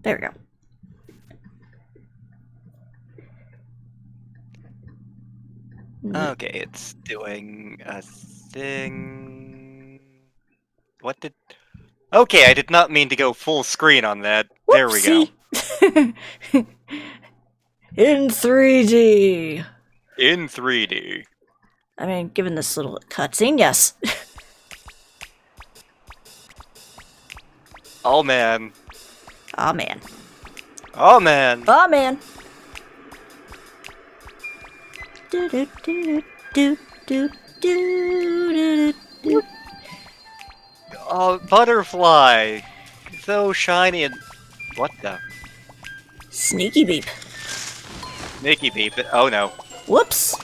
There we go. Okay, it's doing a thing. What did... Okay, I did not mean to go full screen on that. There we go. In 3D. In 3D. I mean, given this little cutscene, yes. Oh man. Aw, man. Oh man. Aw, man. Do do do do do do do. Oh, butterfly. So shiny and... What the? Sneaky beep. Mickey beep. Oh no. Whoops.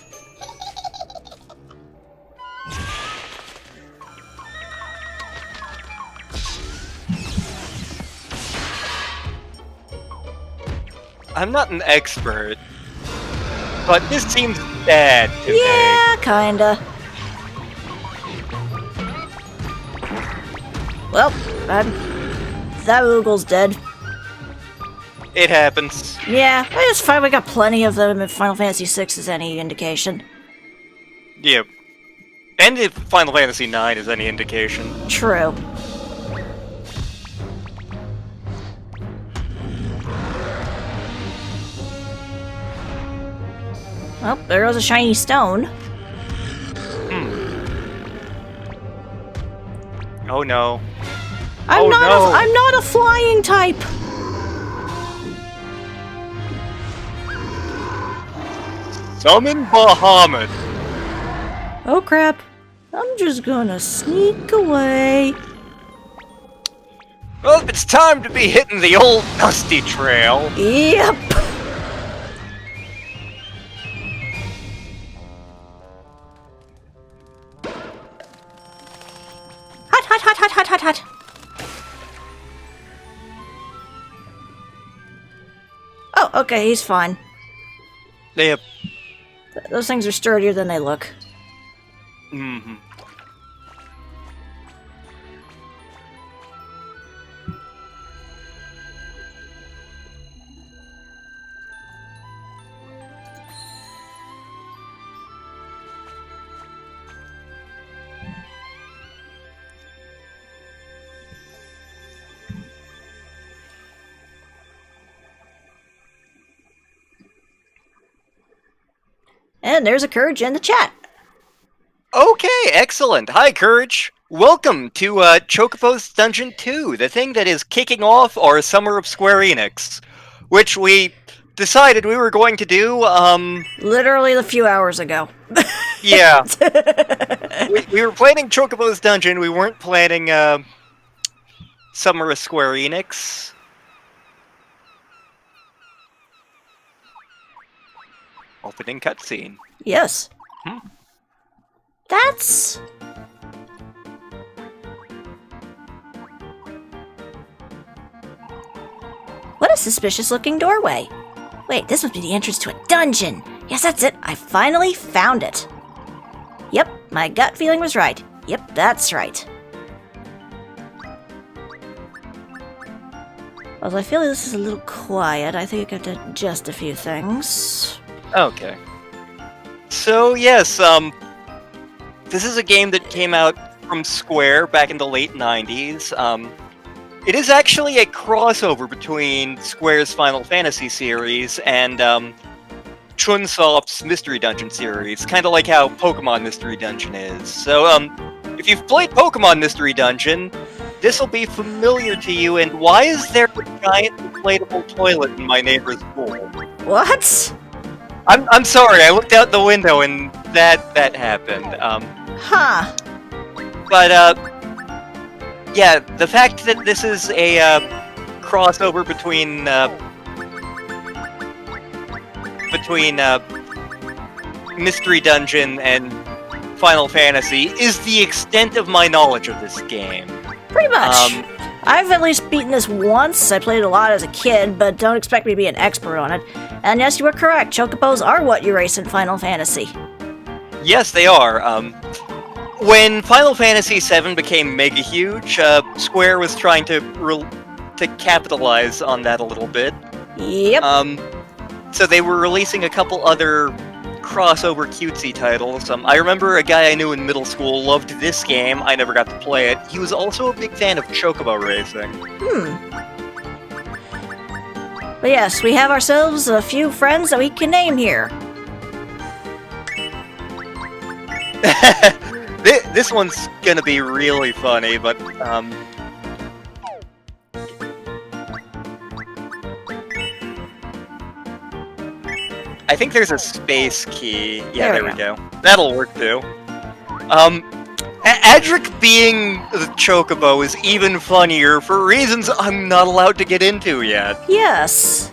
I'm not an expert, but this seems bad to me. Yeah, kinda. Well, that Oogle's dead. It happens. Yeah, it's fine. We got plenty of them if Final Fantasy VI is any indication. Yep. And if Final Fantasy IX is any indication. True. Well, there goes a shiny stone. Oh no. I'm not a flying type. Summon Bahamut. Oh crap. I'm just gonna sneak away. Well, it's time to be hitting the old dusty trail. Yep. Hot. Oh, okay, he's fine. Yep. Those things are sturdier than they look. Mm-hmm. And there's a Courage in the chat. Okay, excellent. Hi, Courage. Welcome to Chocobo's Dungeon 2, the thing that is kicking off our Summer of Square Enix, which we decided we were going to do, Literally a few hours ago. Yeah. we were planning Chocobo's Dungeon, we weren't planning, Summer of Square Enix. Opening cutscene. Yes. That's... What a suspicious-looking doorway. Wait, this must be the entrance to a dungeon. Yes, that's it. I finally found it. Yep, my gut feeling was right. Yep, that's right. Although I feel like this is a little quiet, I think I have to adjust a few things. Okay. So, yes, this is a game that came out from Square back in the late 90s. It is actually a crossover between Square's Final Fantasy series and Chunsoft's Mystery Dungeon series, kind of like how Pokemon Mystery Dungeon is. So, if you've played Pokemon Mystery Dungeon, this will be familiar to you, and why is there a giant inflatable toilet in my neighbor's pool? What? I'm sorry, I looked out the window and that happened. Huh. But, yeah, the fact that this is a, crossover between Mystery Dungeon and Final Fantasy is the extent of my knowledge of this game. Pretty much. I've at least beaten this once. I played it a lot as a kid, but don't expect me to be an expert on it. And yes, you were correct. Chocobos are what you race in Final Fantasy. Yes, they are. When Final Fantasy VII became mega huge, Square was trying to to capitalize on that a little bit. Yep. So they were releasing a couple other crossover cutesy titles. I remember a guy I knew in middle school loved this game. I never got to play it. He was also a big fan of Chocobo racing. But yes, we have ourselves a few friends that we can name here. This one's gonna be really funny, but I think there's a space key. Yeah, there we go. That'll work too. Adric being the Chocobo is even funnier for reasons I'm not allowed to get into yet. Yes.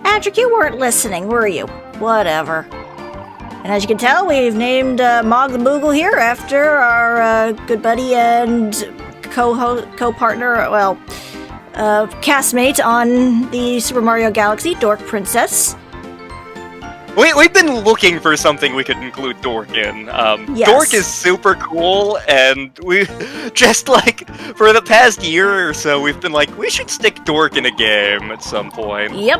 Adric, you weren't listening, were you? Whatever. And as you can tell, we've named Mog the Moogle here after our good buddy and co-partner, well, castmate on the Super Mario Galaxy, Dork Princess. We've been looking for something we could include Dork in. Yes. Dork is super cool, and we just like for the past year or so, we've been like, we should stick Dork in a game at some point. Yep.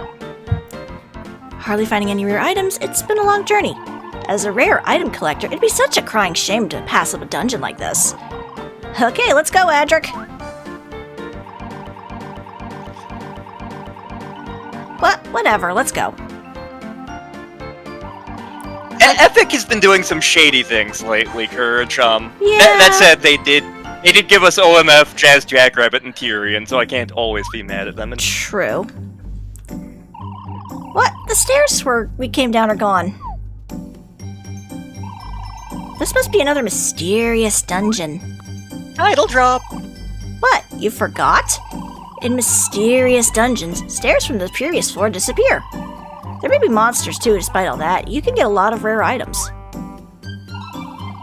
Hardly finding any rare items, it's been a long journey. As a rare item collector, it'd be such a crying shame to pass up a dungeon like this. Okay, let's go, Adric. Whatever, let's go. Epic has been doing some shady things lately, Courage. Yeah. That said, they did give us OMF, Jazz Jackrabbit, and Tyrion, so I can't always be mad at them. True. What? The stairs we came down are gone. This must be another mysterious dungeon. Title drop. What? You forgot? In mysterious dungeons, stairs from the previous floor disappear. There may be monsters too, despite all that. You can get a lot of rare items.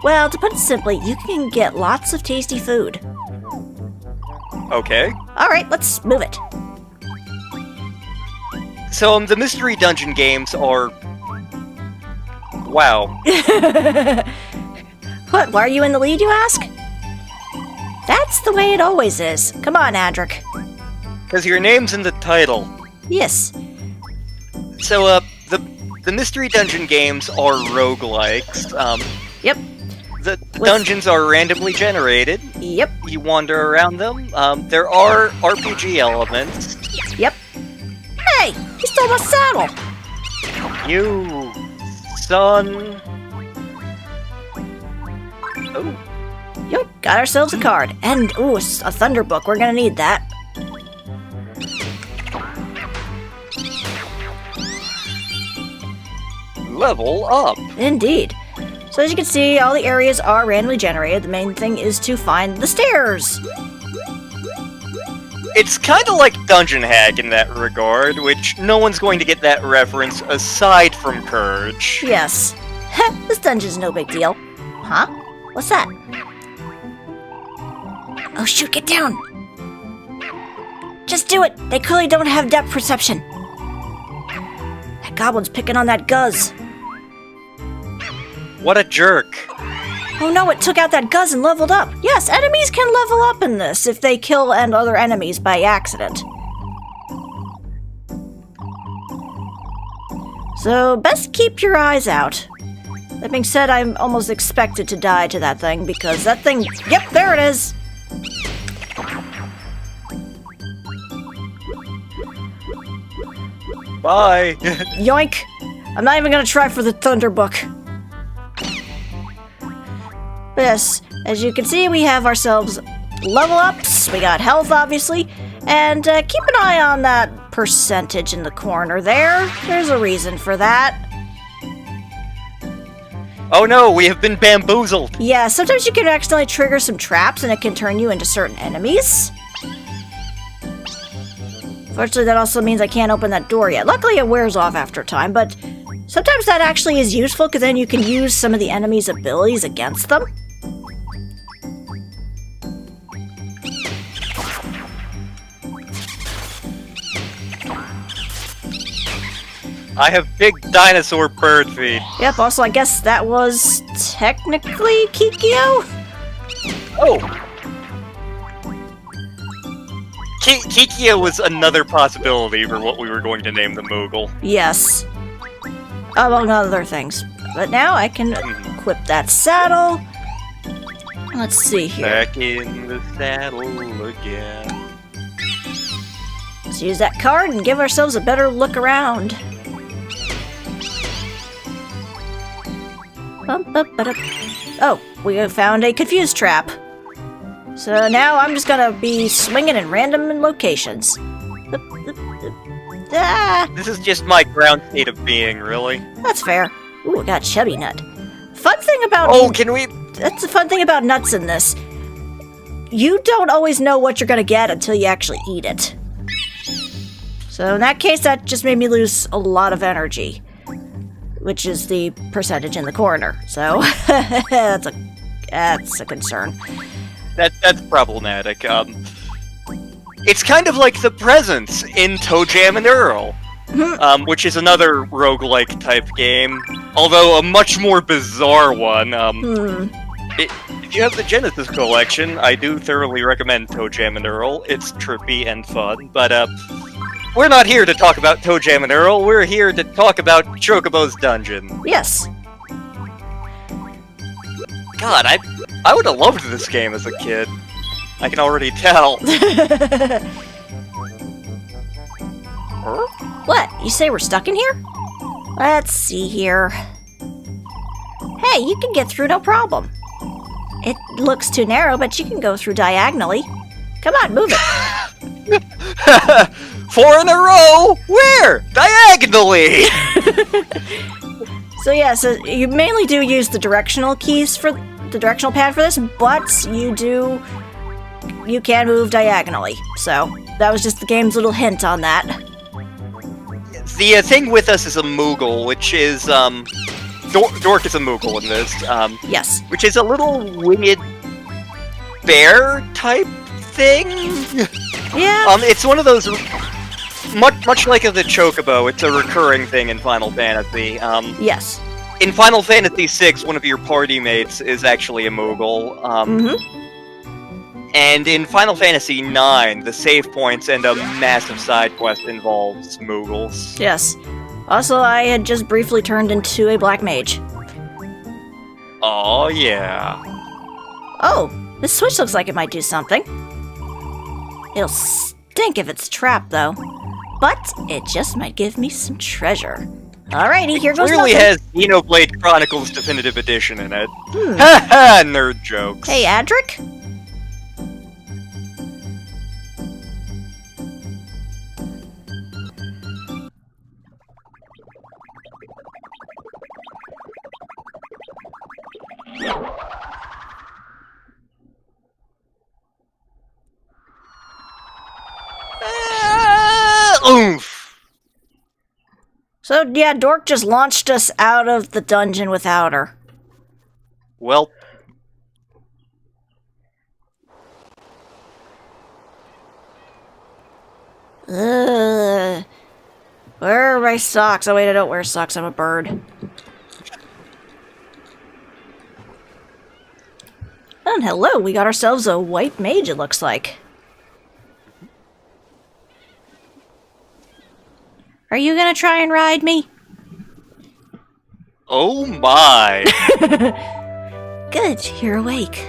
Well, to put it simply, you can get lots of tasty food. Okay. Alright, let's move it. So, the mystery dungeon games are... Wow. What, why are you in the lead, you ask? That's the way it always is. Come on, Adric. Because your name's in the title. Yes. So, the mystery dungeon games are roguelikes. Yep. The dungeons are randomly generated. Yep. You wander around them. There are RPG elements. Yep. Hey! You stole my saddle! You... son... Oh. Yep, got ourselves a card. And, ooh, a thunder book. We're gonna need that. Level up. Indeed. So as you can see, all the areas are randomly generated. The main thing is to find the stairs. It's kind of like Dungeon Hack in that regard, which no one's going to get that reference aside from Courage. Yes. This dungeon's no big deal. Huh? What's that? Oh shoot, get down! Just do it! They clearly don't have depth perception. That goblin's picking on that Guzz. What a jerk. Oh no, it took out that Guzz and leveled up. Yes, enemies can level up in this if they kill other enemies by accident. So, best keep your eyes out. That being said, I'm almost expected to die to that thing because that thing... Yep, there it is! Bye. Yoink! I'm not even gonna try for the Thunder Book. But yes, as you can see, we have ourselves level ups, we got health, obviously, and keep an eye on that percentage in the corner there. There's a reason for that. Oh no, we have been bamboozled. Yeah, sometimes you can accidentally trigger some traps and it can turn you into certain enemies. Fortunately, that also means I can't open that door yet. Luckily, it wears off after a time, but sometimes that actually is useful because then you can use some of the enemy's abilities against them. I have big dinosaur bird feet. Yep, also I guess that was technically Kikyo? Oh! Kikia was another possibility for what we were going to name the Moogle. Yes. Among other things. But now I can equip that saddle. Let's see here. Back in the saddle again. Let's use that card and give ourselves a better look around. Oh, we found a confused trap. So now I'm just gonna be swinging in random locations. Ah, This is just my ground state of being, really. that's fair. Ooh, I got chubby nut. Fun thing about Can we... that's the fun thing about nuts in this. You don't always know what you're gonna get until you actually eat it. So in that case, that just made me lose a lot of energy, which is the percentage in the corner. So that's a concern. That's problematic. It's kind of like the presents in Toe Jam and Earl, which is another roguelike type game, although a much more bizarre one. If you have the Genesis collection, I do thoroughly recommend Toe Jam and Earl. It's trippy and fun, but we're not here to talk about Toe Jam and Earl. We're here to talk about Chocobo's Dungeon. Yes. God, I would have loved this game as a kid. I can already tell. What? You say we're stuck in here? Let's see here. Hey, you can get through no problem. It looks too narrow, but you can go through diagonally. Come on, move it. 4 in a row? Where? Diagonally! So yeah, so you mainly do use the directional keys for the directional pad for this, but you can move diagonally. So that was just the game's little hint on that. The thing with us is a Moogle, which is Dork is a Moogle in this. Yes. Which is a little winged bear type thing. Yeah. It's one of those much like the Chocobo. It's a recurring thing in Final Fantasy. Yes. In Final Fantasy VI, one of your party mates is actually a Moogle. And in Final Fantasy IX, the save points and a massive side quest involves Moogles. Yes. Also, I had just briefly turned into a black mage. Oh, yeah. Oh, this switch looks like it might do something. It'll stink if it's trapped, though. But it just might give me some treasure. Alrighty, here goes It clearly nothing. has Xenoblade Chronicles Definitive Edition in it. Haha, nerd jokes. Hey, Adric? Oomph! So, yeah, Dork just launched us out of the dungeon without her. Well... Ugh. Where are my socks? Oh, wait, I don't wear socks. I'm a bird. And hello, we got ourselves a white mage, it looks like. Are you gonna try and ride me? Oh my! Good, you're awake.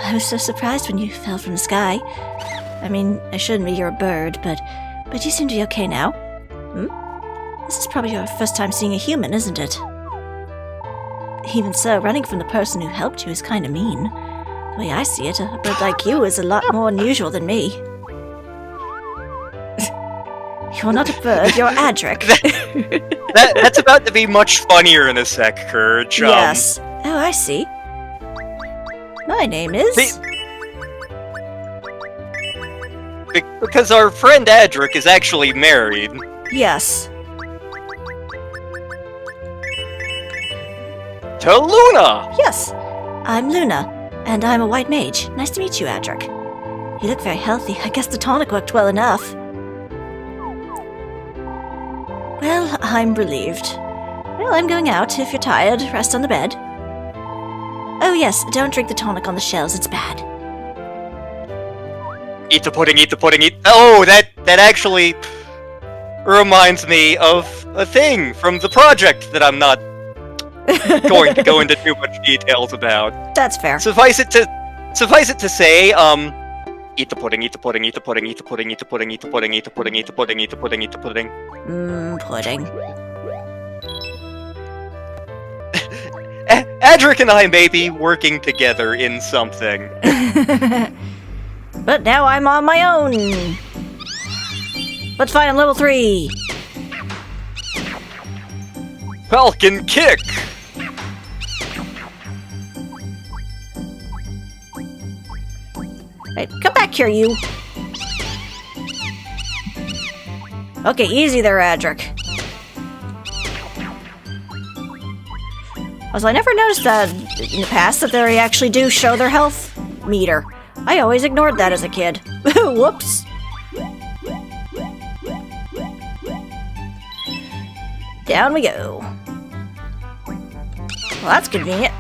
I was so surprised when you fell from the sky. I mean, I shouldn't be, you're a bird, but you seem to be okay now. This is probably your first time seeing a human, isn't it? Even so, running from the person who helped you is kind of mean. The way I see it, a bird like you is a lot more unusual than me. You're not a bird, you're Adric. That's about to be much funnier in a sec, Courage. Yes. Oh, I see. My name is... Because our friend Adric is actually married. Yes. To Luna! Yes. I'm Luna, and I'm a white mage. Nice to meet you, Adric. You look very healthy. I guess the tonic worked well enough. Well, I'm relieved. Well, I'm going out. If you're tired, rest on the bed. Oh yes, don't drink the tonic on the shelves, it's bad. Eat the pudding, eat the pudding, eat... Oh, that actually reminds me of a thing from the project that I'm not going to go into too much details about. That's fair. Suffice it to say, eat the pudding, eat the pudding, eat the pudding, eat the pudding, eat the pudding, eat the pudding, eat the pudding, eat the pudding, eat the pudding, eat the pudding. Pudding. Adric and I may be working together in something. But now I'm on my own. Let's fight on level 3. Falcon kick! Hey, come back here, you. Okay, easy there, Adric. Also, I never noticed that in the past that they actually do show their health meter. I always ignored that as a kid. Whoops. Down we go. Well, that's convenient.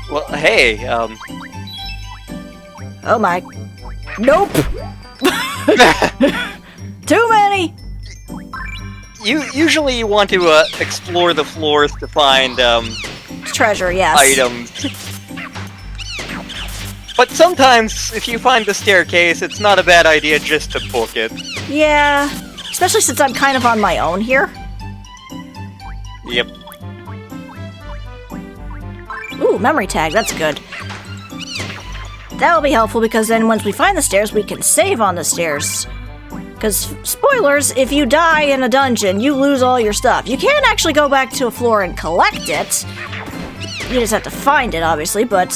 Well, hey, Oh my. Nope! Too many! Usually you want to, explore the floors to find, Treasure, yes. items. But sometimes, if you find the staircase, it's not a bad idea just to book it. Yeah, especially since I'm kind of on my own here. Yep. Ooh, memory tag, that's good. That will be helpful because then once we find the stairs, we can save on the stairs. Because, spoilers, if you die in a dungeon, you lose all your stuff. You can actually go back to a floor and collect it. You just have to find it, obviously, but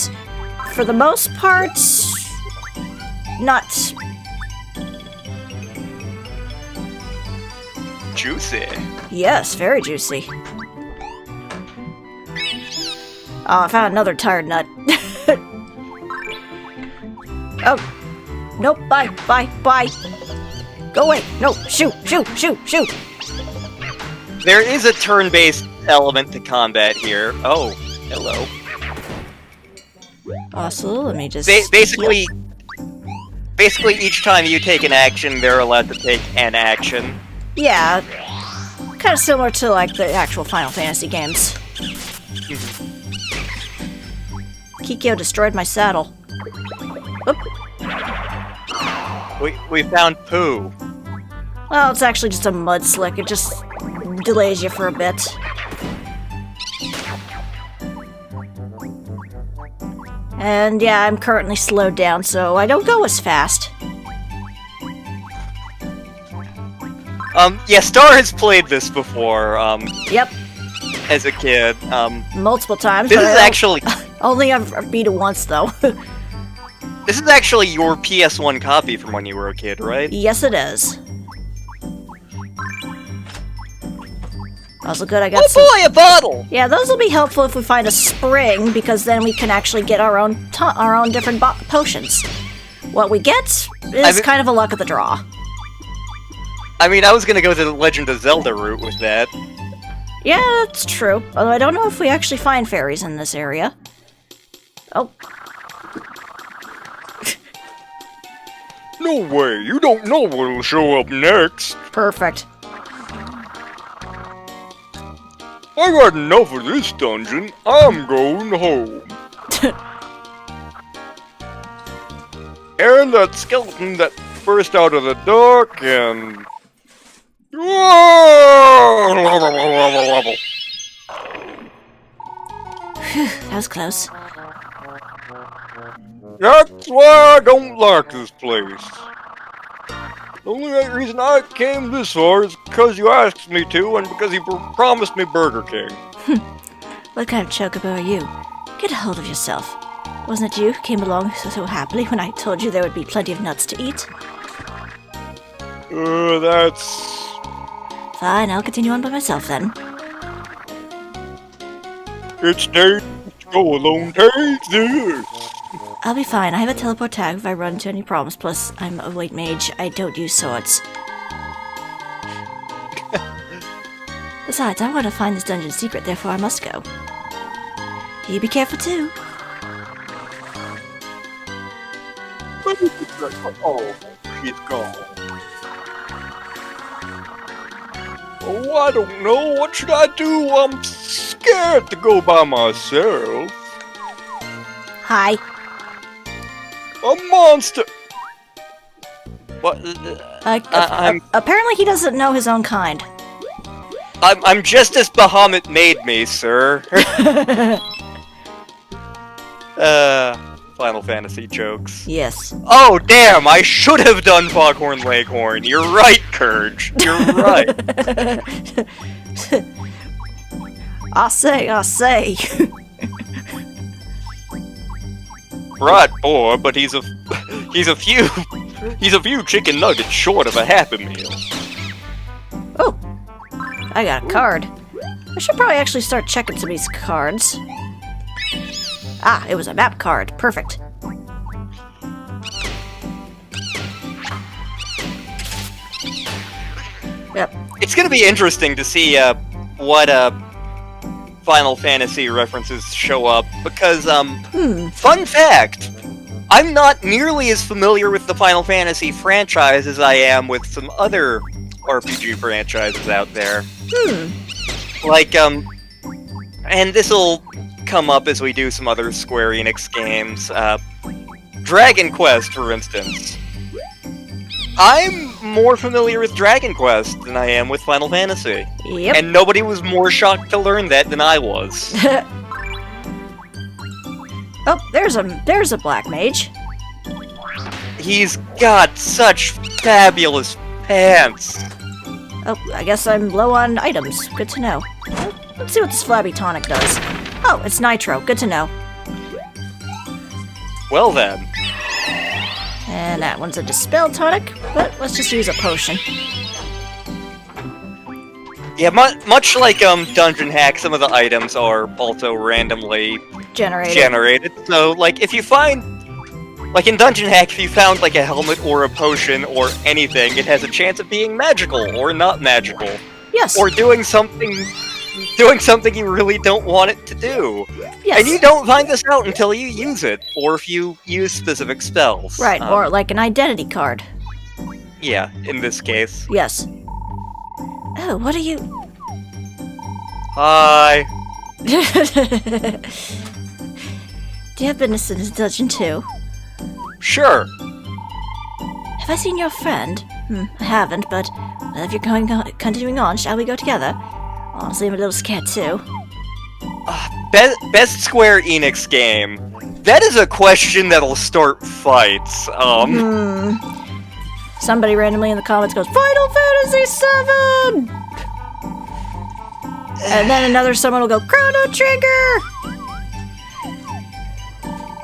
for the most part, not. Juicy. Yes, very juicy. Oh, I found another tired nut. Oh. Nope, bye, bye, bye. Go away. No, shoot, shoot, shoot, shoot. There is a turn-based element to combat here. Oh, hello. Also, let me just... Basically, each time you take an action, they're allowed to take an action. Yeah, kind of similar to, like, the actual Final Fantasy games. Kikyo destroyed my saddle. Oop. We found poo. Well, it's actually just a mud slick. It just delays you for a bit. And yeah, I'm currently slowed down, so I don't go as fast. Yeah, Star has played this before, Yep, as a kid. multiple times. This but is I don't- actually... Only I've beat it once, though. This is actually your PS1 copy from when you were a kid, right? Yes, it is. Also good, I got Oh some... boy, a bottle! Yeah, those will be helpful if we find a spring, because then we can actually get our own different potions. What we get is kind of a luck of the draw. I mean, I was gonna go to the Legend of Zelda route with that. Yeah, that's true. Although I don't know if we actually find fairies in this area. Oh. No way, you don't know what'll show up next. Perfect. I got enough of this dungeon. I'm going home. And that skeleton that burst out of the dark and... That was close. That's why I don't like this place. The only reason I came this far is because you asked me to and because you promised me Burger King. What kind of chocobo are you? Get a hold of yourself. Wasn't it you who came along so happily when I told you there would be plenty of nuts to eat? That's... Fine, I'll continue on by myself then. It's dangerous to go alone. Take this. I'll be fine. I have a teleport tag if I run into any problems. Plus, I'm a white mage. I don't use swords. Besides, I want to find this dungeon secret, therefore I must go. You be careful too. But Oh, she's gone. Oh, I don't know. What should I do? I'm scared to go by myself. Hi. A monster. What? Apparently he doesn't know his own kind. I'm just as Bahamut made me, sir. Final Fantasy jokes. Yes. Oh, damn! I should have done Foghorn Leghorn. You're right, Courage. You're right. I say. Right, boy, but he's a few chicken nuggets short of a Happy Meal. Oh, I got a card. I should probably actually start checking some of these cards. Ah, it was a map card. Perfect. Yep. It's gonna be interesting to see what Final Fantasy references show up, because fun fact, I'm not nearly as familiar with the Final Fantasy franchise as I am with some other RPG franchises out there. Like and this'll come up as we do some other Square Enix games. Dragon Quest, for instance. I'm more familiar with Dragon Quest than I am with Final Fantasy. Yep. And nobody was more shocked to learn that than I was. Oh, there's a black mage. He's got such fabulous pants. Oh, I guess I'm low on items. Good to know. Let's see what this flabby tonic does. Oh, it's nitro. Good to know. Well then. And that one's a dispel tonic, but let's just use a potion. Yeah, much like Dungeon Hack, some of the items are also randomly generated. So, like, if you find... Like, in Dungeon Hack, if you found, like, a helmet or a potion or anything, it has a chance of being magical or not magical. Yes. Or doing something you really don't want it to do. Yes. And you don't find this out until you use it, or if you use specific spells. Right, or like an identity card. Yeah, in this case. Yes. Oh, what are you... Hi. Do you have business in this dungeon too? Sure. Have I seen your friend? I haven't, but if you're continuing on, shall we go together? Honestly, I'm a little scared too. Best Square Enix game. That is a question that'll start fights. Somebody randomly in the comments goes, Final Fantasy VII! And then another someone will go, Chrono Trigger!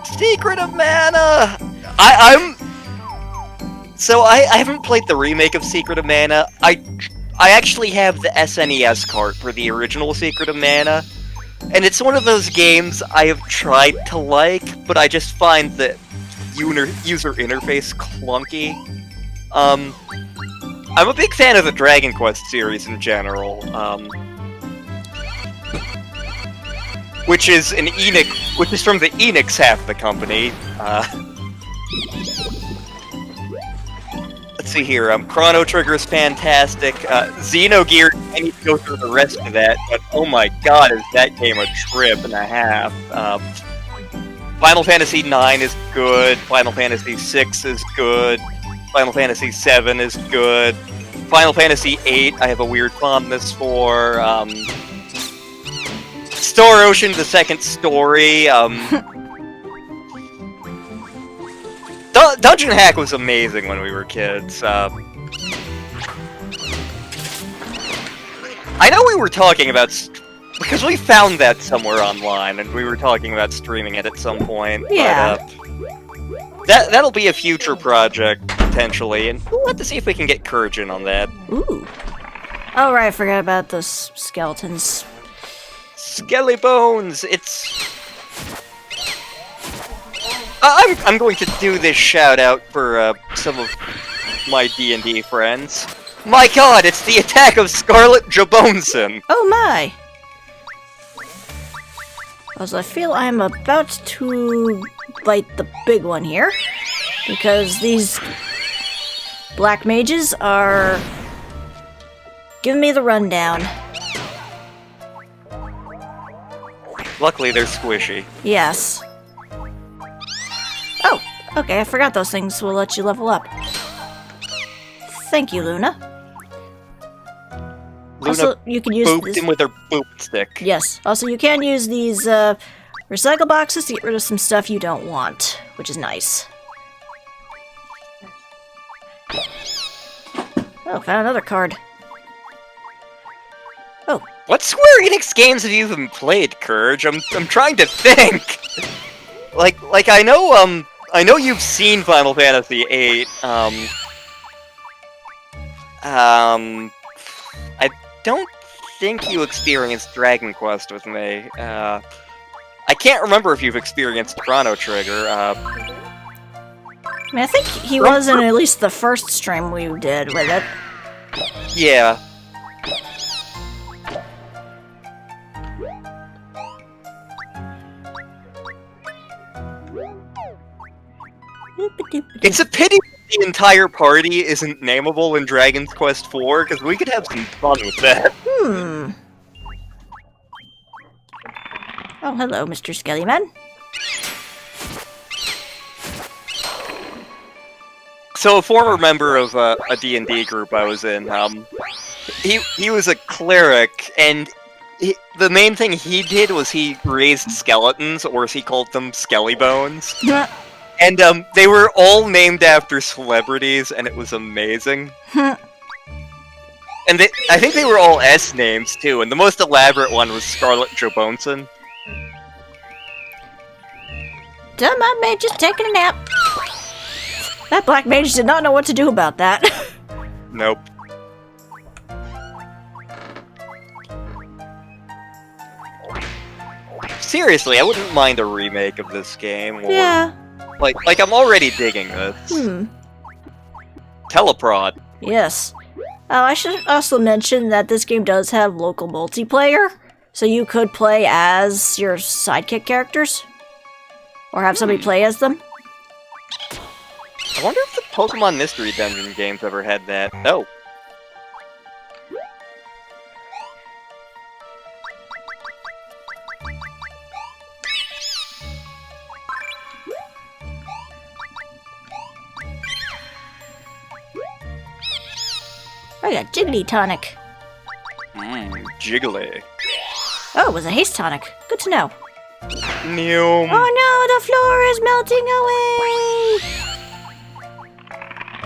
Secret of Mana! So I haven't played the remake of Secret of Mana. I actually have the SNES cart for the original Secret of Mana. And it's one of those games I have tried to like, but I just find the user interface clunky. I'm a big fan of the Dragon Quest series in general, which is from the Enix half of the company. Let's see here. Chrono Trigger is fantastic. Xenogears, I need to go through the rest of that, but oh my god, is that game a trip and a half. Final Fantasy IX is good. Final Fantasy VI is good. Final Fantasy VII is good. Final Fantasy VIII, I have a weird fondness for. Star Ocean: The Second Story. Dungeon Hack was amazing when we were kids. I know we were talking about... because we found that somewhere online, and we were talking about streaming it at some point. Yeah. But, that'll be a future project, potentially, and we'll have to see if we can get Courage in on that. Ooh. Oh, right, I forgot about those skeletons. Skelly Bones! It's... I'm going to do this shout-out for some of my D&D friends. My god, it's the attack of Scarlet Jabonson! Oh my! As I feel I'm about to bite the big one here. Because these black mages are giving me the rundown. Luckily, they're squishy. Yes. Oh, okay, I forgot those things will let you level up. Thank you, Luna. Luna Also, you can use booped this. him with her boop stick. Yes. Also, you can use these recycle boxes to get rid of some stuff you don't want, which is nice. Oh, found another card. Oh. What Square Enix games have you even played, Courage? I'm trying to think. like I know you've seen Final Fantasy VIII. I don't think you experienced Dragon Quest with me. I can't remember if you've experienced Chrono Trigger. I mean, I think he was in at least the first stream we did with it. Yeah. It's a pity the entire party isn't nameable in Dragon's Quest IV, because we could have some fun with that. Oh, hello, Mr. Skellyman. So a former member of a D&D group I was in, he was a cleric, and the main thing he did was he raised skeletons, or as he called them, skelly bones. And they were all named after celebrities, and it was amazing. And I think they were all S names, too, and the most elaborate one was Scarlett Johansson. Dumb mage just taking a nap. That black mage did not know what to do about that. Nope. Seriously, I wouldn't mind a remake of this game. Or, Yeah. Like I'm already digging this. Teleprod. Yes. Oh, I should also mention that this game does have local multiplayer, so you could play as your sidekick characters. Or have somebody play as them. I wonder if the Pokemon Mystery Dungeon games ever had that. Oh. I got Jiggly Tonic. Jiggly. Oh, it was a haste tonic. Good to know. Neum. Oh no, the floor is melting away!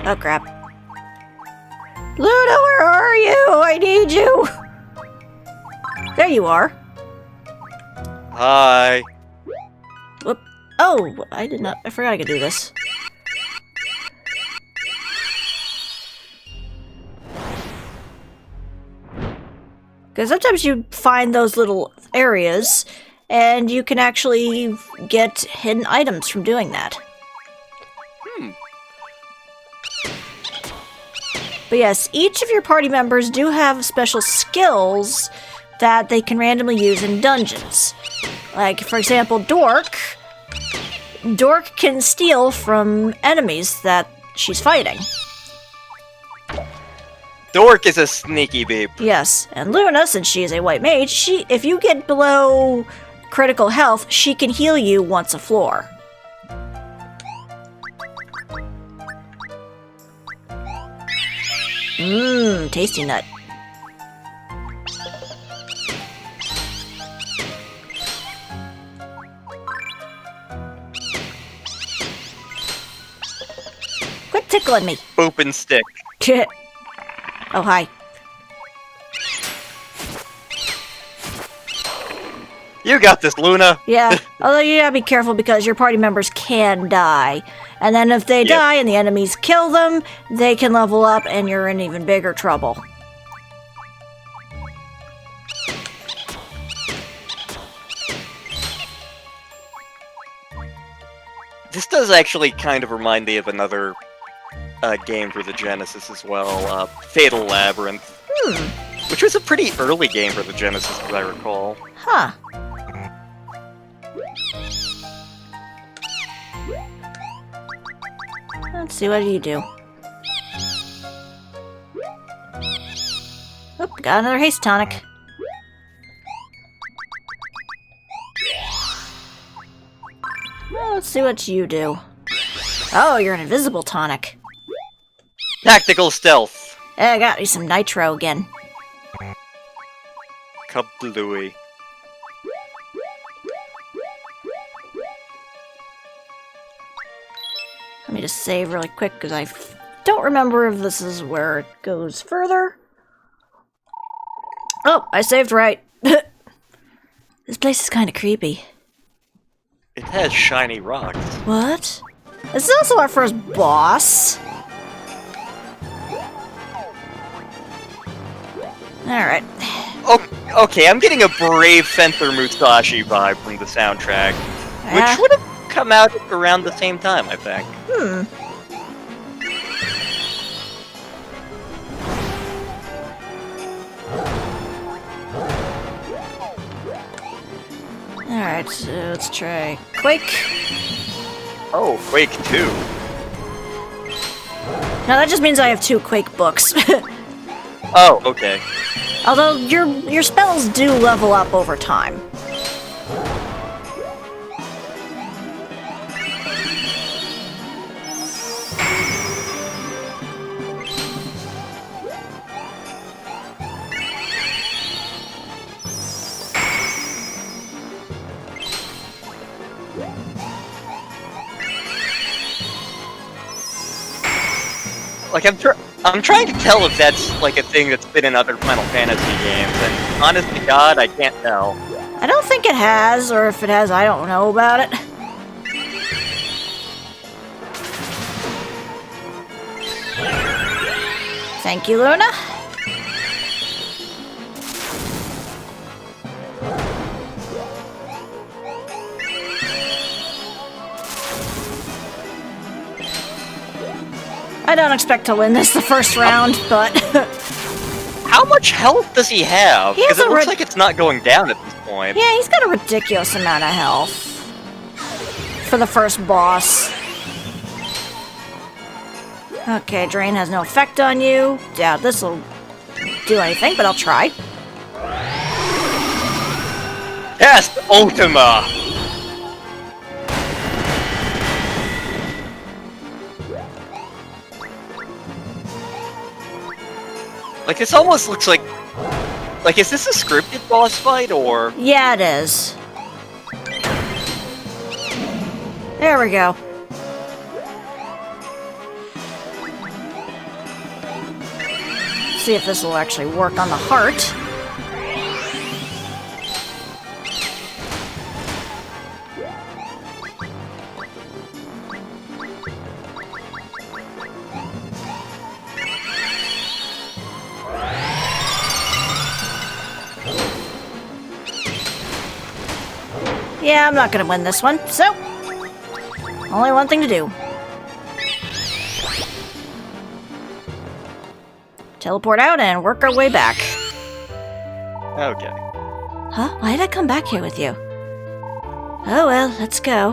Oh crap. Luna, where are you? I need you! There you are. Hi. Whoop. Oh, I forgot I could do this. Because sometimes you find those little areas, and you can actually get hidden items from doing that. But yes, each of your party members do have special skills that they can randomly use in dungeons. Like, for example, Dork. Dork can steal from enemies that she's fighting. Dork is a sneaky beep. Yes, and Luna, since she is a white mage, if you get below critical health, she can heal you once a floor. Tasty nut. Quit tickling me. Boop and stick. Oh, hi. You got this, Luna. Yeah, although you gotta be careful because your party members can die. And then if they die and the enemies kill them, they can level up and you're in even bigger trouble. This does actually kind of remind me of another game for the Genesis as well, Fatal Labyrinth. Which was a pretty early game for the Genesis, as I recall. Huh. Let's see what you do. Oop, got another haste tonic. Well, let's see what you do. Oh, you're an invisible tonic. Tactical stealth. I got you some nitro again. Kablooey. Let me just save really quick because I don't remember if this is where it goes further. Oh, I saved right. This place is kind of creepy. It has shiny rocks. What? This is also our first boss. Alright. Okay, I'm getting a Brave Fenther Musashi vibe from the soundtrack. Which would have come out around the same time, I think. Alright, so let's try Quake. Oh, Quake 2. Now that just means I have 2 Quake books. Oh, okay. Although your spells do level up over time. Like, I'm trying to tell if that's, like, a thing that's been in other Final Fantasy games, and honest to God, I can't tell. I don't think it has, or if it has, I don't know about it. Thank you, Luna. I don't expect to win this the first round, but... How much health does he have? He has Because it looks like it's not going down at this point. Yeah, he's got a ridiculous amount of health. For the first boss. Okay, Drain has no effect on you. Doubt this'll do anything, but I'll try. Test Ultima! Like, this almost looks like... Like, is this a scripted boss fight, or...? Yeah, it is. There we go. See if this will actually work on the heart. Yeah, I'm not gonna win this one, so... Only one thing to do. Teleport out and work our way back. Okay. Huh? Why did I come back here with you? Oh well, let's go.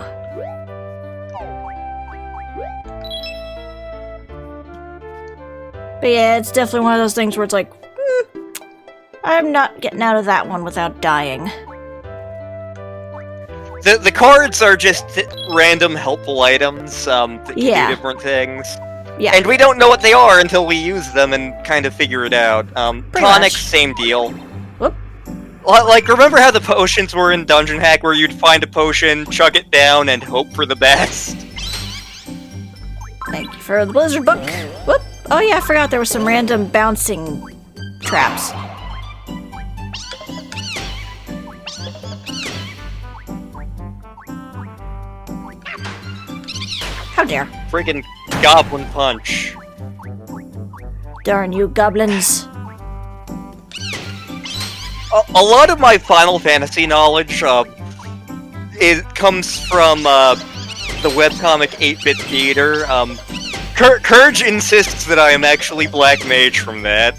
But yeah, it's definitely one of those things where it's like, I'm not getting out of that one without dying. The cards are just random helpful items that can do different things. Yeah. And we don't know what they are until we use them and kind of figure it out. Tonics, same deal. Whoop. Like, remember how the potions were in Dungeon Hack where you'd find a potion, chug it down, and hope for the best? Thank you for the Blizzard book. Whoop. Oh yeah, I forgot there were some random bouncing traps. How dare. Friggin' Goblin Punch. Darn you, goblins. A lot of my Final Fantasy knowledge, it comes from, the webcomic 8-Bit Theater. Courage insists that I am actually Black Mage from that.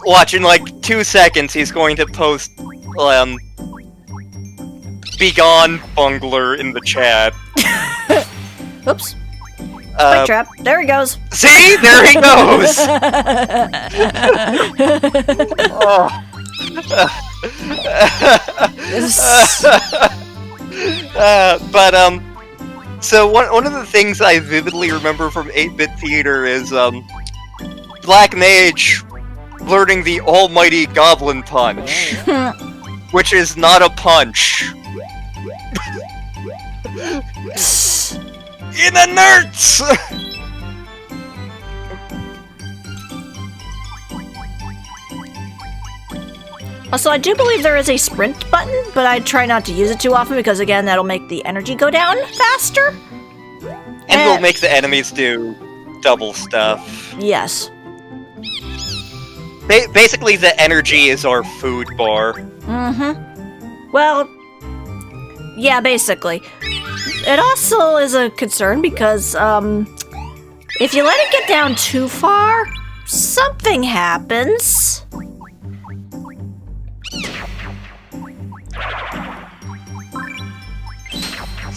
Watch, in like 2 seconds, he's going to post, Begone Bungler in the chat. Oops. Spike trap. There he goes. See? There he goes! Oh. So one of the things I vividly remember from 8-bit theater is, Black Mage learning the almighty Goblin Punch. Which is not a punch. In the nerds! Also, I do believe there is a sprint button, but I try not to use it too often because, again, that'll make the energy go down faster. And will make the enemies do double stuff. Yes. Basically, the energy is our food bar. Mm-hmm. Well, yeah, basically. It also is a concern because, if you let it get down too far, something happens.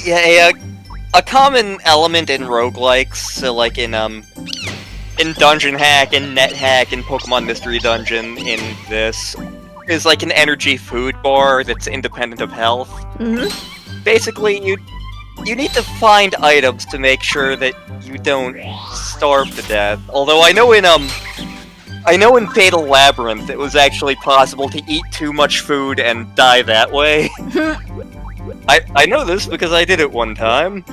Yeah, a common element in roguelikes, so like in Dungeon Hack, in Net Hack, in Pokemon Mystery Dungeon, in this, is like an energy food bar that's independent of health. Mm-hmm. Basically, you need to find items to make sure that you don't starve to death. Although I know in Fatal Labyrinth it was actually possible to eat too much food and die that way. I know this because I did it one time.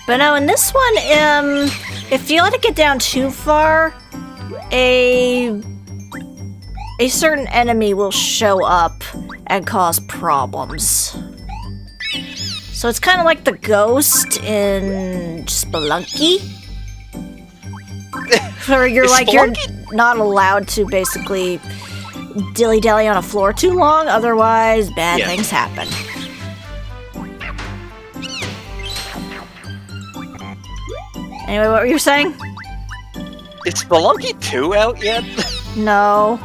But no, in this one, if you let it get down too far, a certain enemy will show up and cause problems. So it's kind of like the ghost in Spelunky. Where you're like, you're not allowed to basically dilly-dally on a floor too long, otherwise bad things happen. Anyway, what were you saying? Is Spelunky 2 out yet? No.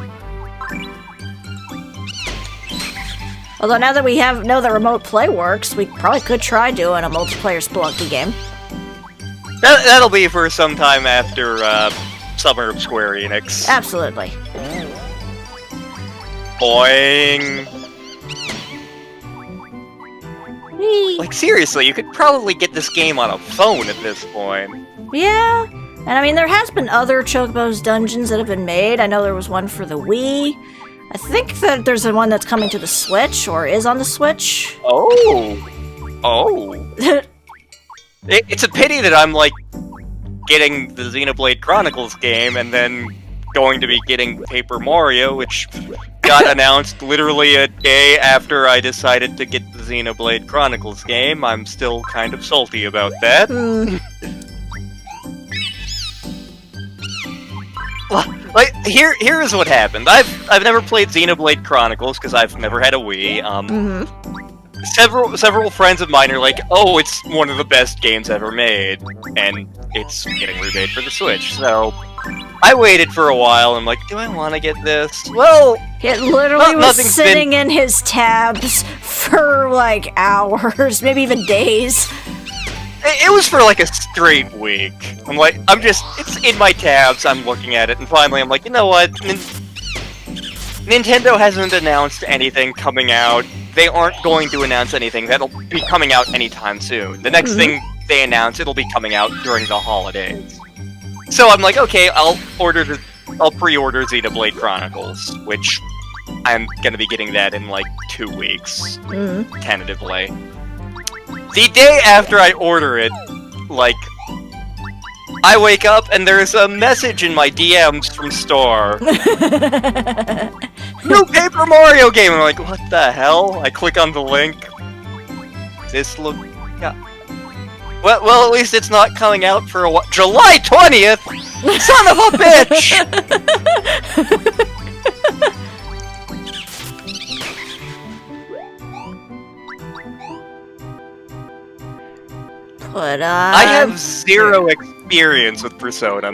Although now that we know that remote play works, we probably could try doing a multiplayer Spelunky game. That'll be for some time after Summer of Square Enix. Absolutely. Boing. Whee. Like, seriously, you could probably get this game on a phone at this point. Yeah, and I mean, there has been other Chocobo's dungeons that have been made. I know there was one for the Wii. I think that there's one that's coming to the Switch, or is on the Switch. Oh. It's a pity that I'm, like, getting the Xenoblade Chronicles game, and then going to be getting Paper Mario, which got announced literally a day after I decided to get the Xenoblade Chronicles game. I'm still kind of salty about that. Like, here is what happened. I've never played Xenoblade Chronicles because I've never had a Wii. Several friends of mine are like, "Oh, it's one of the best games ever made," and it's getting remade for the Switch. So I waited for a while. And I'm like, "Do I want to get this?" Well, it literally was sitting in his tabs for like hours, maybe even days. It was for like a straight week. I'm like, it's in my tabs, I'm looking at it, and finally I'm like, you know what? Nintendo hasn't announced anything coming out. They aren't going to announce anything that'll be coming out anytime soon. The next thing they announce, it'll be coming out during the holidays. So I'm like, okay, I'll pre-order Xenoblade Chronicles, which I'm gonna be getting that in like 2 weeks, tentatively. The day after I order it, like, I wake up and there's a message in my DMs from Star. New Paper Mario game! I'm like, what the hell? I click on the link. This look... Yeah. Well, at least it's not coming out for a while. July 20th?! Son of a bitch! But, I have zero experience with Persona.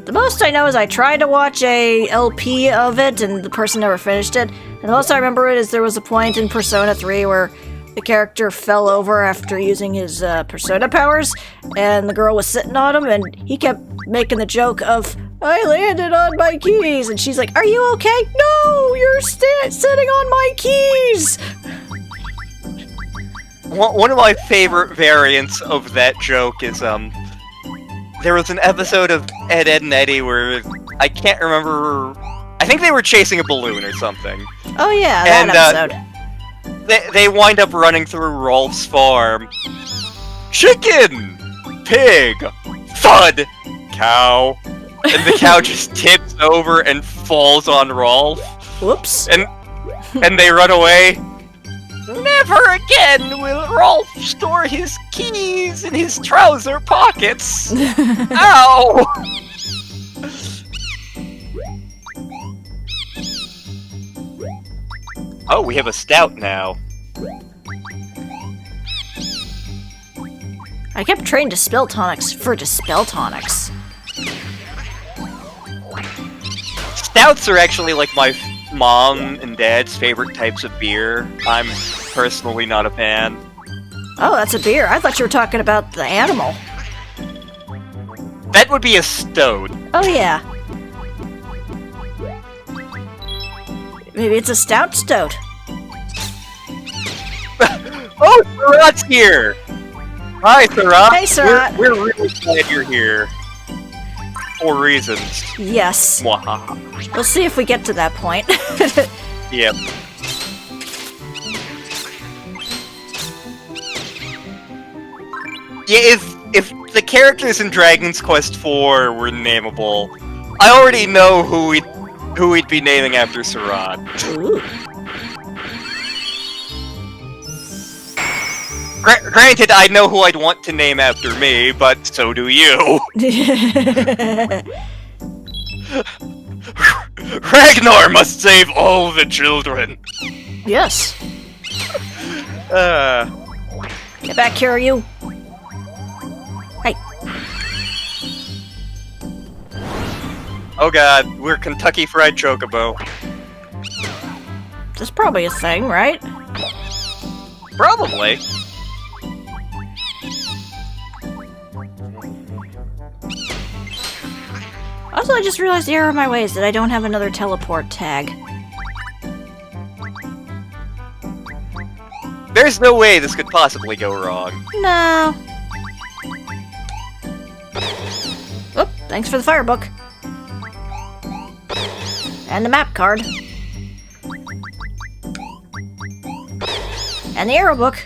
The most I know is I tried to watch a LP of it, and the person never finished it. And the most I remember is there was a point in Persona 3 where the character fell over after using his Persona powers, and the girl was sitting on him, and he kept making the joke of, I landed on my keys, and she's like, are you okay? No, you're sitting on my keys! One of my favorite variants of that joke is, there was an episode of Ed, Edd and Eddy where, I can't remember, I think they were chasing a balloon or something. Oh yeah, that episode. They wind up running through Rolf's farm. Chicken! Pig! Thud! Cow! And the cow just tips over and falls on Rolf. Whoops. And they run away. Never again will Rolf store his keys in his trouser pockets! Ow! Oh, we have a stout now. I kept trying to dispel tonics for dispel tonics. Stouts are actually like my mom and dad's favorite types of beer. I'm personally not a fan. Oh, that's a beer. I thought you were talking about the animal. That would be a stout. Oh, yeah. Maybe it's a stout. Oh, Surat's here! Hi, Surat! Hey, Surat! We're really glad you're here. For reasons. Yes. Mwahaha. We'll see if we get to that point. Yep. Yeah, if the characters in Dragon's Quest IV were nameable, I already know who we'd be naming after Surat. Ooh. Granted, I know who I'd want to name after me, but so do you. Ragnar must save all the children. Yes. Get back here, you. Hey. Oh god, we're Kentucky Fried Chocobo. That's probably a thing, right? Probably. Also, I just realized the error of my ways that I don't have another teleport tag. There's no way this could possibly go wrong. No. Oop, thanks for the fire book. And the map card. And the arrow book.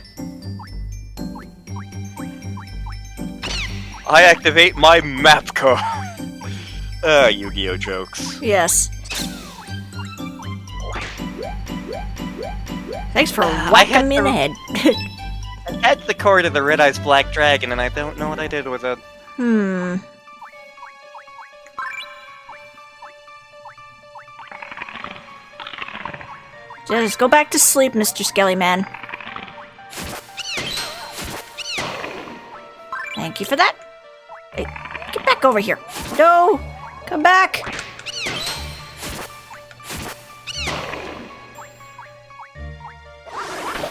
I activate my map card. Yu-Gi-Oh! Jokes. Yes. Thanks for whacking me in the head. I had the card of the Red Eyes Black Dragon, and I don't know what I did with it. Just go back to sleep, Mr. Skellyman. Thank you for that. Hey, get back over here. No! Come back!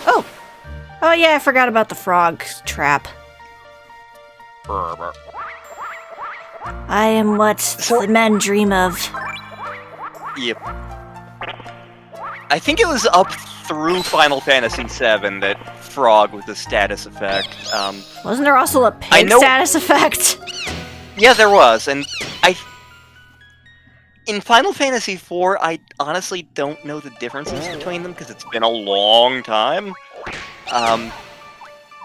Oh! Oh yeah, I forgot about the frog trap. I am what the men dream of. Yep. I think it was up through Final Fantasy VII that Frog was the status effect. Wasn't there also a pig status effect? Yeah, there was, and in Final Fantasy IV, I honestly don't know the differences between them because it's been a long time.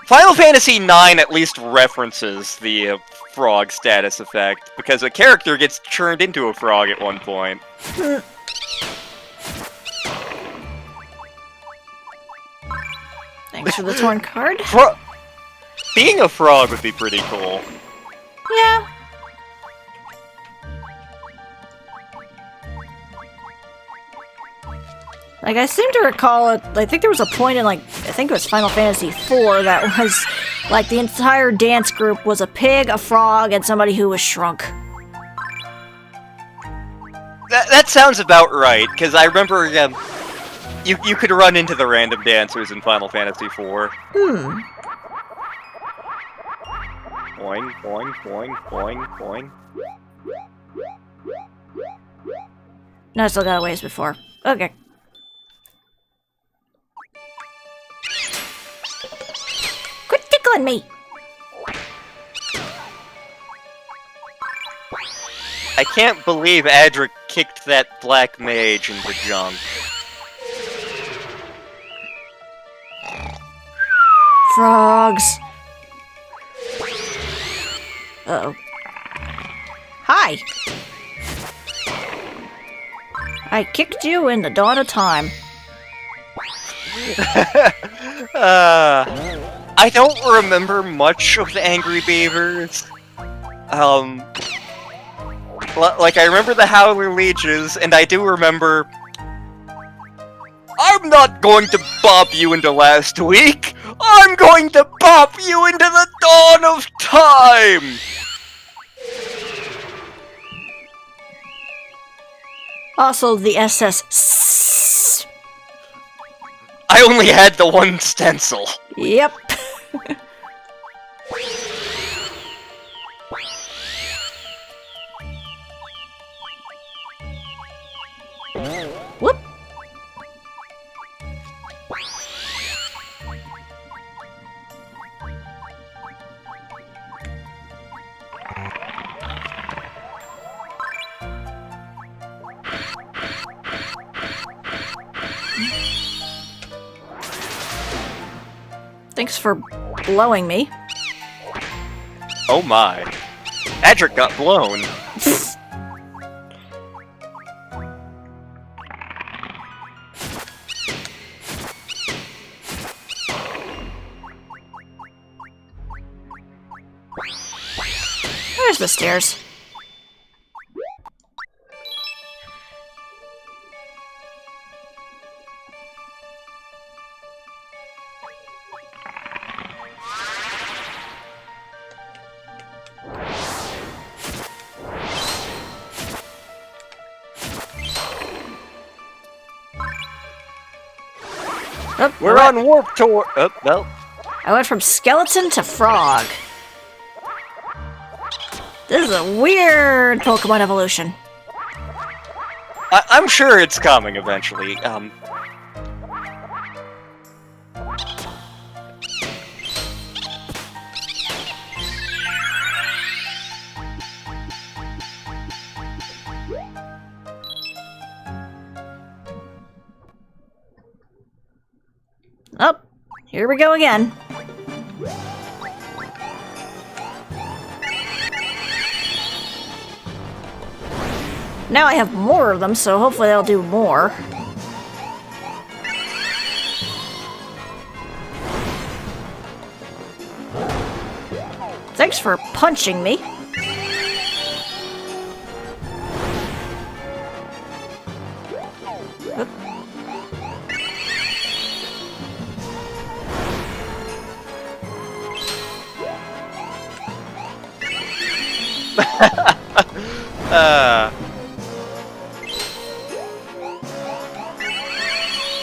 Final Fantasy IX at least references the frog status effect because a character gets turned into a frog at one point. Thanks for the torn card. Being a frog would be pretty cool. Yeah. Like, I seem to recall it, I think there was a point in, like, I think it was Final Fantasy IV that was, like, the entire dance group was a pig, a frog, and somebody who was shrunk. That sounds about right, because I remember you could run into the random dancers in Final Fantasy IV. Boing, boing, boing, boing, boing. No, I still got a ways before. Okay. Quit tickling me! I can't believe Adric kicked that black mage into junk. Frogs! Uh-oh. Hi! I kicked you in the dawn of time. I don't remember much of the Angry Beavers. Like, I remember the Howler Leeches, and I do remember... I'm not going to bop you into last week! I'm going to bop you into the dawn of time! Also, the SS. I only had the one stencil. Yep. Whoop. Thanks for blowing me. Oh my. Adric got blown. There's the stairs. Oh, We're on Warp Tour. Oh, well. I went from skeleton to frog. This is a weird Pokemon evolution. I'm sure it's coming eventually. Oh, here we go again. Now I have more of them, so hopefully they'll do more. Thanks for punching me. Oop.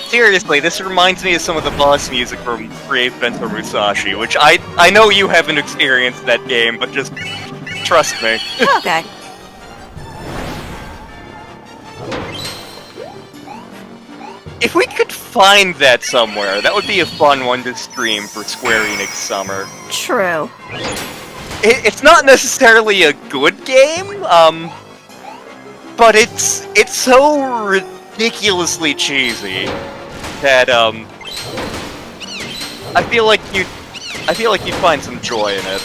Seriously, this reminds me of some of the boss music from Brave Bento Musashi, which I know you haven't experienced that game, but just trust me. Okay. If we could find that somewhere, that would be a fun one to stream for Square Enix Summer. True. It's not necessarily a good game, but it's so ridiculously cheesy that I feel like you'd find some joy in it.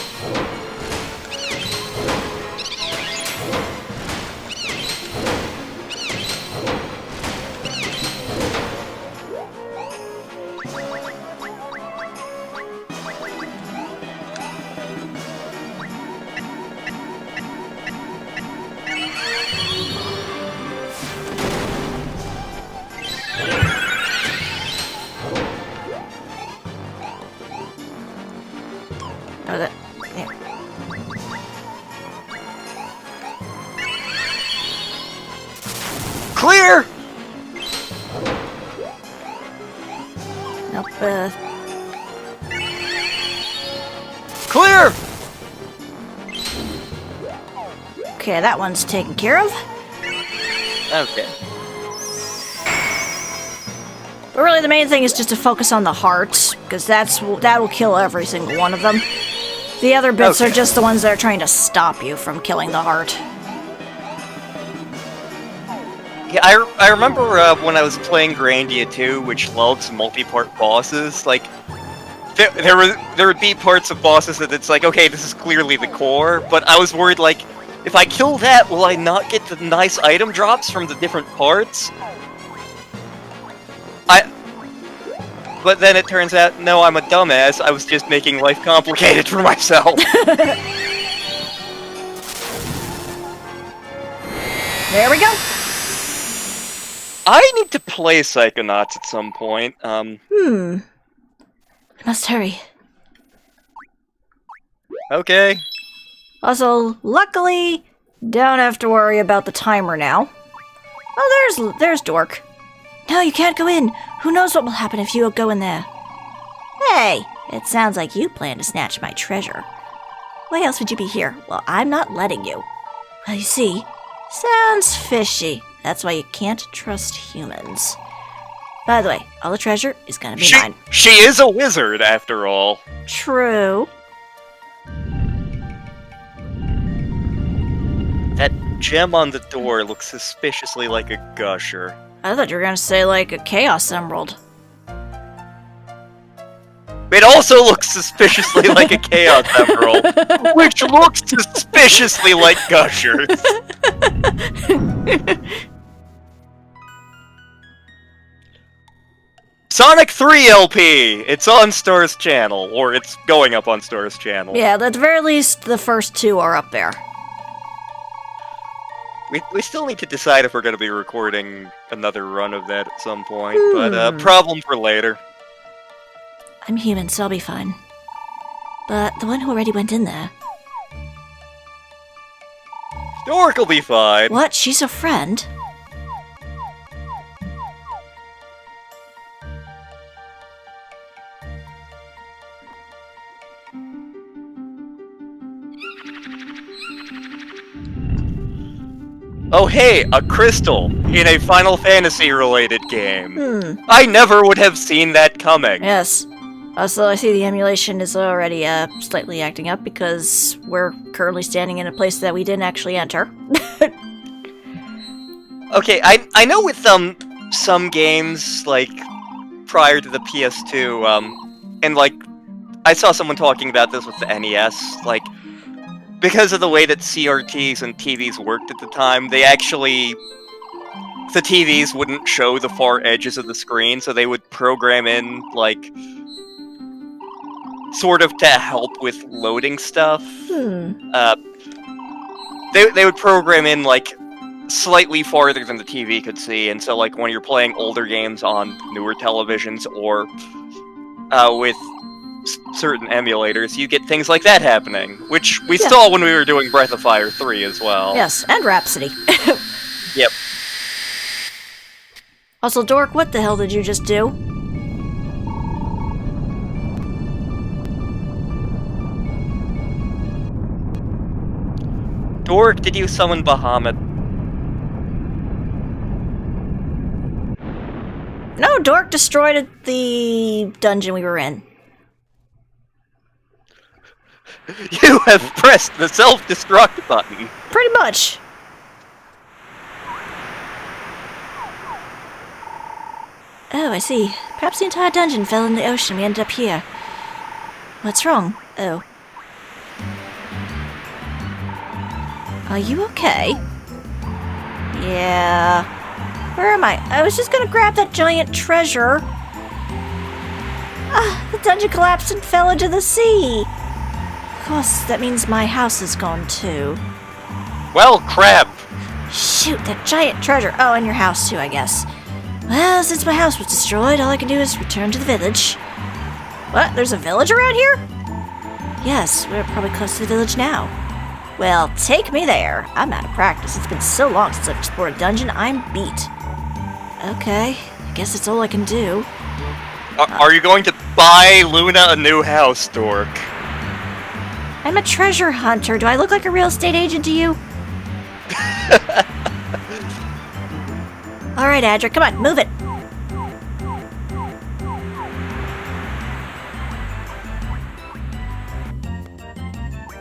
Oh, that. Yeah. Help, Clear! okay, that one's taken care of. Okay. But really, the main thing is just to focus on the heart, because that will kill every single one of them. The other bits are just the ones that are trying to stop you from killing the heart. Yeah, I remember when I was playing Grandia 2, which loves multi-part bosses, like, there would be parts of bosses that it's like, okay, this is clearly the core, but I was worried, like, if I kill that, will I not get the nice item drops from the different parts? But then it turns out, no, I'm a dumbass, I was just making life complicated for myself. There we go! I need to play Psychonauts at some point, I must hurry. Okay. Also, luckily, don't have to worry about the timer now. Oh, there's Dork. No, you can't go in. Who knows what will happen if you go in there? Hey, it sounds like you plan to snatch my treasure. Why else would you be here? Well, I'm not letting you. Well, you see, sounds fishy. That's why you can't trust humans. By the way, all the treasure is gonna be mine. She is a wizard, after all. True. That gem on the door looks suspiciously like a gusher. I thought you were gonna say, like, a Chaos Emerald. It also looks suspiciously like a Chaos Emerald, which looks suspiciously like gushers. Sonic 3 LP! It's on Star's channel, or it's going up on Star's channel. Yeah, at the very least, the first two are up there. We still need to decide if we're going to be recording another run of that at some point, but problem for later. I'm human, so I'll be fine. But the one who already went in there... Dork will be fine. What? She's a friend? Oh hey, a crystal in a Final Fantasy related game. I never would have seen that coming. Yes. Also, I see the emulation is already slightly acting up because we're currently standing in a place that we didn't actually enter. Okay, I know with some games, like, prior to the PS2, and like, I saw someone talking about this with the NES, like, because of the way that CRTs and TVs worked at the time, the TVs wouldn't show the far edges of the screen, so they would program in, like, sort of to help with loading stuff. They would program in, like, slightly farther than the TV could see, and so, like, when you're playing older games on newer televisions or with certain emulators, you get things like that happening, which we saw when we were doing Breath of Fire 3 as well. Yes, and Rhapsody. Yep. Also, Dork, what the hell did you just do? Dork, did you summon Bahamut? No, Dork destroyed the dungeon we were in. You have pressed the self-destruct button. Pretty much. Oh, I see. Perhaps the entire dungeon fell in the ocean. We ended up here. What's wrong? Oh. Are you okay? Yeah. Where am I? I was just gonna grab that giant treasure. Ah, the dungeon collapsed and fell into the sea. Of course, that means my house is gone too. Well, crap. Shoot, that giant treasure. Oh, and your house too, I guess. Well, since my house was destroyed, all I can do is return to the village. What? There's a village around here? Yes, we're probably close to the village now. Well, take me there. I'm out of practice. It's been so long since I've explored a dungeon, I'm beat. Okay, I guess that's all I can do. Are you going to buy Luna a new house, Dork? I'm a treasure hunter. Do I look like a real estate agent to you? Alright, Adric, come on, move it.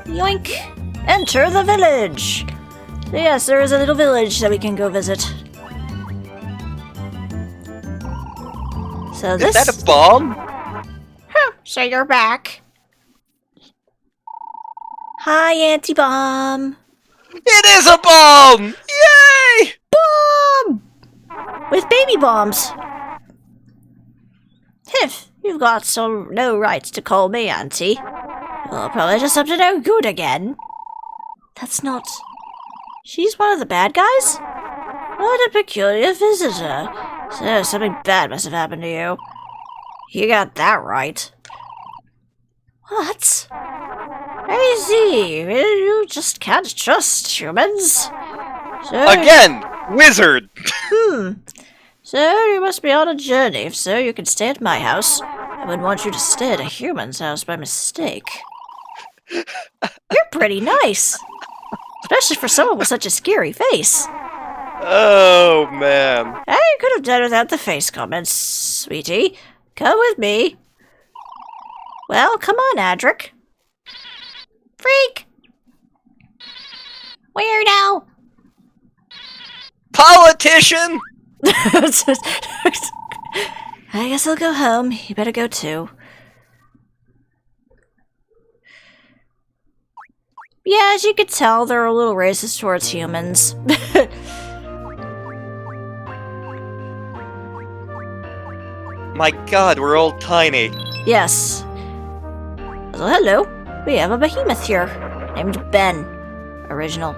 Yoink! Enter the village! So yes, there is a little village that we can go visit. So this... Is that a bomb? Huh, so you're back. Hi, Anti-Bomb! It is a bomb! Yay! Bomb! With baby bombs. Hiff, you've got no rights to call me Auntie. Well, probably just up to no good again. That's not... She's one of the bad guys? What a peculiar visitor. So, something bad must have happened to you. You got that right. What? I see. You just can't trust humans. So, Again! Wizard! So, you must be on a journey. If so, you can stay at my house. I wouldn't want you to stay at a human's house by mistake. You're pretty nice. Especially for someone with such a scary face. Oh, man. I could have done without the face comments, sweetie. Come with me. Well, come on, Adric. Freak! Weirdo! Politician! I guess I'll go home. You better go too. Yeah, as you could tell, they're a little racist towards humans. My god, we're all tiny. Yes. So hello. We have a behemoth here. Named Ben. Original.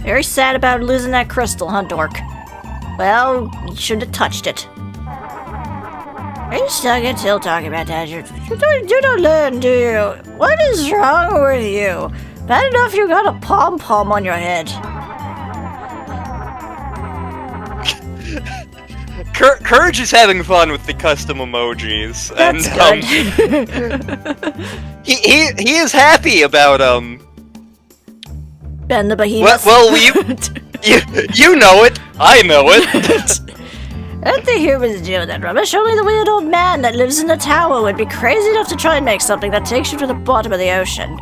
Very sad about losing that crystal, huh, Dork? Well, you shouldn't have touched it. Are you still talking about that? You don't learn, do you? What is wrong with you? Bad enough you got a pom-pom on your head. Courage is having fun with the custom emojis. That's and, good. he is happy about, Ben the behemoth. Well, you know it. I know it. Let the humans do that rubbish. Only the weird old man that lives in the tower would be crazy enough to try and make something that takes you to the bottom of the ocean.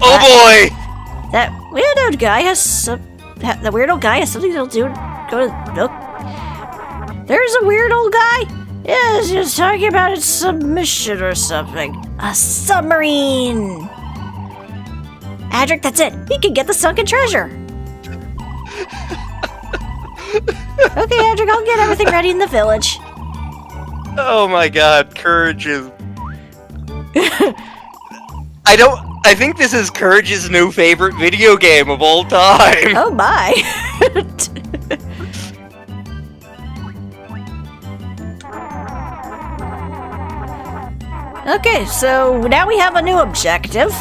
Oh boy! That weird old guy has something that'll do. Go to look. There's a weird old guy. Yes, he was talking about his submission or something. A submarine. Adric, that's it. He can get the sunken treasure. Okay, Adric, I'll get everything ready in the village. Oh my god, Courage is... I think this is Courage's new favorite video game of all time. Oh my. Okay, so now we have a new objective.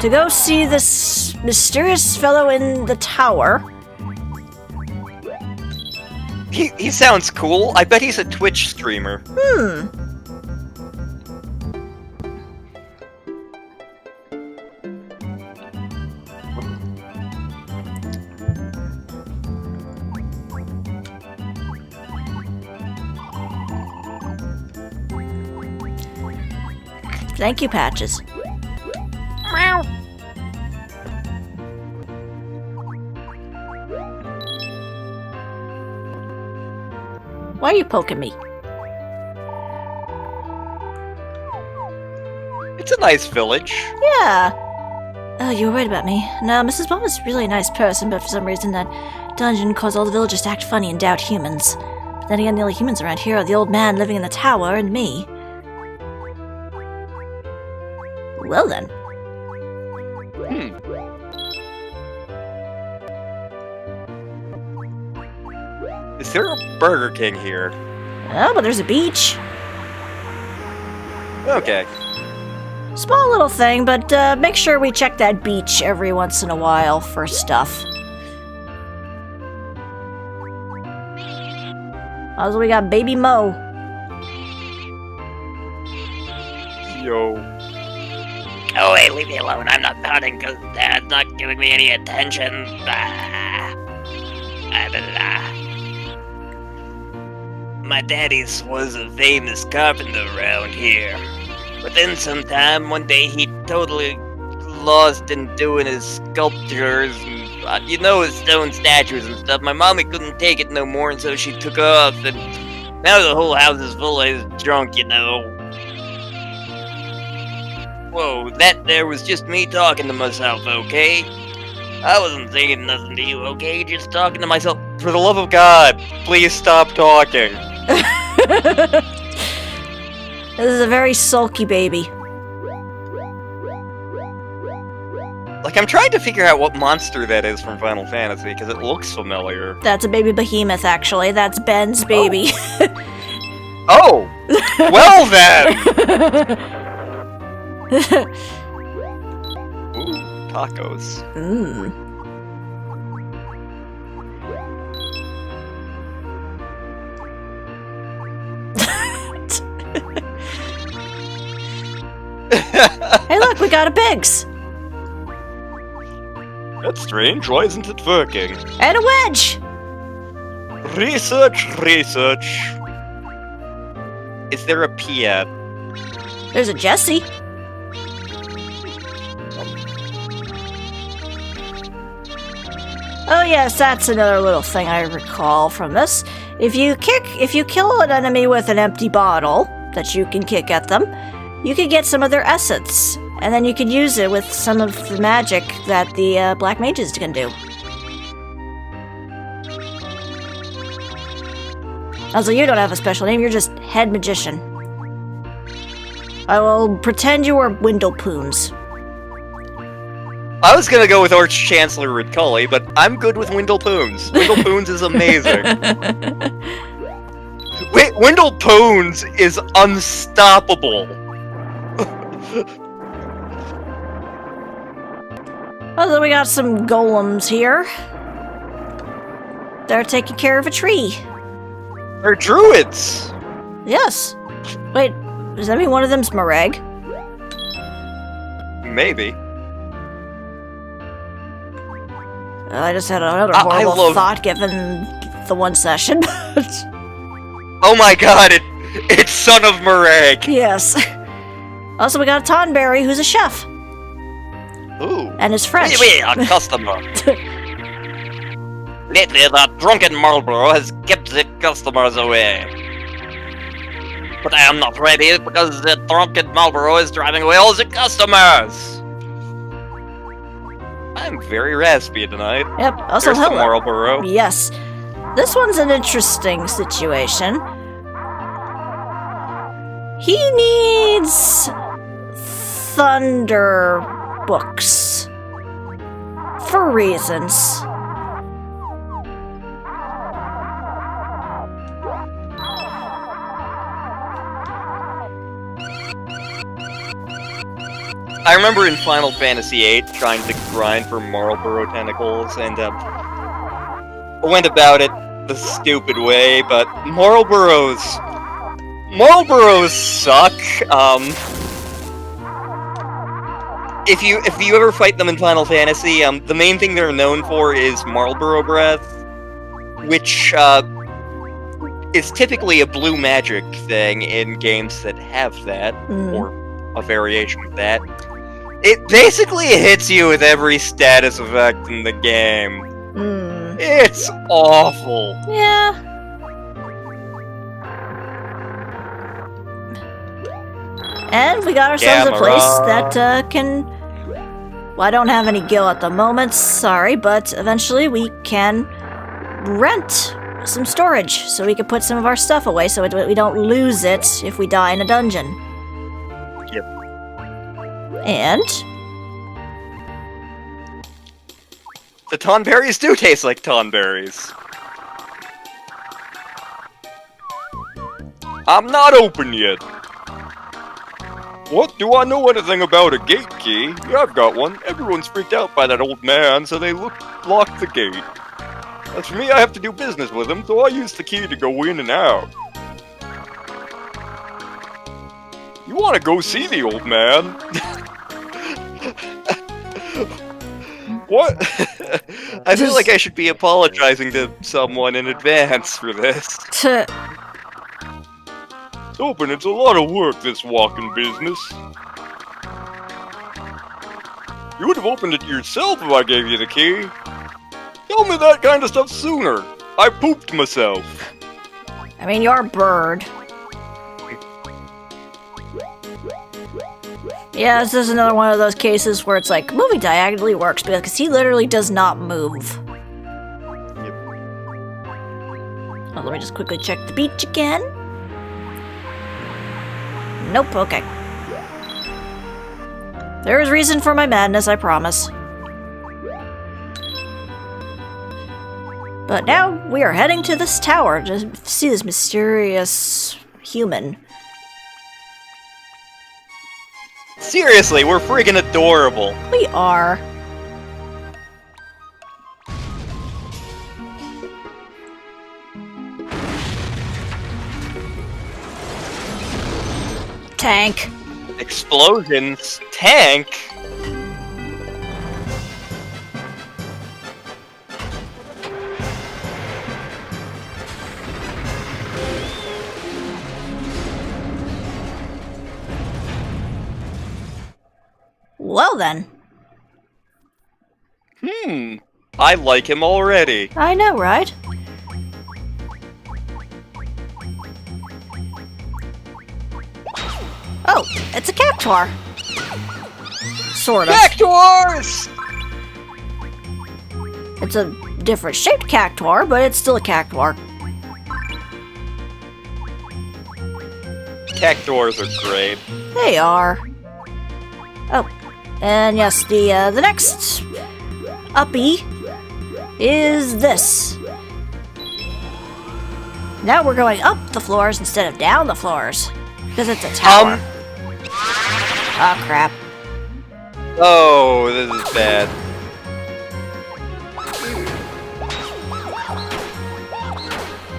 To go see this mysterious fellow in the tower. He sounds cool. I bet he's a Twitch streamer. Thank you, Patches. Meow. Why are you poking me? It's a nice village. Yeah. Oh, you were worried about me. No, Mrs. Bomb is really a nice person, but for some reason that dungeon caused all the villagers to act funny and doubt humans. But then again, the only humans around here are the old man living in the tower and me. Well then. Is there a Burger King here? Oh, but there's a beach. Okay. Small little thing, but make sure we check that beach every once in a while for stuff. Also, we got Baby Mo. Yo. Oh, hey, leave me alone. I'm not pouting because Dad's not giving me any attention. My daddy's was a famous carpenter around here. But then sometime, one day, he totally lost in doing his sculptures and, his stone statues and stuff. My mommy couldn't take it no more, and so she took off, and now the whole house is full of his junk, Whoa, that there was just me talking to myself, okay? I wasn't saying nothing to you, okay? Just talking to myself. For the love of God, please stop talking. This is a very sulky baby. Like, I'm trying to figure out what monster that is from Final Fantasy, because it looks familiar. That's a baby behemoth, actually. That's Ben's baby. Oh! Well then! Ooh, tacos. Mmm. Hey, look, we got a pigs! That's strange, why isn't it working? And a wedge! Research. Is there a Piet? There's a Jessie. Oh yes, that's another little thing I recall from this. If you kill an enemy with an empty bottle that you can kick at them, you can get some of their essence, and then you can use it with some of the magic that the black mages can do. Also, you don't have a special name, you're just head magician. I will pretend you are Windlepoons. I was gonna go with Arch Chancellor Ridcully, but I'm good with Windlepoons. Windlepoons is amazing. Wait, Windlepoons is unstoppable. Oh, then we got some golems here. They're taking care of a tree. They're druids! Yes. Wait, does that mean one of them's Mareg? Maybe. I just had another I horrible love- thought given the one session. Oh my god, it's Son of Mareg! Yes. Also, we got a Tonberry who's a chef. Ooh. And is French. We are customer. Lately, that drunken Marlboro has kept the customers away. But I am not ready because the drunken Marlboro is driving away all the customers. I'm very raspy tonight. Yep. Also, There's the hello. Marlboro. Yes. This one's an interesting situation. He needs thunder books. For reasons. I remember in Final Fantasy VIII trying to grind for Marlboro tentacles, and I went about it the stupid way, but Marlboros suck. If you ever fight them in Final Fantasy, the main thing they're known for is Marlboro Breath, which is typically a blue magic thing in games that have that, or a variation of that. It basically hits you with every status effect in the game. It's awful. Yeah. And we got ourselves a place that can... Well, I don't have any gil at the moment, sorry, but eventually we can rent some storage so we can put some of our stuff away so we don't lose it if we die in a dungeon. Yep. And? The tonberries do taste like tonberries. I'm not open yet. What? Do I know anything about a gate key? Yeah, I've got one. Everyone's freaked out by that old man, so they locked the gate. As for me, I have to do business with him, so I use the key to go in and out. You want to go see the old man? What? I feel like I should be apologizing to someone in advance for this. Open, it's a lot of work, this walking business. You would have opened it yourself if I gave you the key. Tell me that kind of stuff sooner. I pooped myself. I mean, you're a bird. Yeah, this is another one of those cases where it's like, moving diagonally works because he literally does not move. Yep. Oh, let me just quickly check the beach again. Nope, okay. There is reason for my madness, I promise. But now we are heading to this tower to see this mysterious human. Seriously, we're friggin' adorable. We are. Tank. Explosions. Tank. Well then. I like him already. I know, right? Oh, it's a cactuar. Sort of. Cactuars! It's a different shaped cactuar, but it's still a cactuar. Cactuars are great. They are. Oh, and yes, the next uppy is this. Now we're going up the floors instead of down the floors because it's a tower. Oh crap! Oh, this is bad.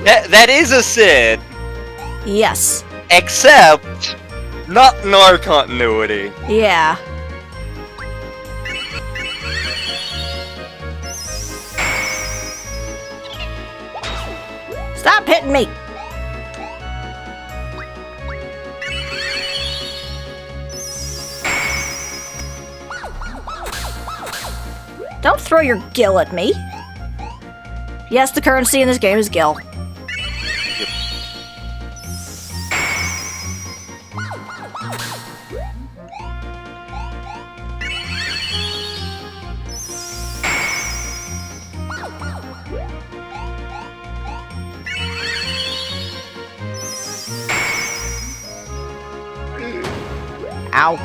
That is a Sid, Yes. except not in our continuity. Yeah. Stop hitting me! Don't throw your gill at me. Yes, the currency in this game is gill. Ow.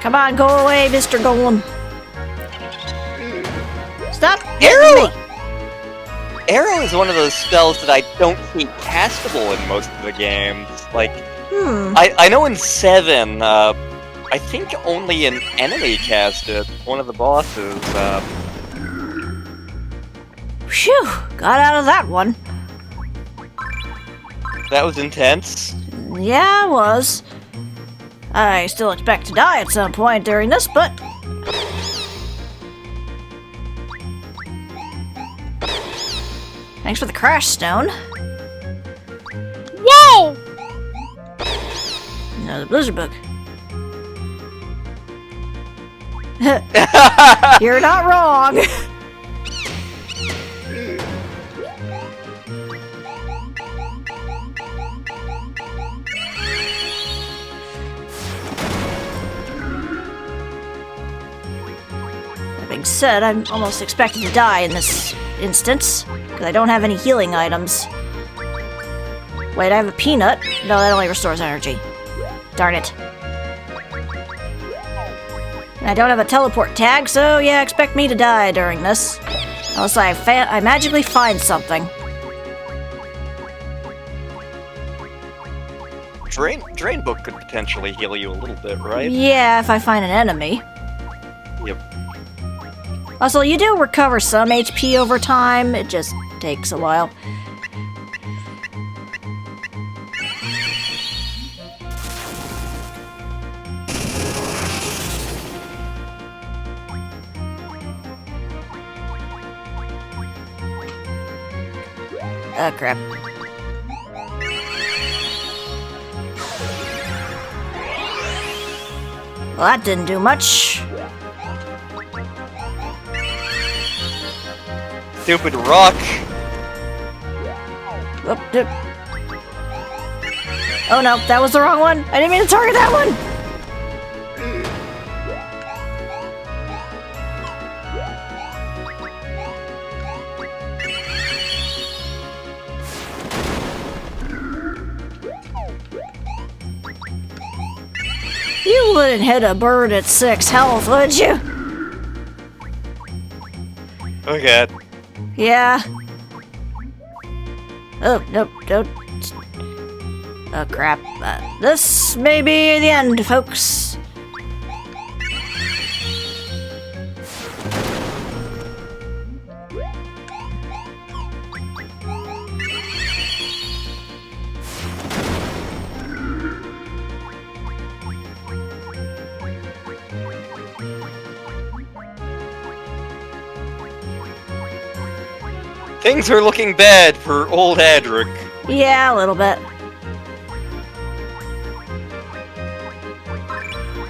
Come on, go away, Mr. Golem. Stop hitting Arrow! me. Arrow is one of those spells that I don't see castable in most of the games. Like, I know in 7, I think only an enemy cast it, one of the bosses. Phew, got out of that one. That was intense. Yeah, it was. I still expect to die at some point during this, but... Thanks for the crash stone. Yay! Another blizzard book. You're not wrong. That being said, said, I'm almost expected to die in this instance, because I don't have any healing items. Wait, I have a peanut? No, that only restores energy. Darn it. And I don't have a teleport tag, so yeah, expect me to die during this. Unless I magically find something. Drain Book could potentially heal you a little bit, right? Yeah, if I find an enemy. Yep. Also, you do recover some HP over time, it just takes a while. Oh, crap. Well, that didn't do much. Stupid rock. Whoop, dip. Oh no, that was the wrong one. I didn't mean to target that one. You wouldn't hit a bird at 6 health, would you? Oh god. Yeah. Oh, nope, don't. Oh, crap. This may be the end, folks. Things are looking bad for old Adric. Yeah, a little bit.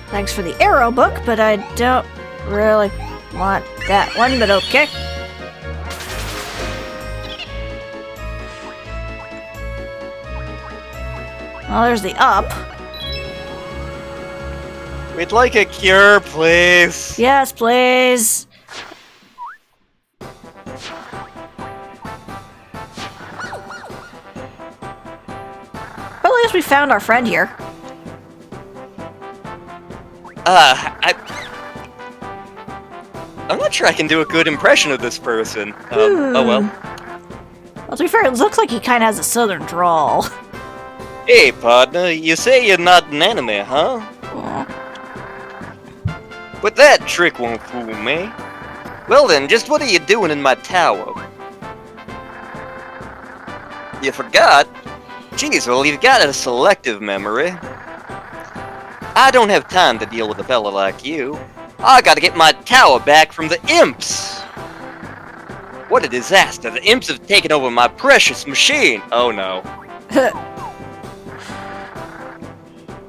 Thanks for the arrow book, but I don't really want that one, but okay. Well, there's the up. We'd like a cure, please. Yes, please. Well, at least we found our friend here. I'm not sure I can do a good impression of this person. Oh well. Well, to be fair, it looks like he kind of has a southern drawl. Hey, partner, you say you're not an anime, huh? But that trick won't fool me. Well then, just what are you doing in my tower? You forgot? Jeez, well, you've got a selective memory. I don't have time to deal with a fella like you. I gotta get my tower back from the imps! What a disaster, the imps have taken over my precious machine! Oh no.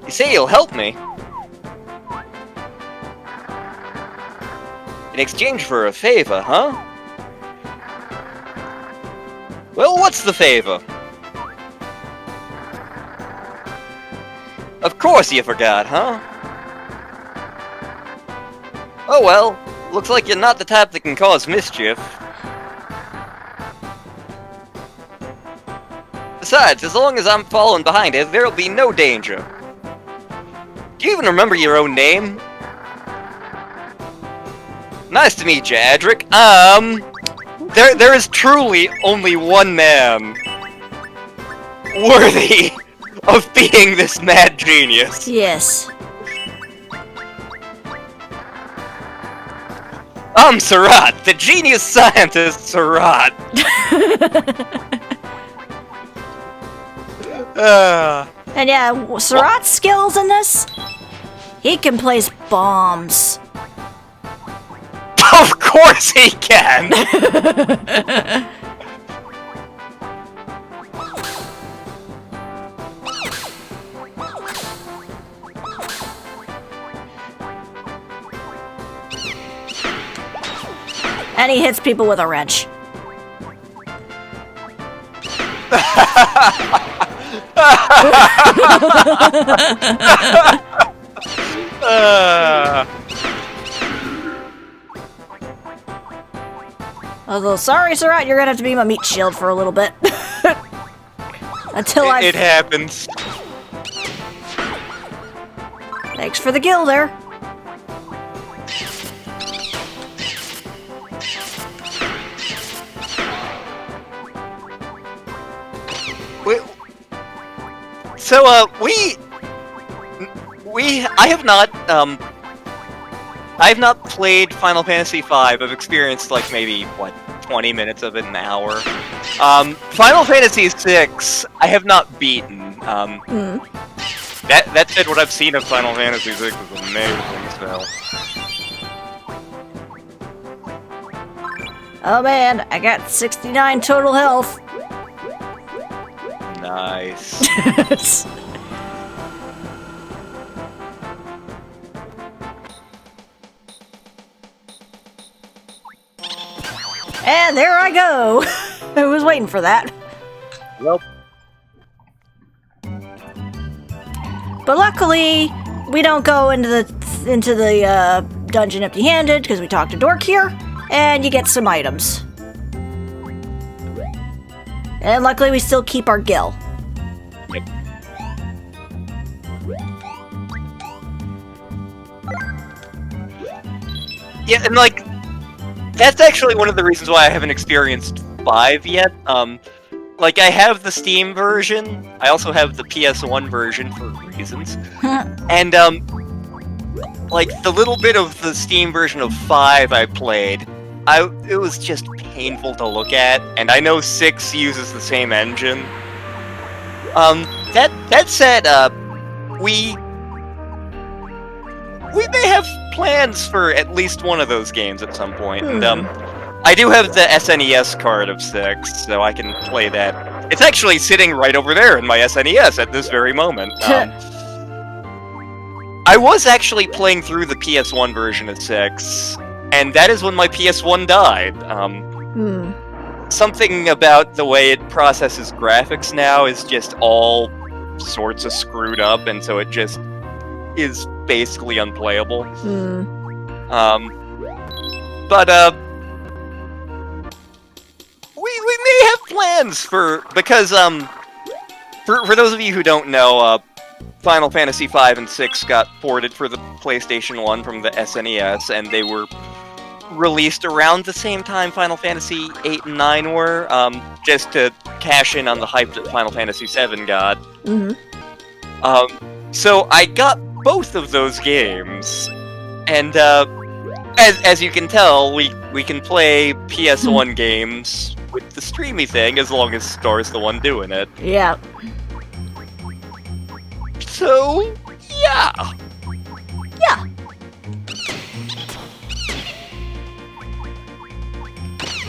You say you'll help me? In exchange for a favor, huh? Well, what's the favor? Of course you forgot, huh? Oh well, looks like you're not the type that can cause mischief. Besides, as long as I'm following behind it, there'll be no danger. Do you even remember your own name? Nice to meet you, Adric. There is truly only one man worthy of being this mad genius. Yes. I'm Surat, the genius scientist Surat. And yeah, Surat's skills in this, he can place bombs. Of course he can! And he hits people with a wrench. Although, sorry, Sarat, you're gonna have to be my meat shield for a little bit. Until It happens. Thanks for the gill there. So, I have not played Final Fantasy V. I've experienced, like, maybe, what, 20 minutes of it, an hour. Final Fantasy VI, I have not beaten. That said, what I've seen of Final Fantasy VI is amazing, so... Oh man, I got 69 total health. Nice. And there I go. I was waiting for that. Well, But luckily, we don't go into the dungeon empty-handed because we talked to Dork here, and you get some items. And luckily, we still keep our gill. Yep. Yeah, and like, that's actually one of the reasons why I haven't experienced 5 yet. Like, I have the Steam version, I also have the PS1 version for reasons. And, like, the little bit of the Steam version of 5 I played, it was just painful to look at, and I know 6 uses the same engine. That said, we may have plans for at least one of those games at some point, and, I do have the SNES card of 6, so I can play that. It's actually sitting right over there in my SNES at this very moment. I was actually playing through the PS1 version of 6, and that is when my PS1 died. Something about the way it processes graphics now is just all sorts of screwed up, and so it just is basically unplayable. We may have plans because for those of you who don't know, Final Fantasy V and 6 got ported for the PlayStation 1 from the SNES, and they were released around the same time Final Fantasy 8 and 9 were, just to cash in on the hype that Final Fantasy 7 got. So I got both of those games, and as you can tell, we can play PS1 games with the streamy thing as long as Star's the one doing it. Yeah. So, yeah. Yeah.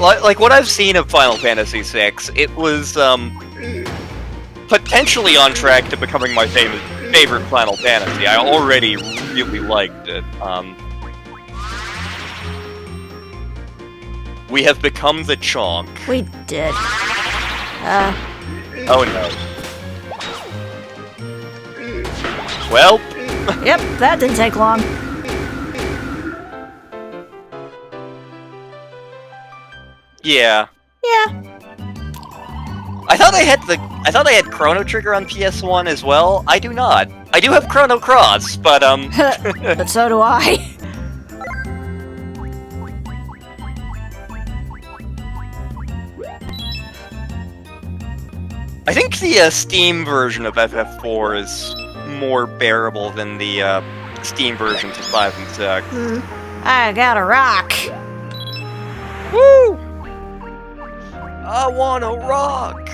Like what I've seen of Final Fantasy VI, it was potentially on track to becoming my favorite Final Fantasy. I already really liked it. We have become the Chonk. We did. Oh no. Well. Yep, that didn't take long. Yeah. Yeah. I thought I had Chrono Trigger on PS1 as well. I do not. I do have Chrono Cross, but But so do I. I think the Steam version of FF4 is more bearable than the Steam versions of 5 and 6. I got a rock. Woo! I wanna rock!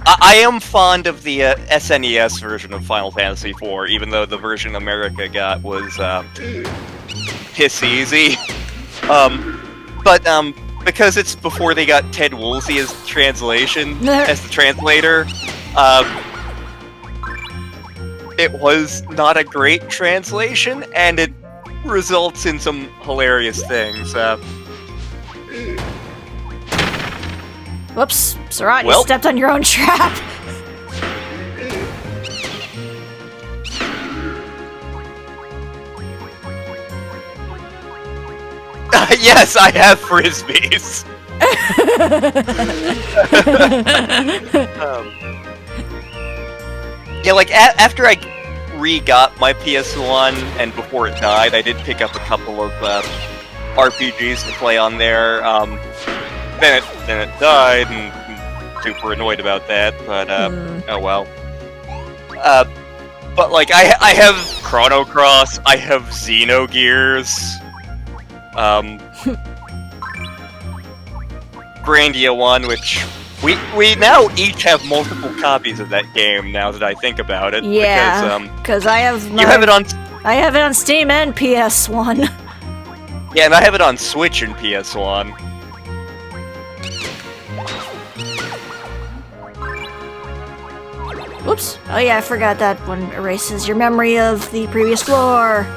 I am fond of the SNES version of Final Fantasy IV, even though the version America got was piss easy. But because it's before they got Ted Woolsey as the translator, it was not a great translation, and it results in some hilarious things. Whoops, Sarat, you Well. stepped on your own trap. Yes, I have frisbees. Yeah, like after I re-got my PS1 and before it died, I did pick up a couple of RPGs to play on there. Then it died, and I'm super annoyed about that. But oh well. But like I have Chrono Cross, I have Xenogears, Grandia 1, which we now each have multiple copies of that game. Now that I think about it, Yeah, because I have you have it on. I have it on Steam and PS1. Yeah, and I have it on Switch and PS1. Oops. Oh yeah, I forgot that one erases your memory of the previous floor.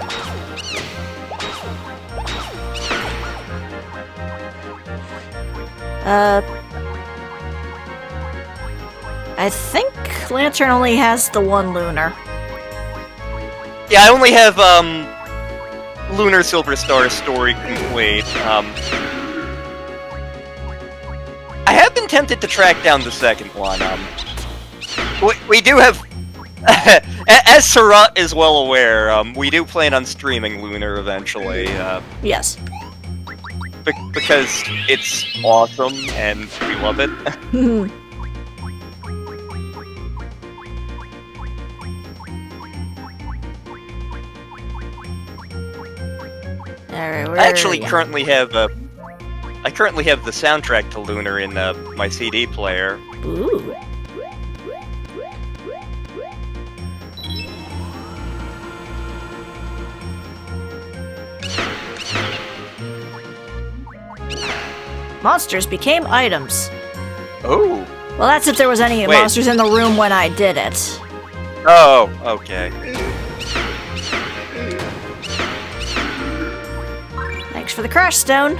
I think Lantern only has the one lunar. Yeah, I only have Lunar Silver Star story complete. I have been tempted to track down the second one. We do have, as Sarat is well aware, we do plan on streaming Lunar eventually. Yes. Because it's awesome and we love it. Alright, I actually currently have the soundtrack to Lunar in my CD player. Ooh. Monsters became items. Oh. Well, that's if there was any Wait. monsters in the room when I did it. Oh, okay. Thanks for the crash stone.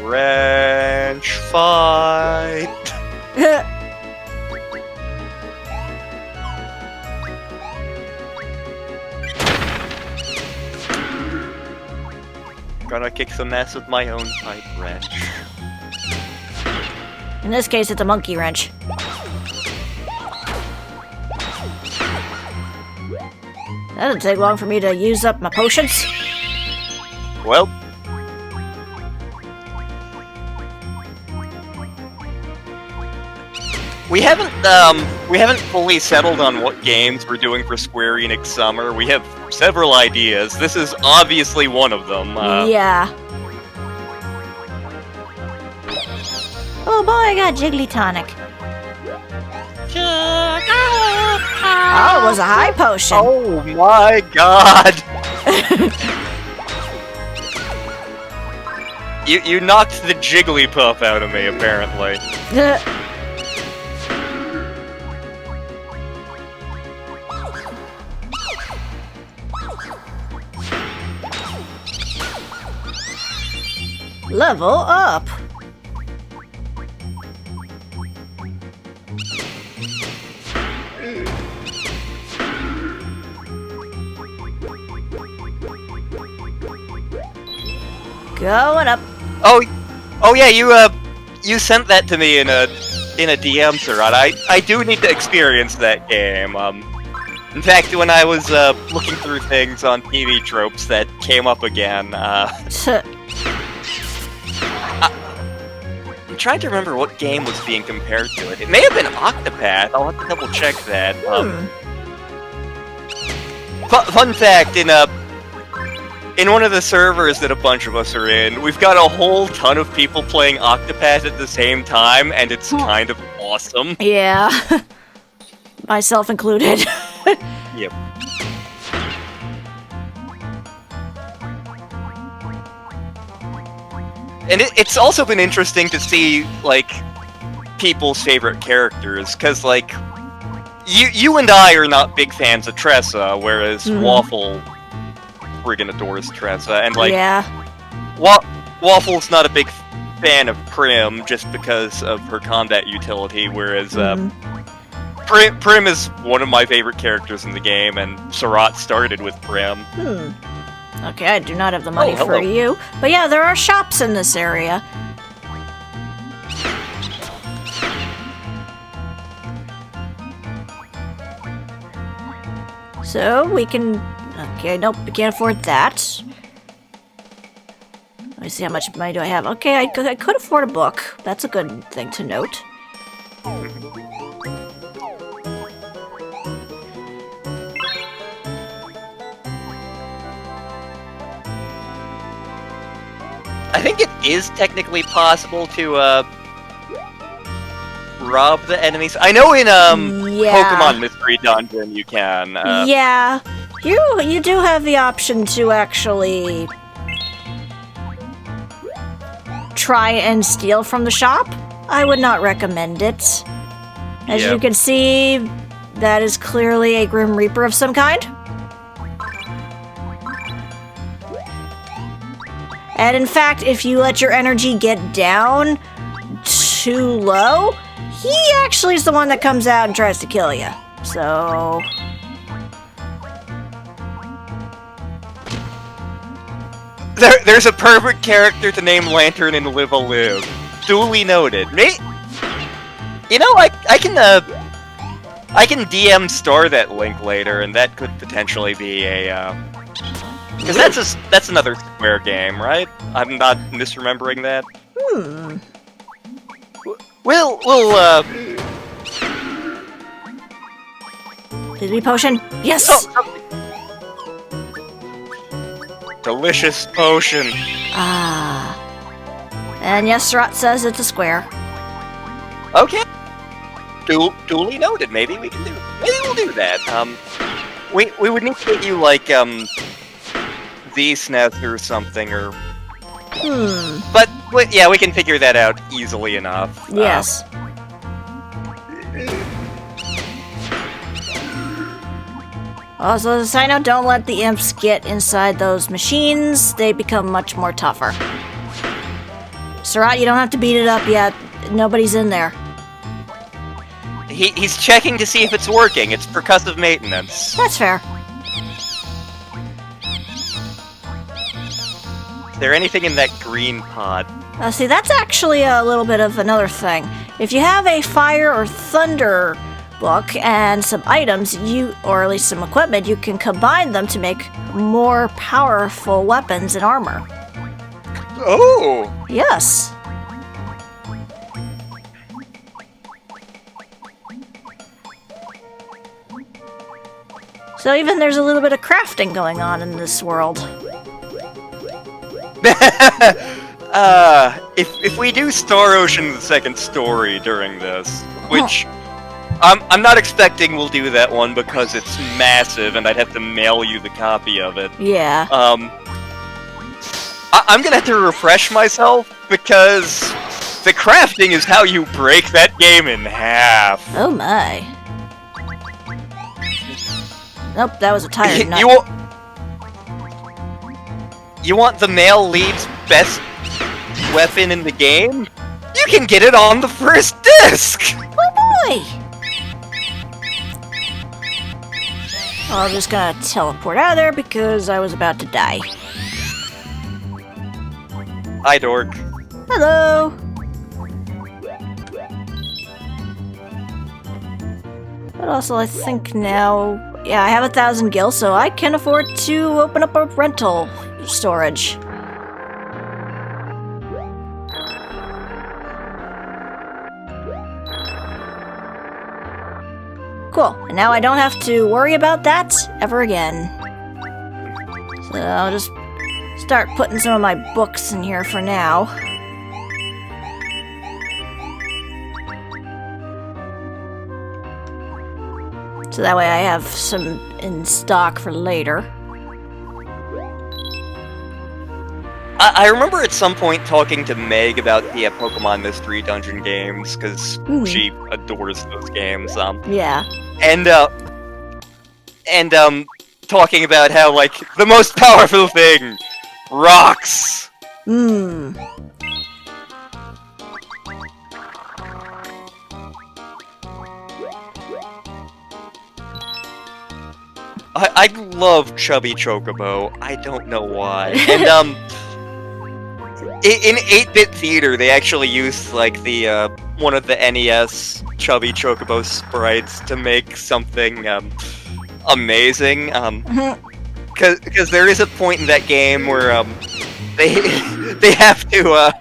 Wrench fight. Gonna kick some ass with my own pipe wrench. In this case, it's a monkey wrench. That didn't take long for me to use up my potions. Well. We haven't fully settled on what games we're doing for Square Enix Summer. We have several ideas. This is obviously one of them. Yeah. Oh boy, I got Jiggly Tonic. Oh, it was a high potion. Oh my god! You knocked the Jigglypuff out of me, apparently. Level up. Going up. Oh yeah, you sent that to me in a DM, Sarat. I do need to experience that game. In fact, when I was looking through things on TV tropes, that came up again. I'm trying to remember what game was being compared to it. It may have been Octopath. I'll have to double check that. Fun fact: in one of the servers that a bunch of us are in, we've got a whole ton of people playing Octopath at the same time, and it's kind of awesome. Yeah. Myself included. Yep. And it's also been interesting to see, like, people's favorite characters, because, like, you and I are not big fans of Tressa, whereas Waffle friggin' adores Tressa, and, like, yeah. Waffle's not a big fan of Prim just because of her combat utility, whereas, Prim is one of my favorite characters in the game, and Sarat started with Prim. Okay, I do not have the money Oh, for hello. you. But yeah, there are shops in this area. So we can... Okay, nope, we can't afford that. Let me see how much money do I have. Okay, I could afford a book. That's a good thing to note. I think it is technically possible to rob the enemies. I know in Yeah. Pokemon Mystery Dungeon you can. Yeah, you do have the option to actually try and steal from the shop. I would not recommend it. As Yeah. you can see, that is clearly a Grim Reaper of some kind. And in fact, if you let your energy get down too low, he actually is the one that comes out and tries to kill you. So... There's a perfect character to name Lantern and Live a Live. Duly noted. You know, I can DM Star that link later, and that could potentially be a because that's another Square game, right? I'm not misremembering that. We'll Did potion? Yes! delicious potion. Ah. And yes, Rat says it's a square. Okay. Duly noted. Maybe we'll do that. We would need to get you like the SNES or something or. But yeah, we can figure that out easily enough. Yes. Also, as a side note, don't let the imps get inside those machines. They become much more tougher. Surat, you don't have to beat it up yet. Nobody's in there. He's checking to see if it's working. It's percussive maintenance. That's fair. Is there anything in that green pod? See, that's actually a little bit of another thing. If you have a fire or thunder book and some items, or at least some equipment, you can combine them to make more powerful weapons and armor. Oh! Yes. So even there's a little bit of crafting going on in this world. If we do Star Ocean the second story during this, which I'm not expecting we'll do that one because it's massive and I'd have to mail you the copy of it. Yeah. I'm gonna have to refresh myself because the crafting is how you break that game in half. Oh my. Nope, that was a tire nut. You want the male lead's best weapon in the game? You can get it on the first disc! Oh boy! I'm just gonna teleport out of there because I was about to die. Hi, Dork. Hello! But also, I think now... Yeah, I have 1,000 gil, so I can afford to open up a rental storage. Cool, and now I don't have to worry about that ever again. So I'll just start putting some of my books in here for now. So that way I have some in stock for later. I remember at some point talking to Meg about the Pokemon Mystery Dungeon games, because she adores those games. Yeah. And talking about how, like, the most powerful thing, rocks! I love chubby Chocobo. I don't know why. And in 8-bit theater, they actually used like the one of the NES chubby Chocobo sprites to make something amazing. Because there is a point in that game where they have to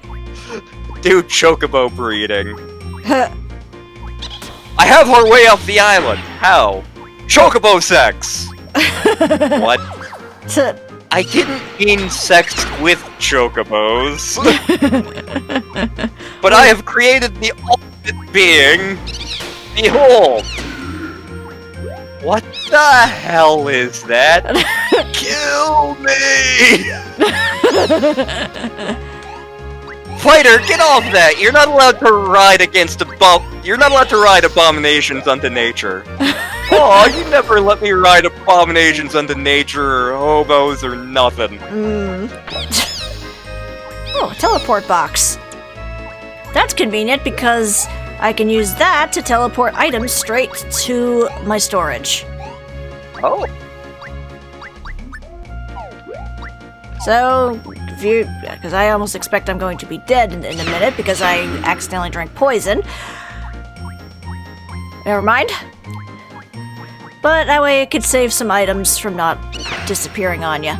do Chocobo breeding. I have our way off the island. How? Chocobo sex. What? I didn't mean sex with Chocobos. But I have created the ultimate being. Behold. What the hell is that? Kill me! Fighter, get off that! You're not allowed to ride against You're not allowed to ride abominations unto nature. Oh, you never let me ride abominations unto nature or hobos or nothing. Oh, a teleport box. That's convenient because I can use that to teleport items straight to my storage. Oh. So, because I almost expect I'm going to be dead in a minute because I accidentally drank poison. Never mind. But that way it could save some items from not disappearing on ya.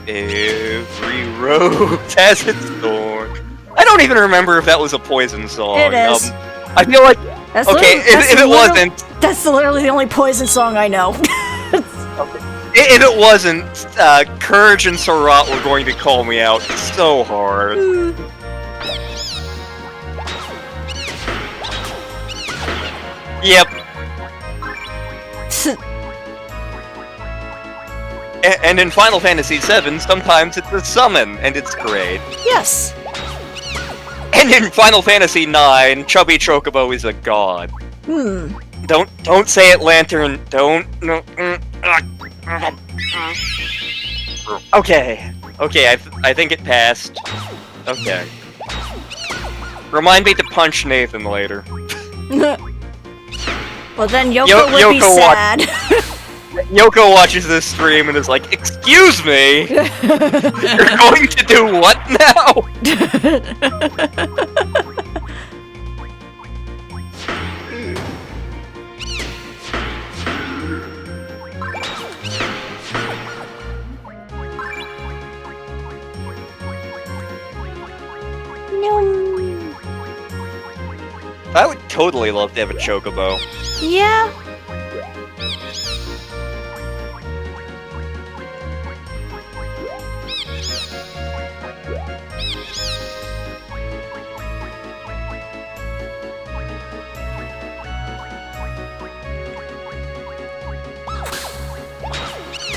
Every road has its thorn. I don't even remember if that was a Poison song. It is. I feel like... That's okay, if it wasn't... That's literally the only Poison song I know. If it wasn't, Courage and Surratt were going to call me out so hard. Yep. And in Final Fantasy VII, sometimes it's a summon, and it's great. Yes. And in Final Fantasy IX, Chubby Chocobo is a god. Don't say it, Lantern. Don't. No. Okay. Okay, I think it passed. Okay. Remind me to punch Nathan later. Well, then Yoko would be sad. Yoko watches this stream and is like, "Excuse me? You're going to do what now?" I would totally love to have a Chocobo. Yeah.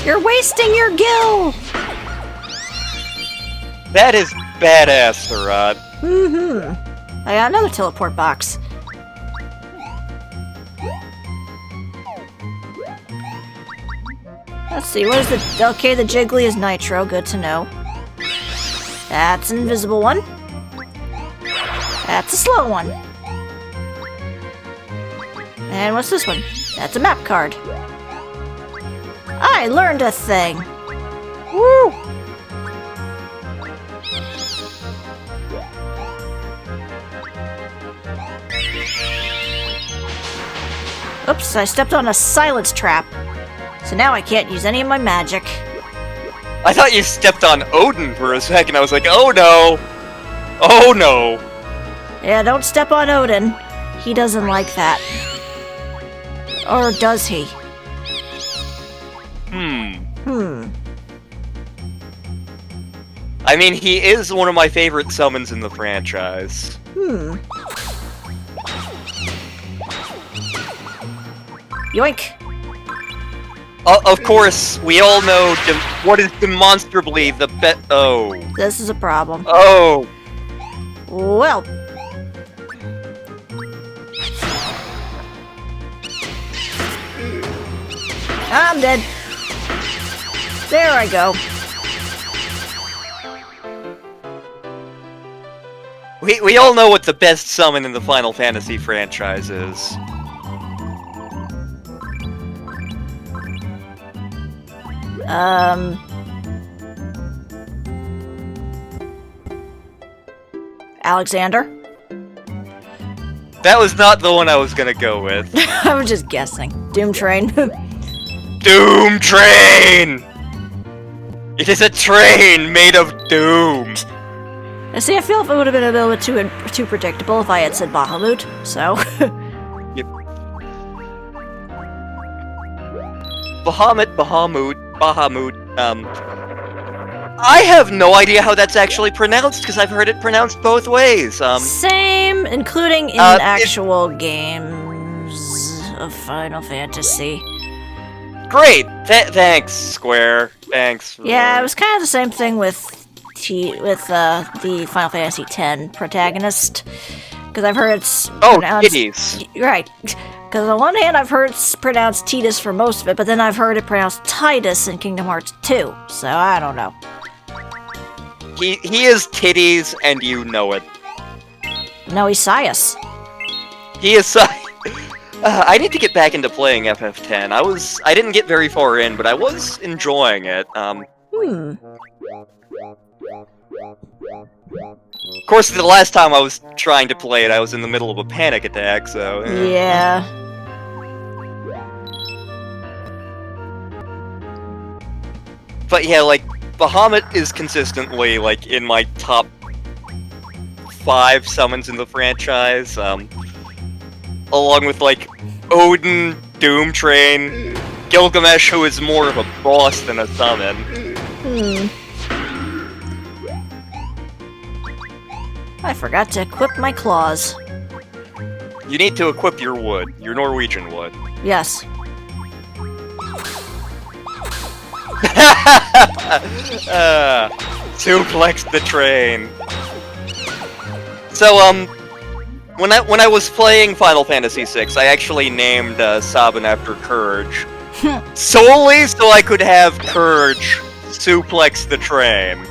You're wasting your gil! That is badass, Surratt. I got another teleport box. Let's see, what is the... Okay, the Jiggly is Nitro, good to know. That's an invisible one. That's a slow one. And what's this one? That's a map card. I learned a thing! Woo! Oops, I stepped on a silence trap. So now I can't use any of my magic. I thought you stepped on Odin for a second. I was like, oh no! Oh no! Yeah, don't step on Odin. He doesn't like that. Or does he? I mean, he is one of my favorite summons in the franchise. Yoink! Of course, we all know what is demonstrably the Oh. This is a problem. Oh. Well. I'm dead. There I go. We all know what the best summon in the Final Fantasy franchise is. Alexander? That was not the one I was gonna go with. I was just guessing. Doom Train. Doom Train! It is a train made of doom! See, I feel if it would have been a little bit too predictable if I had said Bahamut, so... Yep. Bahamut. I have no idea how that's actually pronounced, because I've heard it pronounced both ways. Same, including in actual games of Final Fantasy. Great! Thanks, Square. Thanks. Yeah, it was kind of the same thing with the Final Fantasy X protagonist, because I've heard it's pronounced... kitties. Right. Because on one hand, I've heard it's pronounced Titus for most of it, but then I've heard it pronounced Titus in Kingdom Hearts 2, so I don't know. He is titties, and you know it. No, he's Sias. He is I need to get back into playing FF10. I didn't get very far in, but I was enjoying it. Of course, the last time I was trying to play it, I was in the middle of a panic attack, so... Yeah. But yeah, like, Bahamut is consistently, like, in my top 5 summons in the franchise, along with, like, Odin, Doom Train, Gilgamesh, who is more of a boss than a summon. I forgot to equip my claws. You need to equip your wood, your Norwegian wood. Yes. Suplex the train. So, when I was playing Final Fantasy VI, I actually named Sabin after Courage. Solely so I could have Courage suplex the train.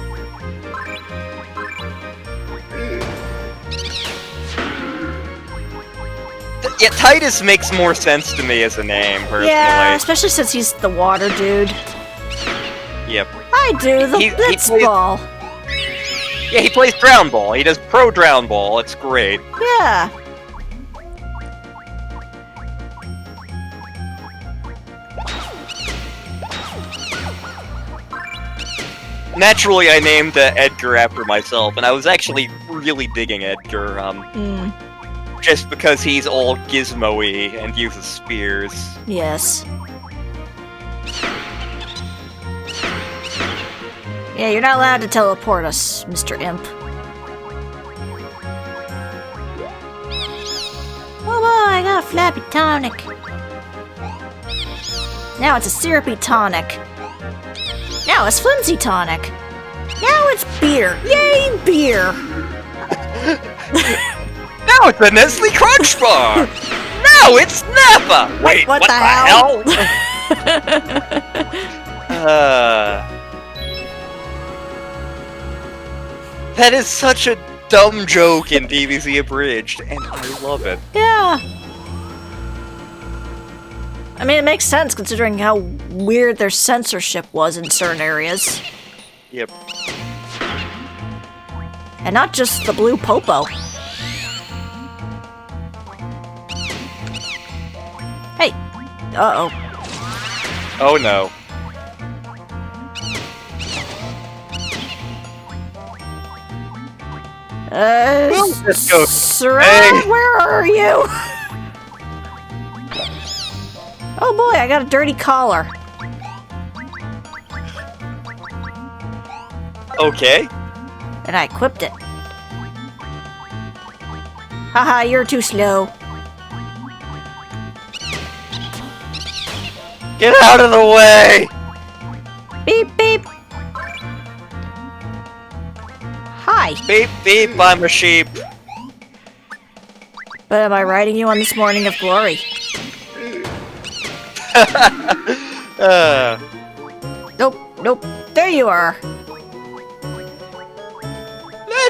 Yeah, Titus makes more sense to me as a name, personally. Yeah, especially since he's the water dude. Yep. I do the blitzball. Yeah, he plays Drown Ball. He does Pro Drown Ball. It's great. Yeah. Naturally, I named Edgar after myself, and I was actually really digging Edgar, just because he's all gizmo-y and uses spears. Yes. Yeah, you're not allowed to teleport us, Mr. Imp. Oh boy, I got a flappy tonic. Now it's a syrupy tonic. Now it's flimsy tonic. Now it's beer. Yay, beer! Now it's a Nestle Crunch Bar! Now it's Napa! Wait, what the hell? That is such a dumb joke in DBZ Abridged, and I love it. Yeah. I mean, it makes sense considering how weird their censorship was in certain areas. Yep. And not just the blue popo. Hey. Uh-oh. Oh no. Let's go. Sarah, Hey. where are you? Oh boy, I got a dirty collar. Okay. And I equipped it. Haha, you're too slow. Get out of the way! Beep, beep. Hi. Beep, beep, I'm a sheep. But am I riding you on this morning of glory? Nope, nope. There you are.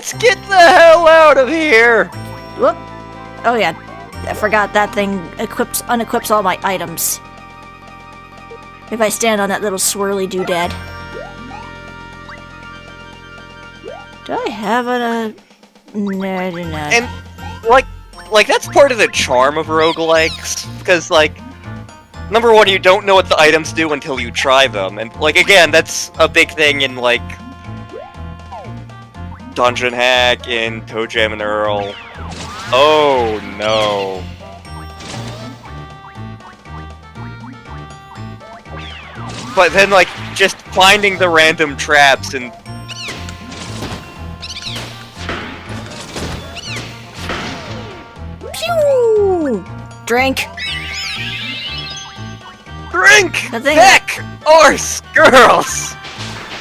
Let's get the hell out of here! Whoop. Oh yeah, I forgot that thing unequips all my items. If I stand on that little swirly doodad. Do I have a... No, I do not. And, like, that's part of the charm of roguelikes, because, like, number one, you don't know what the items do until you try them, and, like, again, that's a big thing in, like, Dungeon Hack, in Toe Jam and Earl. Oh, no. But then, like, just finding the random traps and... Pew! Drink. Drink! Nothing. Heck! Horse! Girls!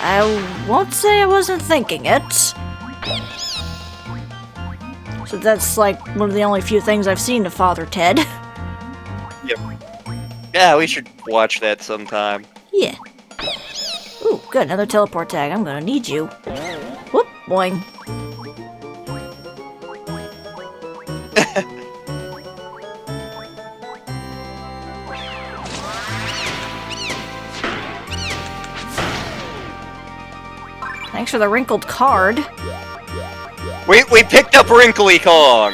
I won't say I wasn't thinking it. So that's like one of the only few things I've seen of Father Ted. Yep. Yeah, we should watch that sometime. Yeah. Ooh, good, another teleport tag. I'm gonna need you. Whoop, boing. Thanks for the wrinkled card. We picked up Wrinkly Kong!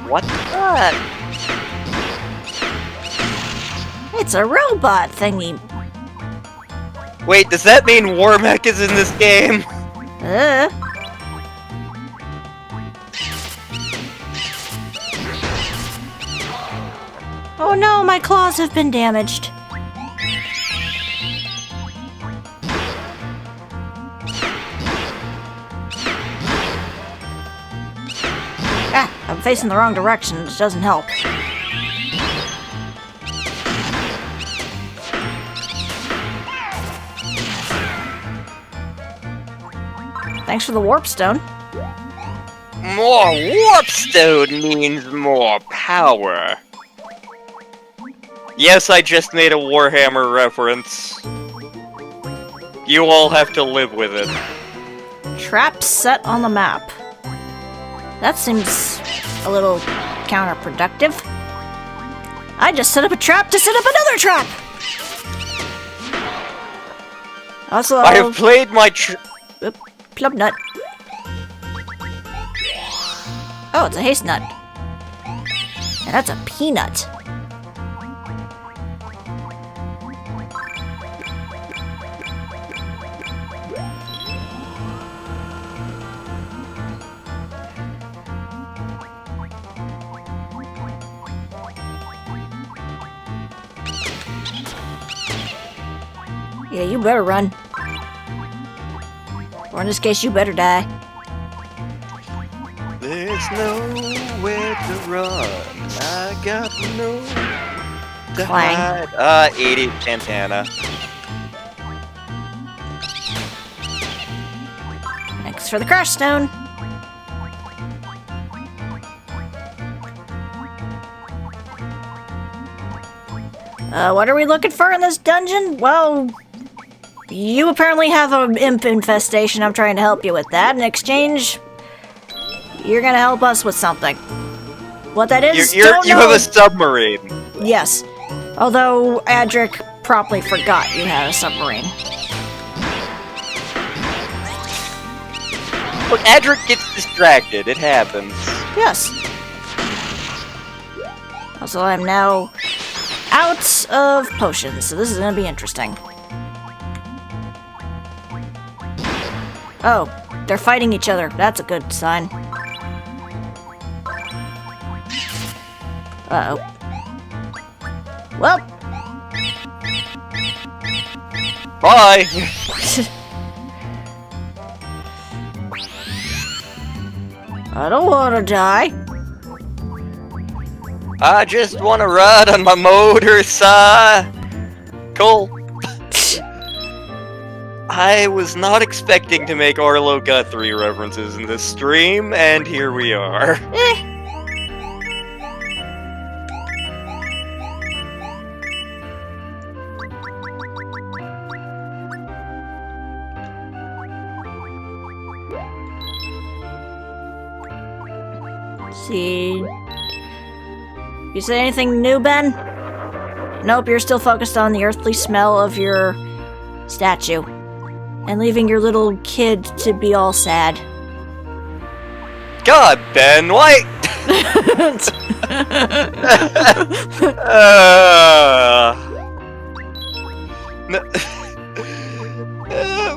What the? It's a robot thingy. Wait, does that mean Warmech is in this game? Oh no, my claws have been damaged. Ah, I'm facing the wrong direction, which doesn't help. Thanks for the warp stone. More warpstone means more power. Yes, I just made a Warhammer reference. You all have to live with it. Trap set on the map. That seems a little counterproductive. I just set up a trap to set up another trap! Also, I have played my Oop, plum nut. Oh, it's a haste nut. And that's a peanut. Yeah, you better run. Or in this case, you better die. There's nowhere to run. I got no to Clang. hide. 80 Santana. Thanks for the crash stone. What are we looking for in this dungeon? Well, you apparently have an imp infestation. I'm trying to help you with that. In exchange, you're gonna help us with something. What that is, You have a submarine. Yes. Although Adric promptly forgot you had a submarine. Look, Adric gets distracted. It happens. Yes. Also, I'm now out of potions, so this is gonna be interesting. Oh, they're fighting each other. That's a good sign. Uh-oh. Well. Bye! I don't want to die. I just want to ride on my motorcycle. I was not expecting to make Arlo Guthrie references in this stream, and here we are. See... You say anything new, Ben? Nope, you're still focused on the earthly smell of your statue. And leaving your little kid to be all sad. God, Ben, why?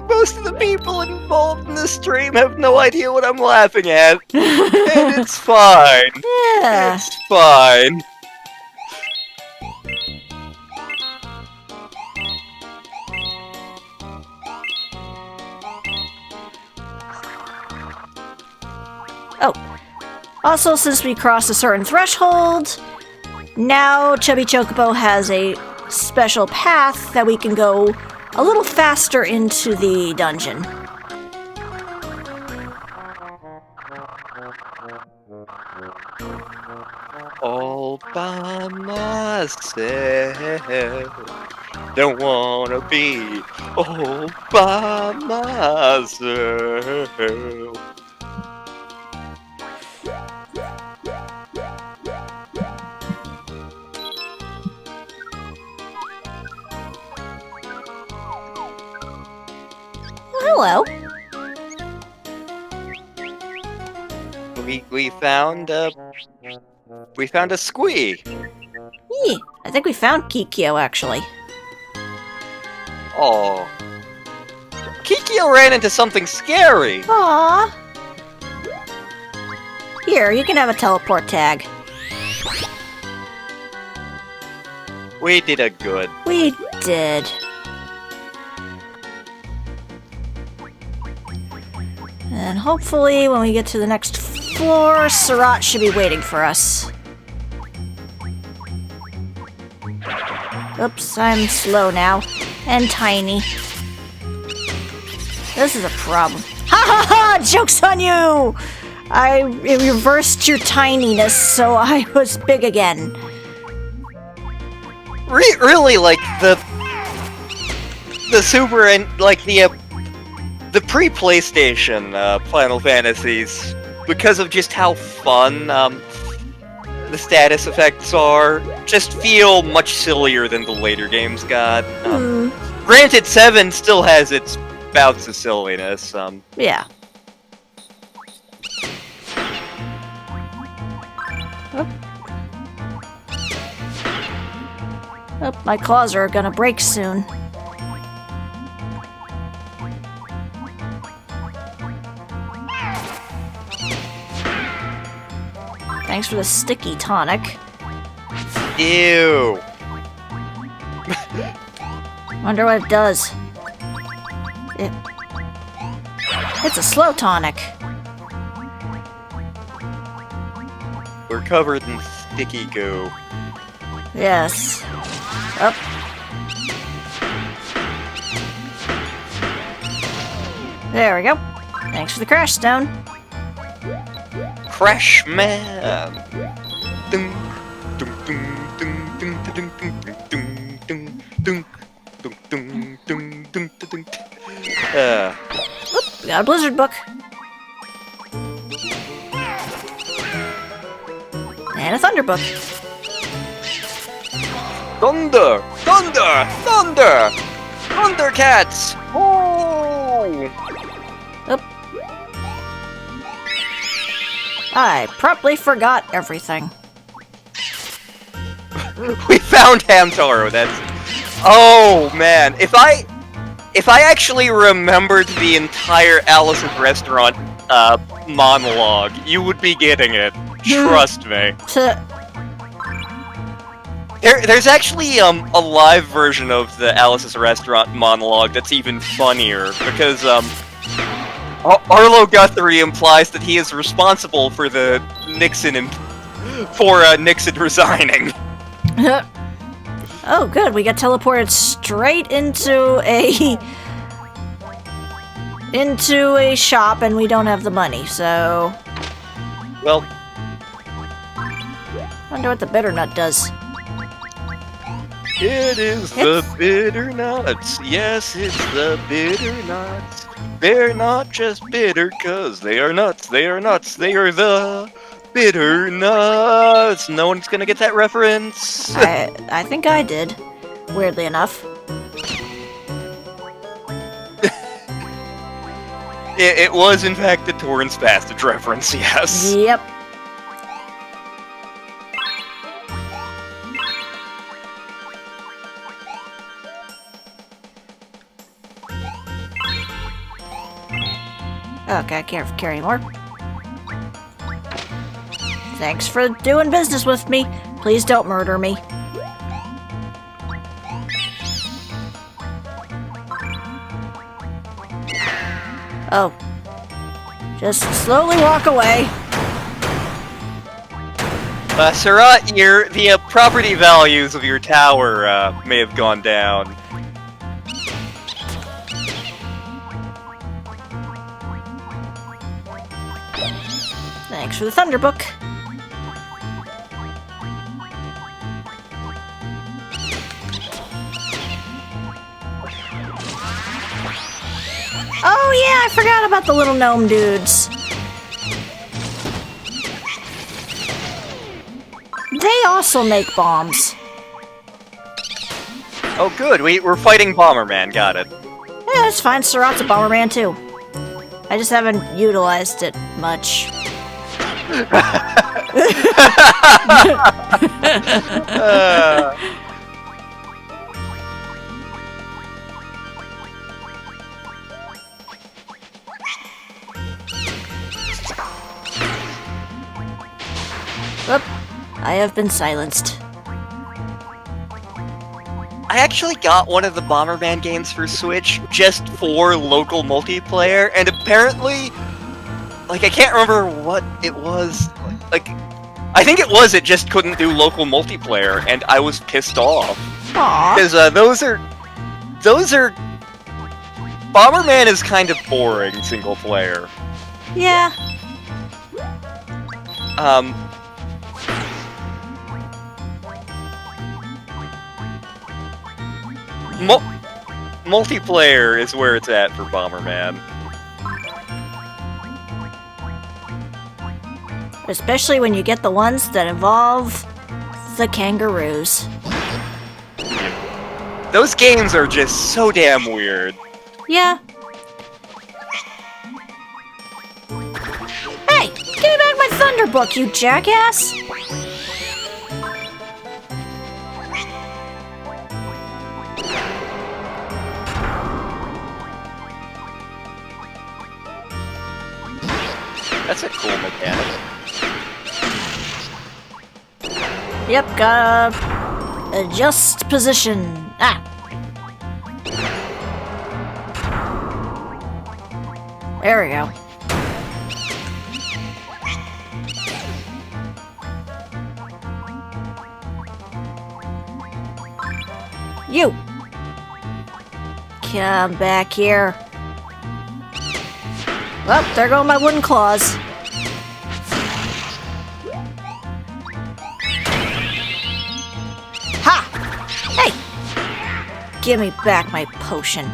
Most of the people involved in this stream have no idea what I'm laughing at. And it's fine. Yeah. It's fine. Oh. Also, since we crossed a certain threshold, now Chubby Chocobo has a special path that we can go a little faster into the dungeon. All by myself. Don't wanna be all by myself. Hello. We found a squee. Yeah, I think we found Kikyo, actually. Oh, Kikyo ran into something scary. Aww. Here, you can have a teleport tag. We did a good. We did. And hopefully, when we get to the next floor, Surat should be waiting for us. Oops, I'm slow now. And tiny. This is a problem. Ha ha ha! Joke's on you! I reversed your tininess, so I was big again. Really, like, the Super and, like, the pre-PlayStation Final Fantasies, because of just how fun the status effects are, just feel much sillier than the later games got. Granted, 7 still has its bouts of silliness. Yeah. Oh, my claws are gonna break soon. Thanks for the sticky tonic. Ew. Wonder what it does. It's a slow tonic. We're covered in sticky goo. Yes. Up. There we go. Thanks for the crash stone. Crash Man. Dum, dum, dum, dum, dum, dum, dum, dum, dum, dum, dum, dum, dum, dum. Oop, we got a blizzard book. And a thunder book. Thunder! Thunder! Thunder! Thundercats! Oh! Oop. I promptly forgot everything. We found Hamtaro, that's... Oh, man. If I actually remembered the entire Alice's Restaurant monologue, you would be getting it. Trust me. There's actually a live version of the Alice's Restaurant monologue that's even funnier, because Arlo Guthrie implies that he is responsible for the Nixon Nixon resigning. Oh, good. We got teleported straight into a shop, and we don't have the money. So, Well, wonder what the bitter nut does. it is the bitter nuts. Yes, it's the bitter nuts. They're not just bitter 'cause they are nuts. They are nuts. They are the bitter nuts. No one's gonna get that reference. I think I did. Weirdly enough. It was, in fact, the Torrance Passage reference, yes. Yep. Okay, I can't carry more. Thanks for doing business with me. Please don't murder me. Oh. Just slowly walk away. Sarat, the property values of your tower may have gone down. Thanks for the Thunderbook. Oh yeah, I forgot about the little gnome dudes. They also make bombs. Oh good, we're fighting Bomberman, got it. Yeah, it's fine, Sarat's a Bomberman too. I just haven't utilized it much. Whoop, I have been silenced. I actually got one of the Bomberman games for Switch just for local multiplayer, and apparently, like, I can't remember what it was. Like, I think it was it just couldn't do local multiplayer, and I was pissed off. Aww. Because those are... Bomberman is kind of boring single player. Yeah. Multiplayer is where it's at for Bomberman. Especially when you get the ones that involve the kangaroos. Those games are just so damn weird. Yeah. Hey, give me back my Thunderbook, you jackass! That's a cool mechanic. Yep, gotta adjust position. Ah! There we go. You! Come back here. Well, there go my wooden claws. Ha! Hey! Give me back my potion.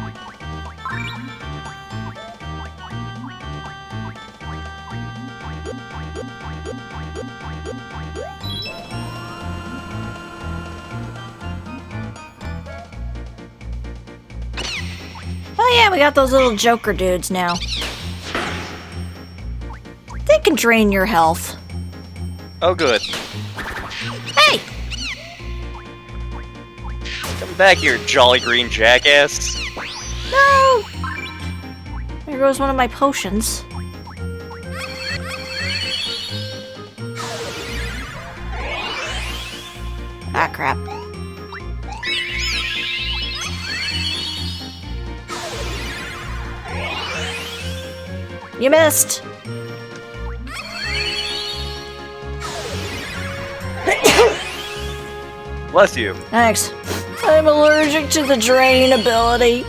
Oh yeah, we got those little Joker dudes now. They can drain your health. Oh good. Hey! Come back here, jolly green jackass. No! There goes one of my potions. Ah, crap. You missed! Bless you. Thanks. I'm allergic to the drain ability.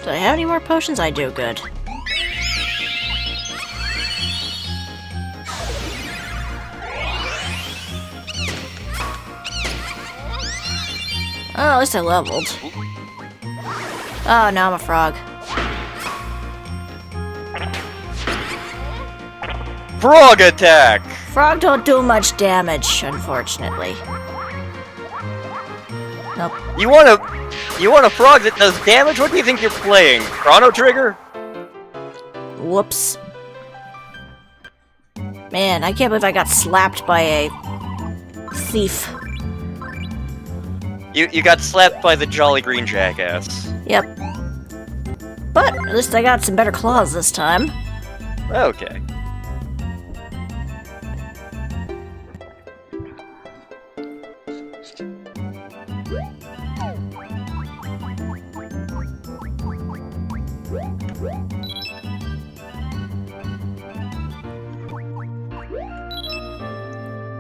Do I have any more potions? I do, good. Oh, at least I leveled. Oh, now I'm a frog. Frog attack! Frog don't do much damage, unfortunately. Nope. You want a frog that does damage? What do you think you're playing? Chrono Trigger? Whoops. Man, I can't believe I got slapped by a thief. You got slapped by the Jolly Green Jackass. Yep. But at least I got some better claws this time. Okay.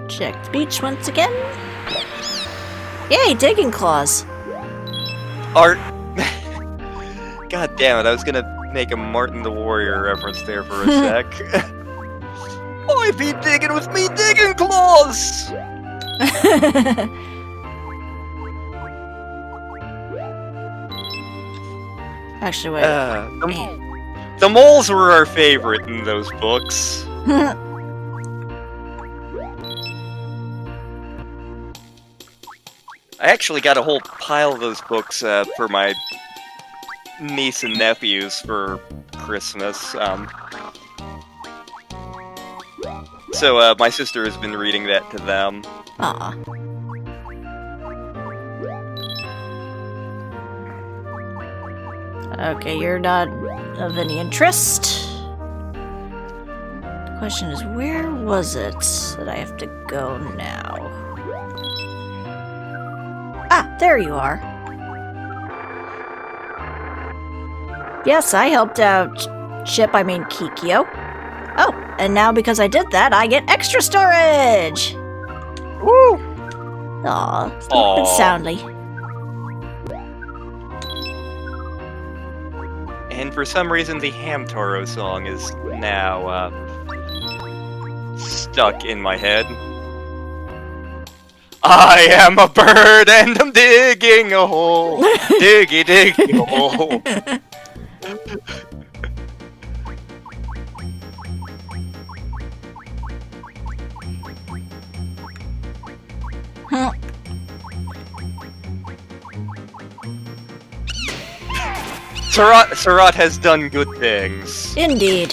Check the beach once again. Yay, digging claws. Art. God damn it, I was gonna make a Martin the Warrior reference there for a sec. I be digging with me digging claws! Actually, wait. The moles were our favorite in those books. I actually got a whole pile of those books for my niece and nephews for Christmas. So my sister has been reading that to them. Aw. Okay, you're not of any interest. The question is, where was it that I have to go now? Ah, there you are. Yes, I helped out Kikyo. Oh, and now because I did that, I get extra storage! Woo! Aw, sleeping soundly. And for some reason, the Hamtaro song is now stuck in my head. I am a bird and I'm digging a hole. Diggy, diggy hole. Sarat has done good things. Indeed.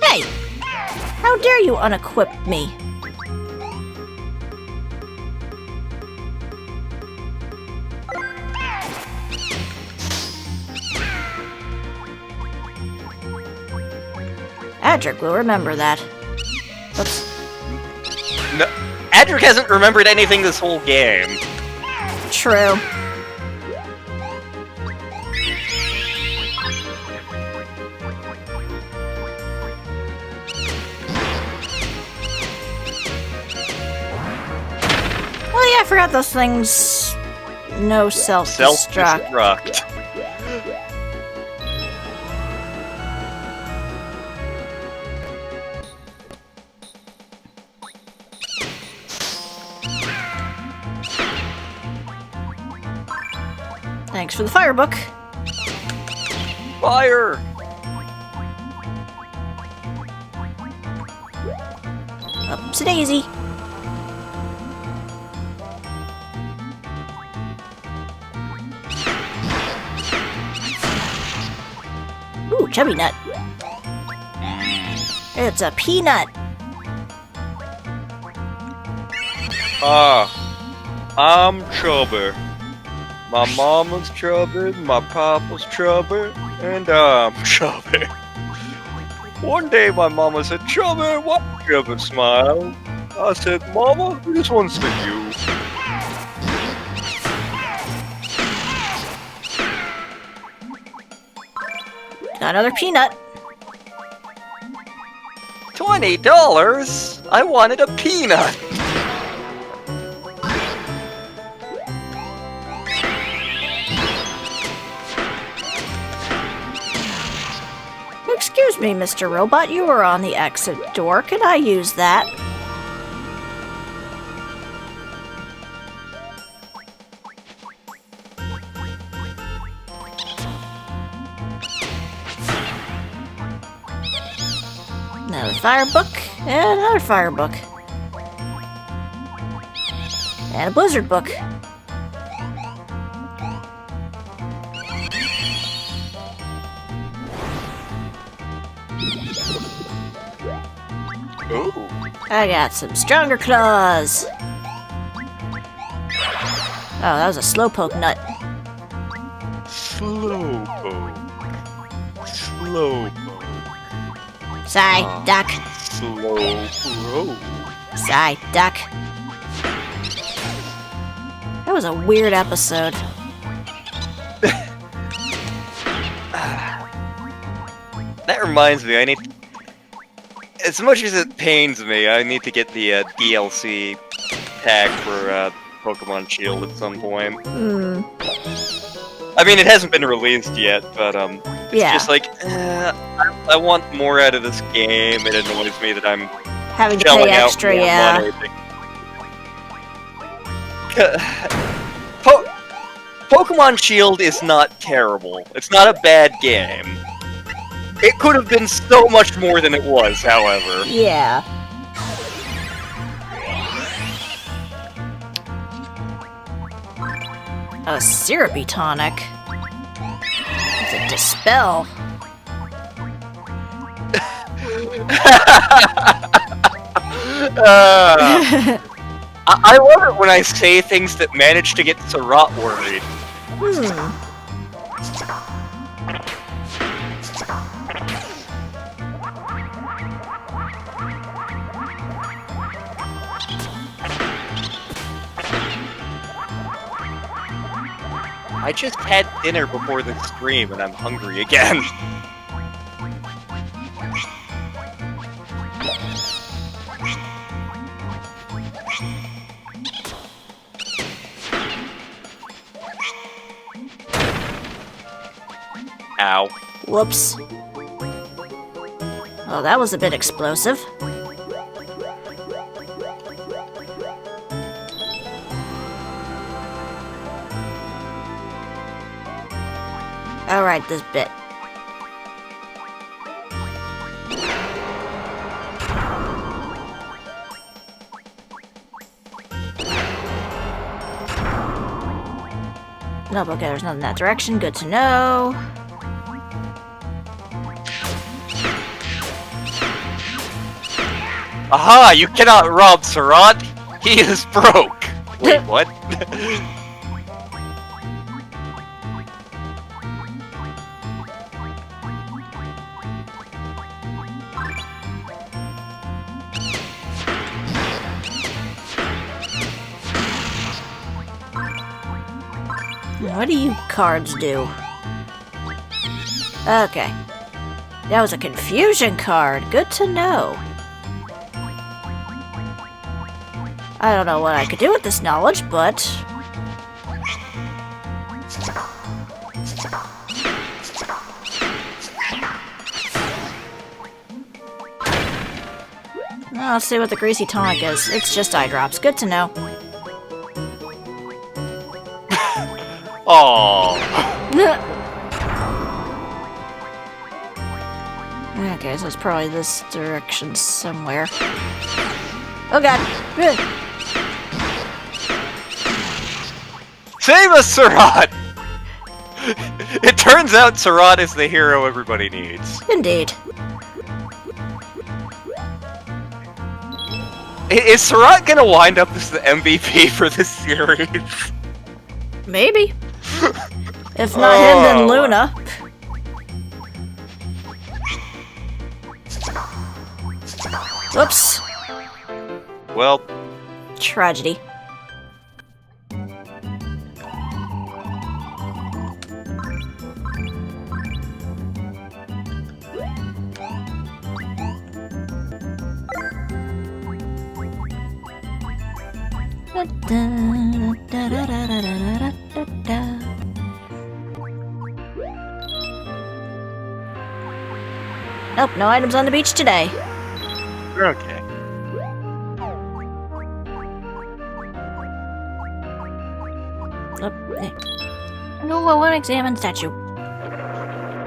Hey! How dare you unequip me? Adric will remember that. Oops. No, Adric hasn't remembered anything this whole game. True. Oh yeah, I forgot those things. No self-destruct. Self-destruct. Thanks for the fire book. Fire! Upsy daisy. Ooh, chubby nut. It's a peanut. I'm chubby. My mama's chubby, my papa's chubby, and I'm chubby. One day my mama said, "Chubby, what chubby smile?" I said, "Mama, this one's for you." Got another peanut. $20? I wanted a peanut. Excuse Excuse me, Mr. Robot, you were on the exit door. Can I use that? Another fire book, and another fire book. And a blizzard book. Ooh. I got some stronger claws. Oh, that was a slowpoke nut. Slowpoke. Slowpoke. Sigh, duck. Slowpoke. Sigh, duck. That was a weird episode. That reminds me, I need... As much as it pains me, I need to get the DLC tag for Pokemon Shield at some point. I mean, it hasn't been released yet, but Yeah. just like, I want more out of this game. It annoys me that I'm Having to shelling pay out extra, more yeah. money. Pokemon Shield is not terrible. It's not a bad game. It could have been so much more than it was, however. Yeah. A syrupy tonic. It's a dispel. I love it when I say things that manage to get Surratt worried. I just had dinner before the stream and I'm hungry again. Ow. Whoops. Well, that was a bit explosive. Alright, this bit. Nope, okay, there's nothing in that direction. Good to know. Aha! You cannot rob Surratt! He is broke! Wait, what? What do you cards do? Okay. That was a confusion card. Good to know. I don't know what I could do with this knowledge, but... Well, let's see what the greasy tonic is. It's just eye drops. Good to know. Aww. Okay, so it's probably this direction somewhere. Oh god! Save us, Surratt! It turns out Surratt is the hero everybody needs. Indeed. Is Surratt gonna wind up as the MVP for this series? Maybe. If not him, then Luna. Whoops. Well, Tragedy. Nope, no items on the beach today. Okay. No, I want to examine the statue.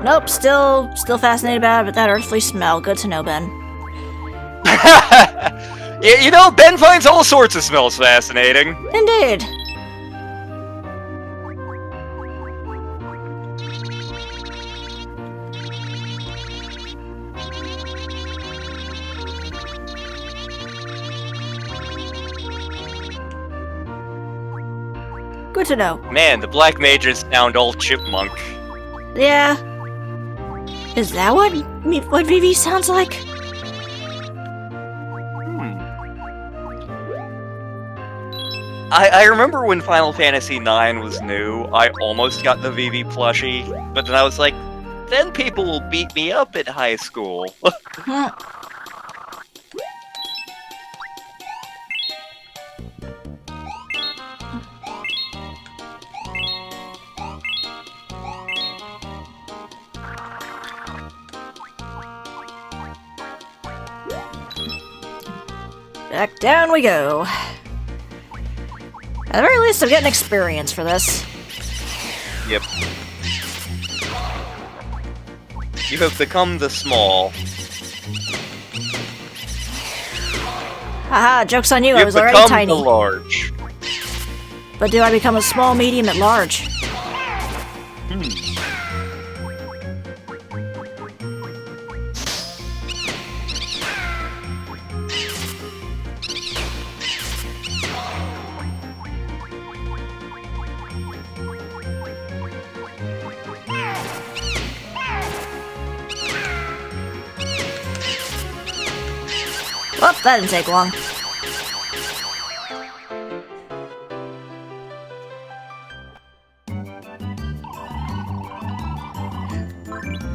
Nope, still fascinated about it, but that earthly smell. Good to know, Ben. Yeah, you know, Ben finds all sorts of smells fascinating. Indeed. Good to know. Man, the black mages sound all chipmunk. Yeah. Is that what Vivi sounds like? I remember when Final Fantasy IX was new, I almost got the Vivi plushie, but then I was like, then people will beat me up at high school. Back down we go. At the very least, I'm getting experience for this. Yep. You have become the small. Haha, joke's on you, I You've was already become tiny. the large. But do I become a small, medium, at large? Oh, that didn't take long.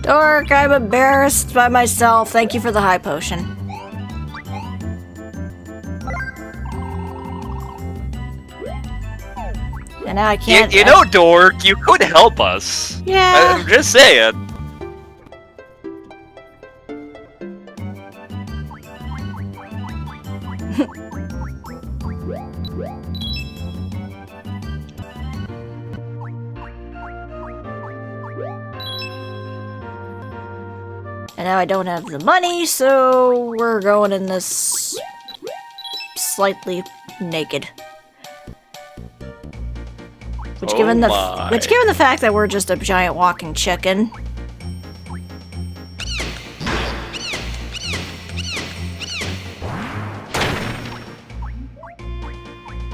Dork, I'm embarrassed by myself. Thank you for the high potion. And now I can't... You know, Dork, you could help us. Yeah. I'm just saying. And now I don't have the money, so we're going in this slightly naked. Which, given the fact that we're just a giant walking chicken.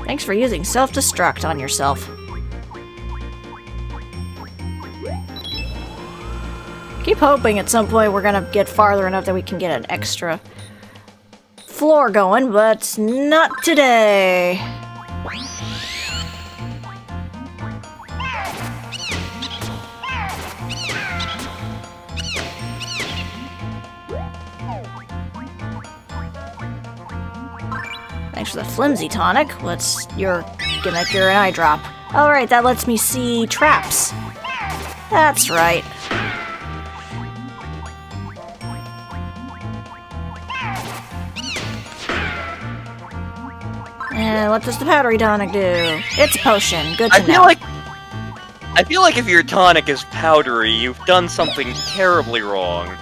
Thanks for using self-destruct on yourself. Keep hoping at some point we're gonna get farther enough that we can get an extra floor going, but not today. Thanks for the flimsy tonic. What's your gimmick? You're an eye drop. Alright, that lets me see traps. That's right. And what does the powdery tonic do? It's a potion. Good to know. I feel like if your tonic is powdery, you've done something terribly wrong.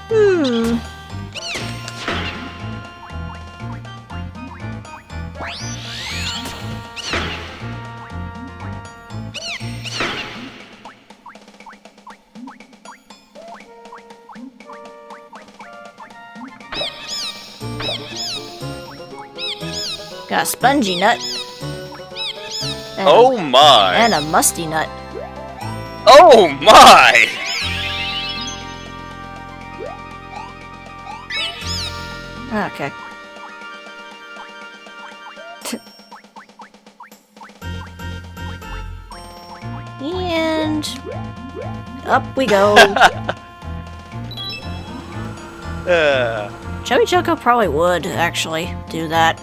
Got a spongy nut. And Oh my! And a musty nut. Oh my! Okay. And up we go. Chubby Choco probably would actually do that.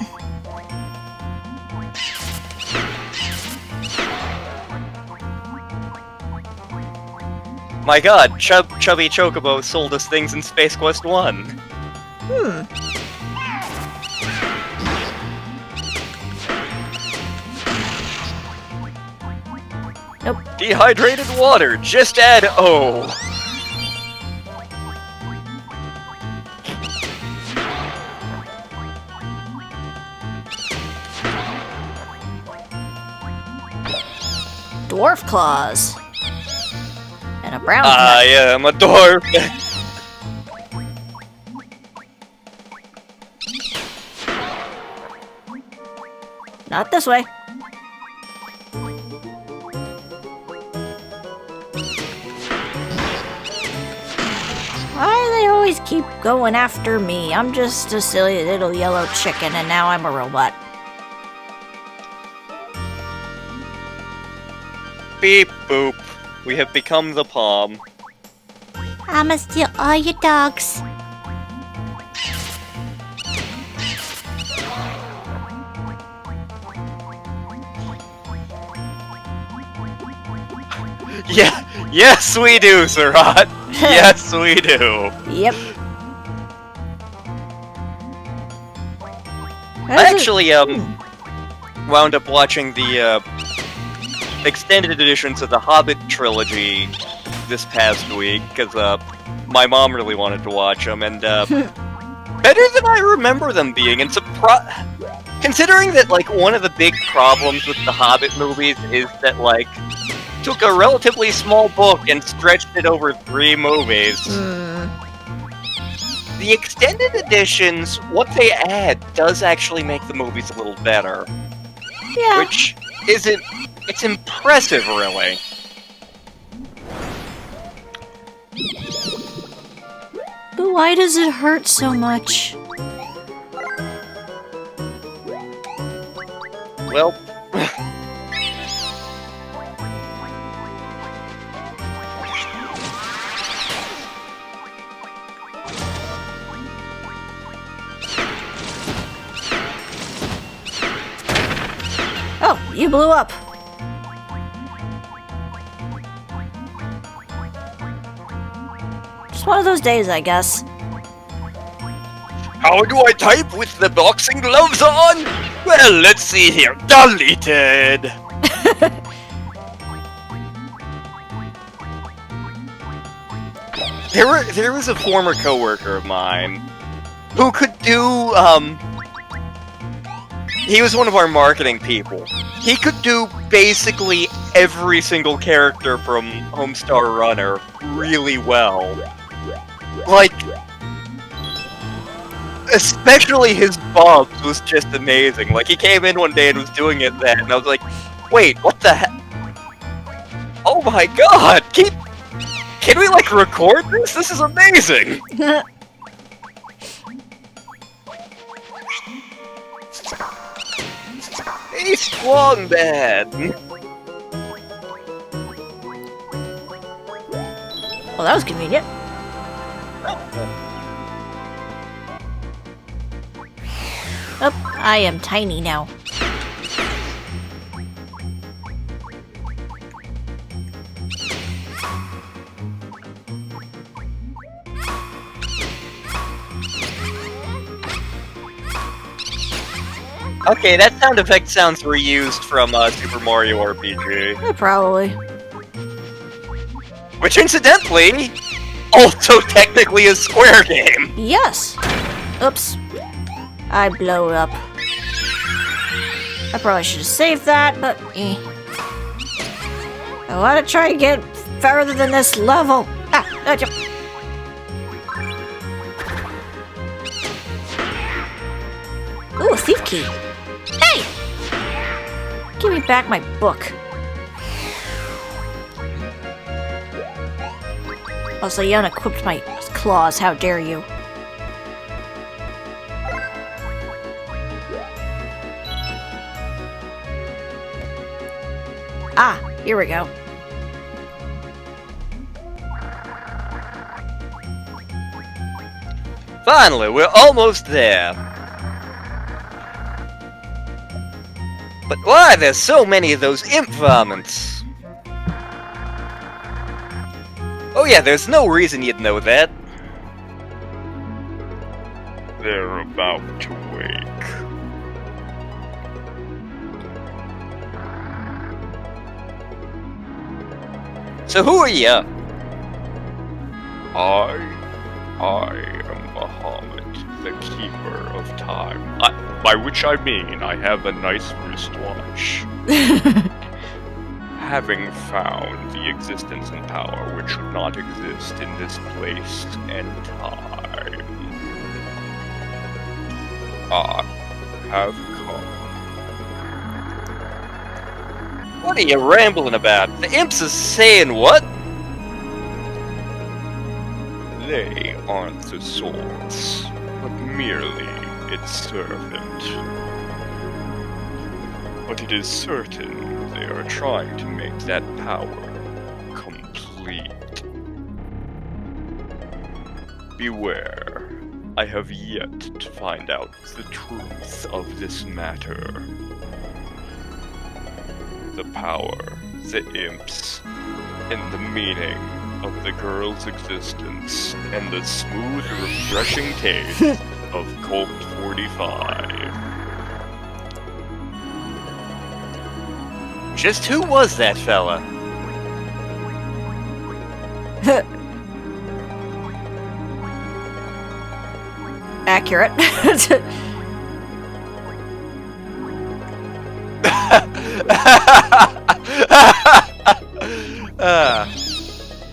My god, Chubby Chocobo sold us things in Space Quest 1. Nope. Dehydrated water, just add O. Dwarf claws. And a brown I am a dwarf. Not this way. Why do they always keep going after me? I'm just a silly little yellow chicken and now I'm a robot. Beep boop. We have become the palm. I'ma steal all your dogs. Yeah, yes we do, Surat. Yes we do. Yep. I actually wound up watching the extended editions of the Hobbit trilogy this past week because my mom really wanted to watch them, and better than I remember them being. And considering that like one of the big problems with the Hobbit movies is that like took a relatively small book and stretched it over 3 movies. The extended editions, what they add does actually make the movies a little better. Yeah. Which isn't... It's impressive, really. But why does it hurt so much? Well... Oh, you blew up. Just one of those days, I guess. How do I type with the boxing gloves on? Well, let's see here. Deleted. There was a former coworker of mine who could do, he was one of our marketing people. He could do basically every single character from Homestar Runner really well. Like, especially his Bubs was just amazing. Like, he came in one day and was doing it then, and I was like, wait, what the heck? Oh my god! Can we, like, record this? This is amazing! He's Wombat! Well, that was convenient. Oh, I am tiny now. Okay, that sound effect sounds reused from Super Mario RPG. Yeah, probably. Which, incidentally, also technically a Square game. Yes. Oops. I blow up. I probably should have saved that, but eh. I want to try and get further than this level. Jump. Ooh, a thief key. Hey! Give me back my book. Also, you unequipped my claws. How dare you? Ah, here we go. Finally, we're almost there. But why there's so many of those imp varmints? Oh yeah, there's no reason you'd know that. They're about to wake. So who are you? I am Bahamut, the Keeper of Time. By which I mean I have a nice wristwatch. Having found the existence and power which should not exist in this place and time, I have come. What are you rambling about? The imps is saying what? They aren't the source, but merely its servant. But it is certain they are trying to make that power complete. Beware, I have yet to find out the truth of this matter. The power, the imps, and the meaning of the girl's existence, and the smooth, refreshing taste of Colt 45. Just who was that fella? Accurate.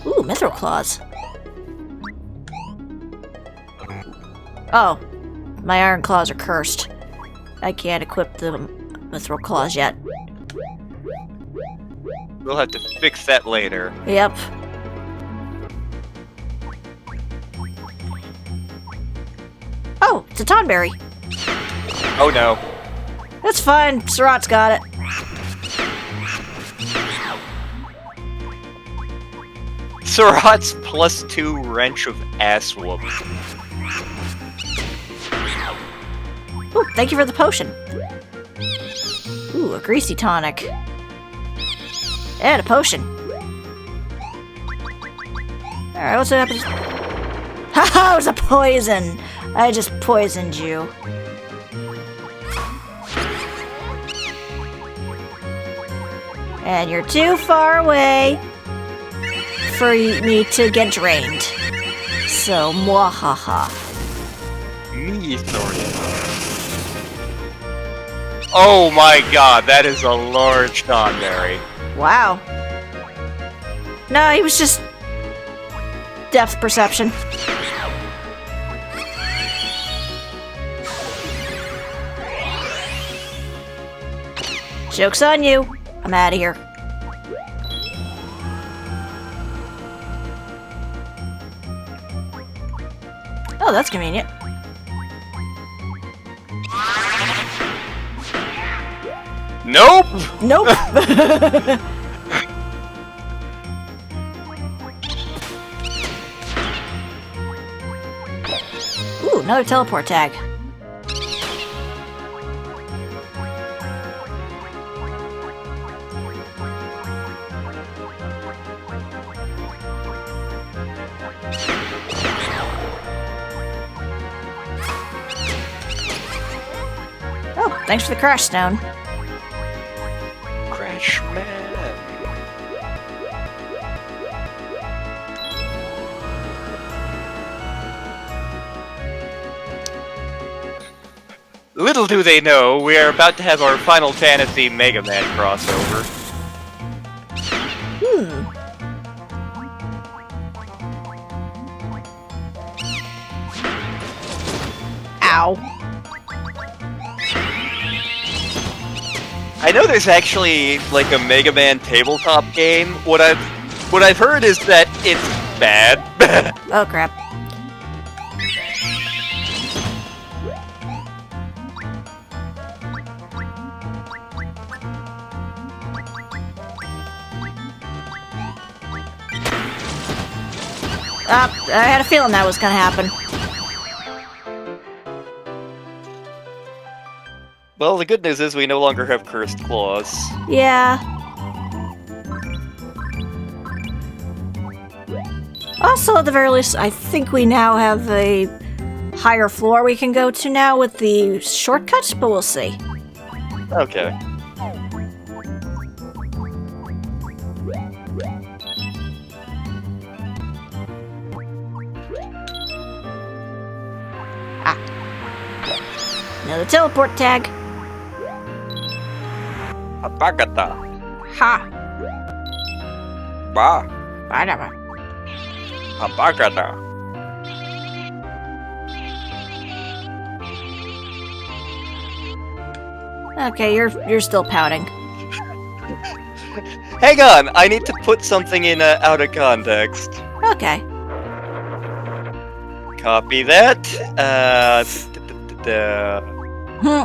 Ooh, mithril claws. Oh, my iron claws are cursed. I can't equip the mithril claws yet. We'll have to fix that later. Yep. Oh, it's a tonberry. Oh no. That's fine. Surat's got it. Surat's +2 wrench of ass whoop. Ooh, thank you for the potion. Ooh, a greasy tonic. And a potion. Alright, what's happening? Haha, it was a poison! I just poisoned you. And you're too far away for me to get drained. So, mwahaha. Me, Thorian. Oh my god, that is a large Tonberry. Wow. No, he was just depth perception. Joke's on you. I'm out of here. Oh, that's convenient. Nope! Nope. Ooh, another teleport tag. Oh, thanks for the crash stone. Crash man. Little do they know, we are about to have our Final Fantasy Mega Man crossover. Ow. I know there's actually like a Mega Man tabletop game. What I've heard is that it's bad. Oh crap. I had a feeling that was gonna happen. Well, the good news is we no longer have cursed claws. Yeah. Also, at the very least, I think we now have a higher floor we can go to now with the shortcuts, but we'll see. Okay. Another teleport tag. Abagata. Ha! Ba. Whatever. Abagata. Okay, you're still pouting. Hang on, I need to put something in out of context. Okay. Copy that. Hmm.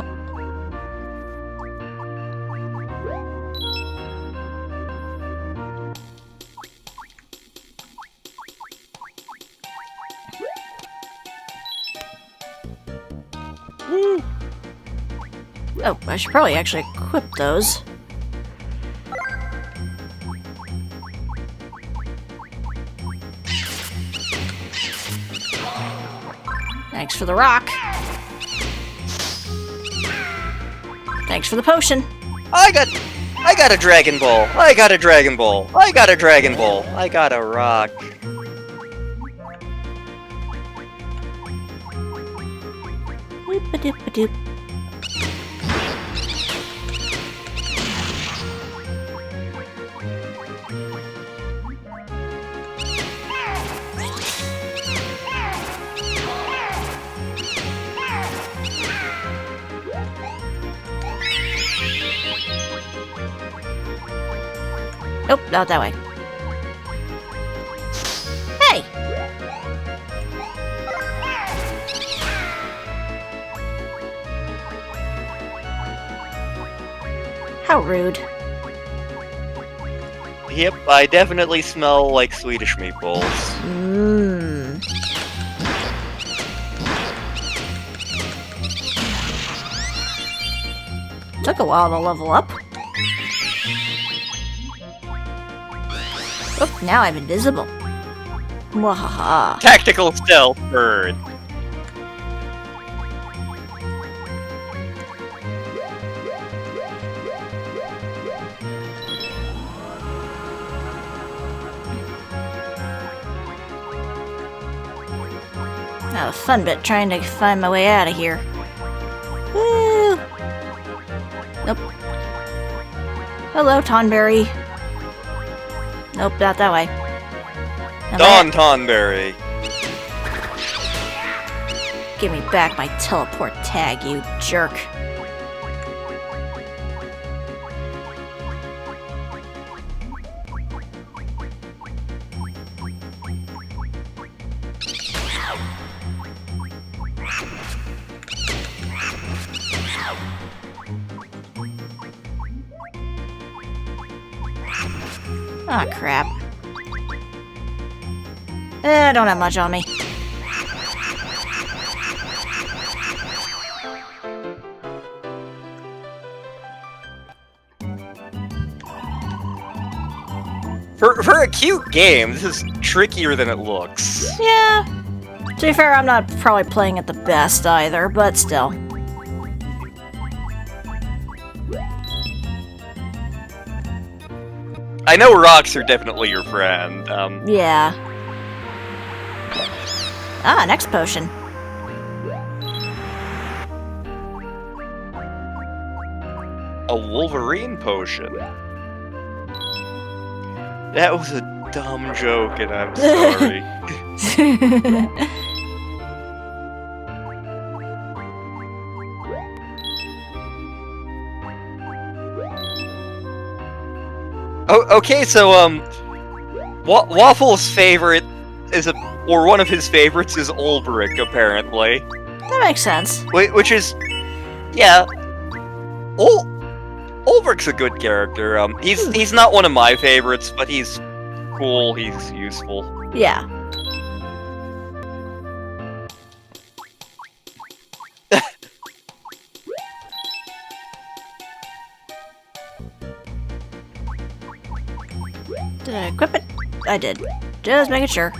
Oh, I should probably actually equip those. Thanks for the rock. Thanks for the potion. I got a Dragon Ball. I got a Dragon Ball. I got a Dragon Ball. I got a rock. Whoop-a-doop-a-doop. Nope, not that way. Hey! How rude. Yep, I definitely smell like Swedish meatballs. Mmm. Took a while to level up. Oh, now I'm invisible. Mwahaha. Tactical stealth bird. Now the fun bit, trying to find my way out of here. Woo! Nope. Hello, Tonberry. Nope, not that way. Now Don Tonberry. give me back my teleport tag, you jerk. Ah, crap. I don't have much on me. For a cute game, this is trickier than it looks. Yeah. To be fair, I'm not probably playing it the best either, but still. I know rocks are definitely your friend. Yeah. Ah, next potion. A Wolverine potion. That was a dumb joke, and I'm sorry. Oh, okay, so Waffle's favorite is or one of his favorites is Ulbrich, apparently. That makes sense. Which is, yeah, Ulbrich's a good character. He's not one of my favorites, but he's cool. He's useful. Yeah. Did I equip it? I did. Just making sure.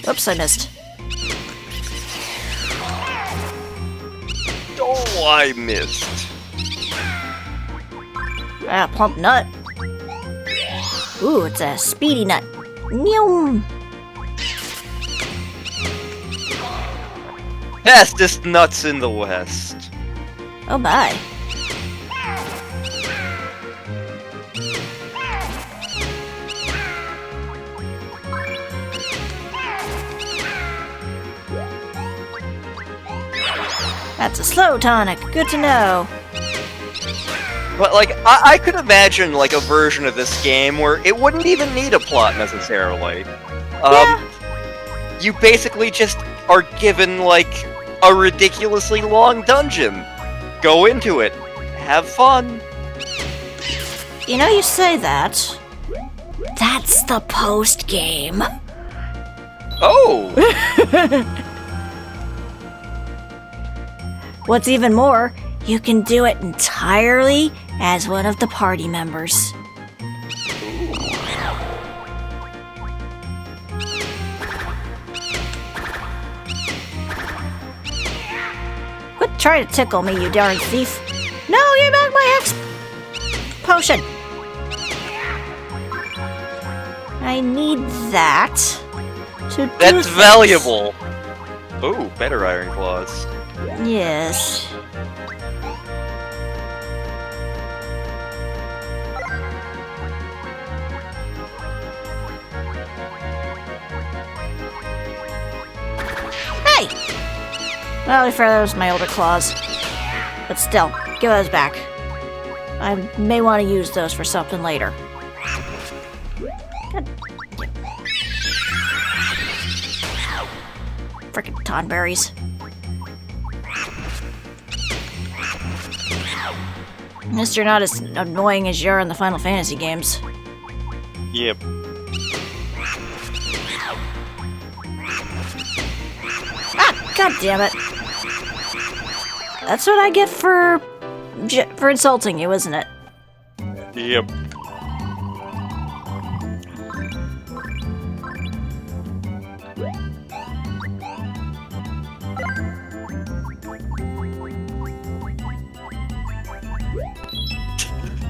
Oops, I missed. Oh, I missed. Ah, plump nut. Ooh, it's a speedy nut. Meow. Fastest nuts in the West. Oh my. That's a slow tonic. Good to know. But, like, I could imagine, like, a version of this game where it wouldn't even need a plot, necessarily. You basically just are given, like, a ridiculously long dungeon. Go into it. Have fun. You know, you say that. That's the post game. Oh! What's even more, you can do it entirely as one of the party members. Quit trying to tickle me, you darn thief. No, give back my X potion. I need that to do That's things. valuable. Oh, better iron claws. Yes. Hey! Well, for those my older claws. But still, give those back. I may want to use those for something later. God. Frickin' tonberries. You're not as annoying as you are in the Final Fantasy games. Yep. Ah, god damn it. That's what I get for insulting you, isn't it? Yep.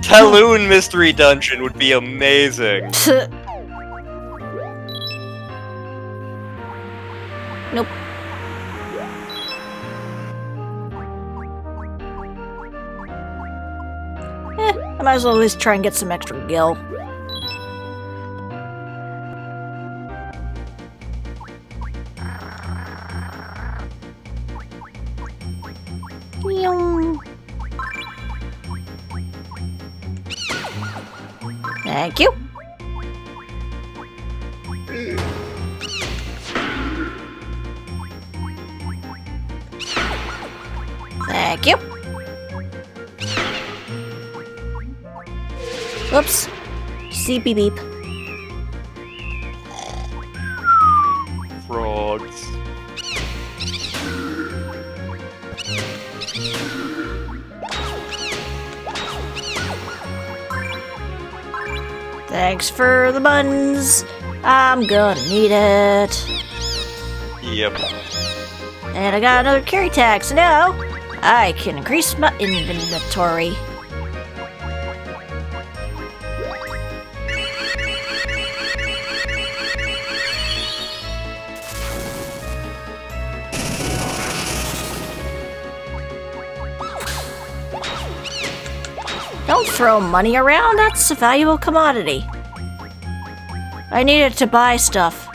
Talon Mystery Dungeon would be amazing. Nope. I might as well at least try and get some extra gil. Meow. Thank you. Thank you. Whoops. See beep beep. Frogs. Thanks for the buns. I'm gonna need it. Yep. And I got another carry tag, so now I can increase my inventory. Don't throw money around, that's a valuable commodity. I need it to buy stuff.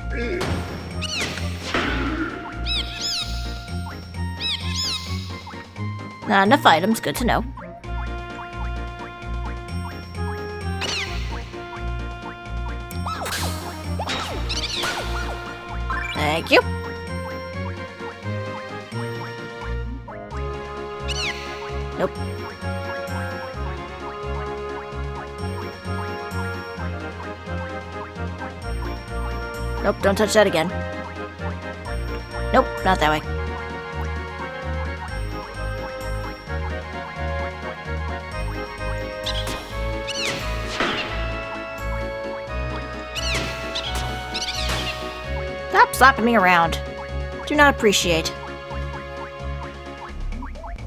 Not enough items, good to know. Thank you. Nope. Nope, don't touch that again. Nope, not that way. Stop slapping me around. Do not appreciate.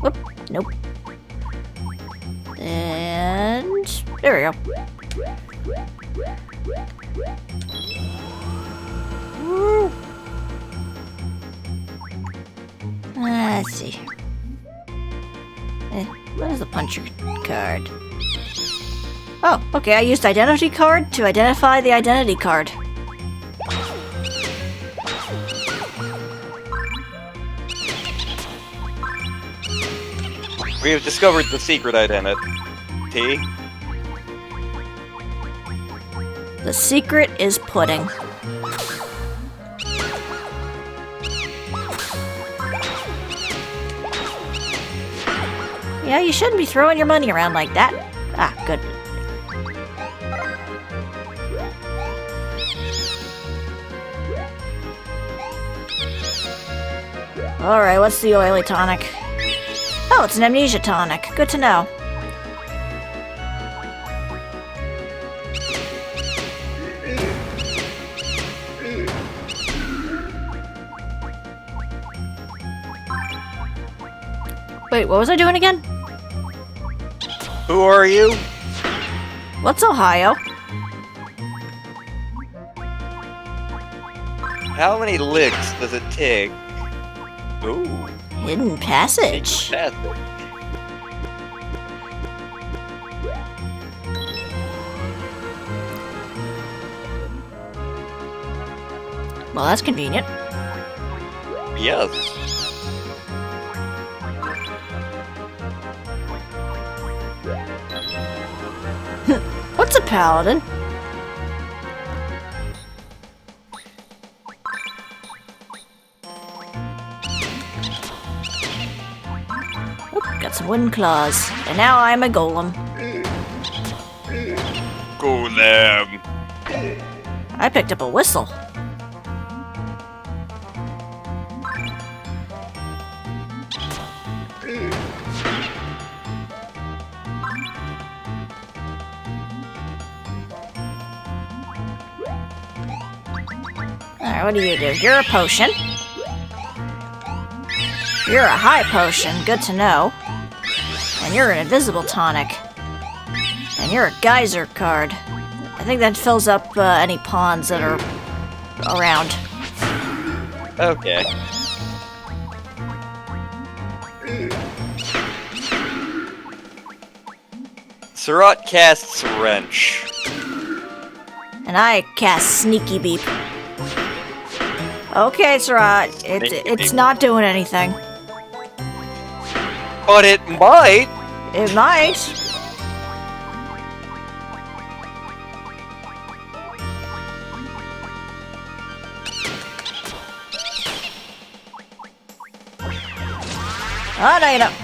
Whoop. Nope. And there we go. Woo. Let's see. What is the puncher card? Oh, okay, I used identity card to identify the identity card. We have discovered the secret identity. The secret is pudding. Yeah, you shouldn't be throwing your money around like that. Ah, good. Alright, what's the oily tonic? Oh, it's an amnesia tonic. Good to know. Wait, what was I doing again? Who are you? What's Ohio? How many licks does it take? Ooh, Hidden passage. that's it. Well, that's convenient. Yes. What's a paladin? Oop, got some wooden claws. And now I'm a golem. Golem. I picked up a whistle. Alright, what do? You're a potion. You're a high potion, good to know. And you're an invisible tonic. And you're a geyser card. I think that fills up any pawns that are around. Okay. Surat casts Wrench. And I cast Sneaky Beep. Okay, Surat, it's not doing anything. But it might! It might. Oh, no, you don't.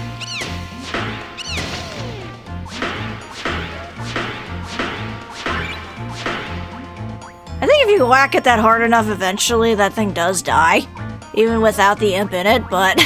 I think if you whack it that hard enough, eventually that thing does die. Even without the imp in it, but...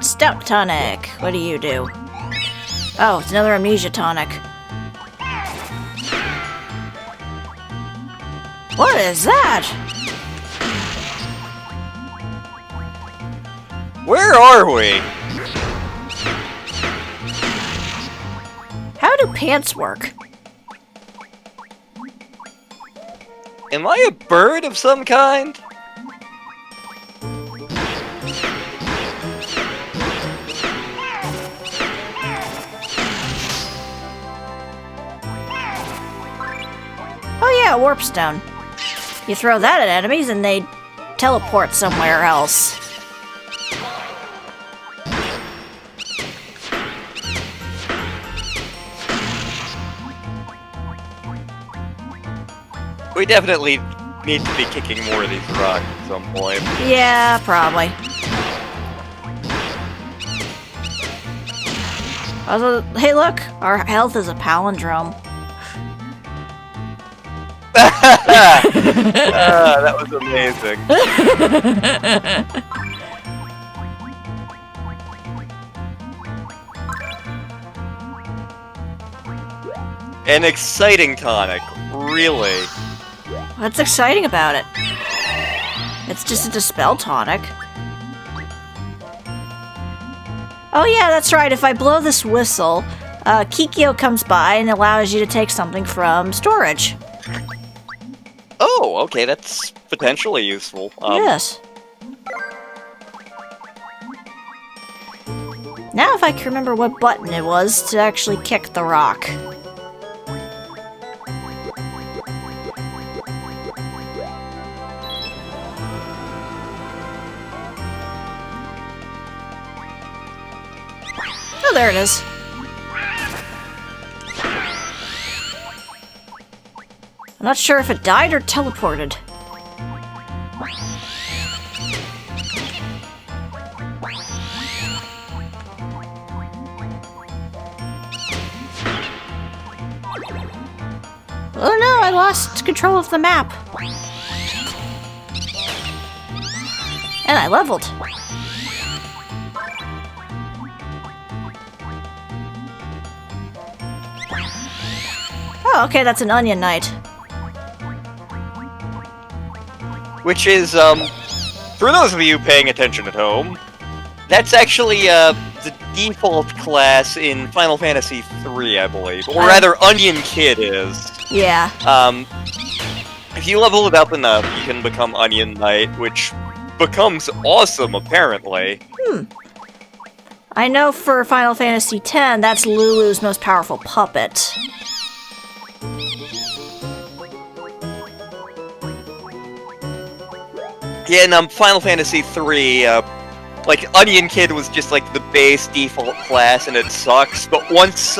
Stout tonic. What do you do? Oh, it's another amnesia tonic. What is that? Where are we? How do pants work? Am I a bird of some kind? Oh yeah, warp stone. You throw that at enemies and they teleport somewhere else. We definitely need to be kicking more of these rocks at some point. Yeah, probably. Also, hey look, our health is a palindrome. That was amazing. An exciting tonic, really. What's exciting about it? It's just a dispel tonic. Oh yeah, that's right. If I blow this whistle, Kikyo comes by and allows you to take something from storage. Oh, okay, that's potentially useful. Yes. Now if I can remember what button it was to actually kick the rock. Oh, there it is. I'm not sure if it died or teleported. Oh no, I lost control of the map. And I leveled. Oh, okay, that's an onion knight. Which is, for those of you paying attention at home, that's actually, the default class in Final Fantasy III, I believe. Or rather, Onion Kid is. Yeah. If you level it up enough, you can become Onion Knight, which becomes awesome, apparently. I know for Final Fantasy X, that's Lulu's most powerful puppet. Yeah, in Final Fantasy III, like, Onion Kid was just, like, the base default class, and it sucks, but once,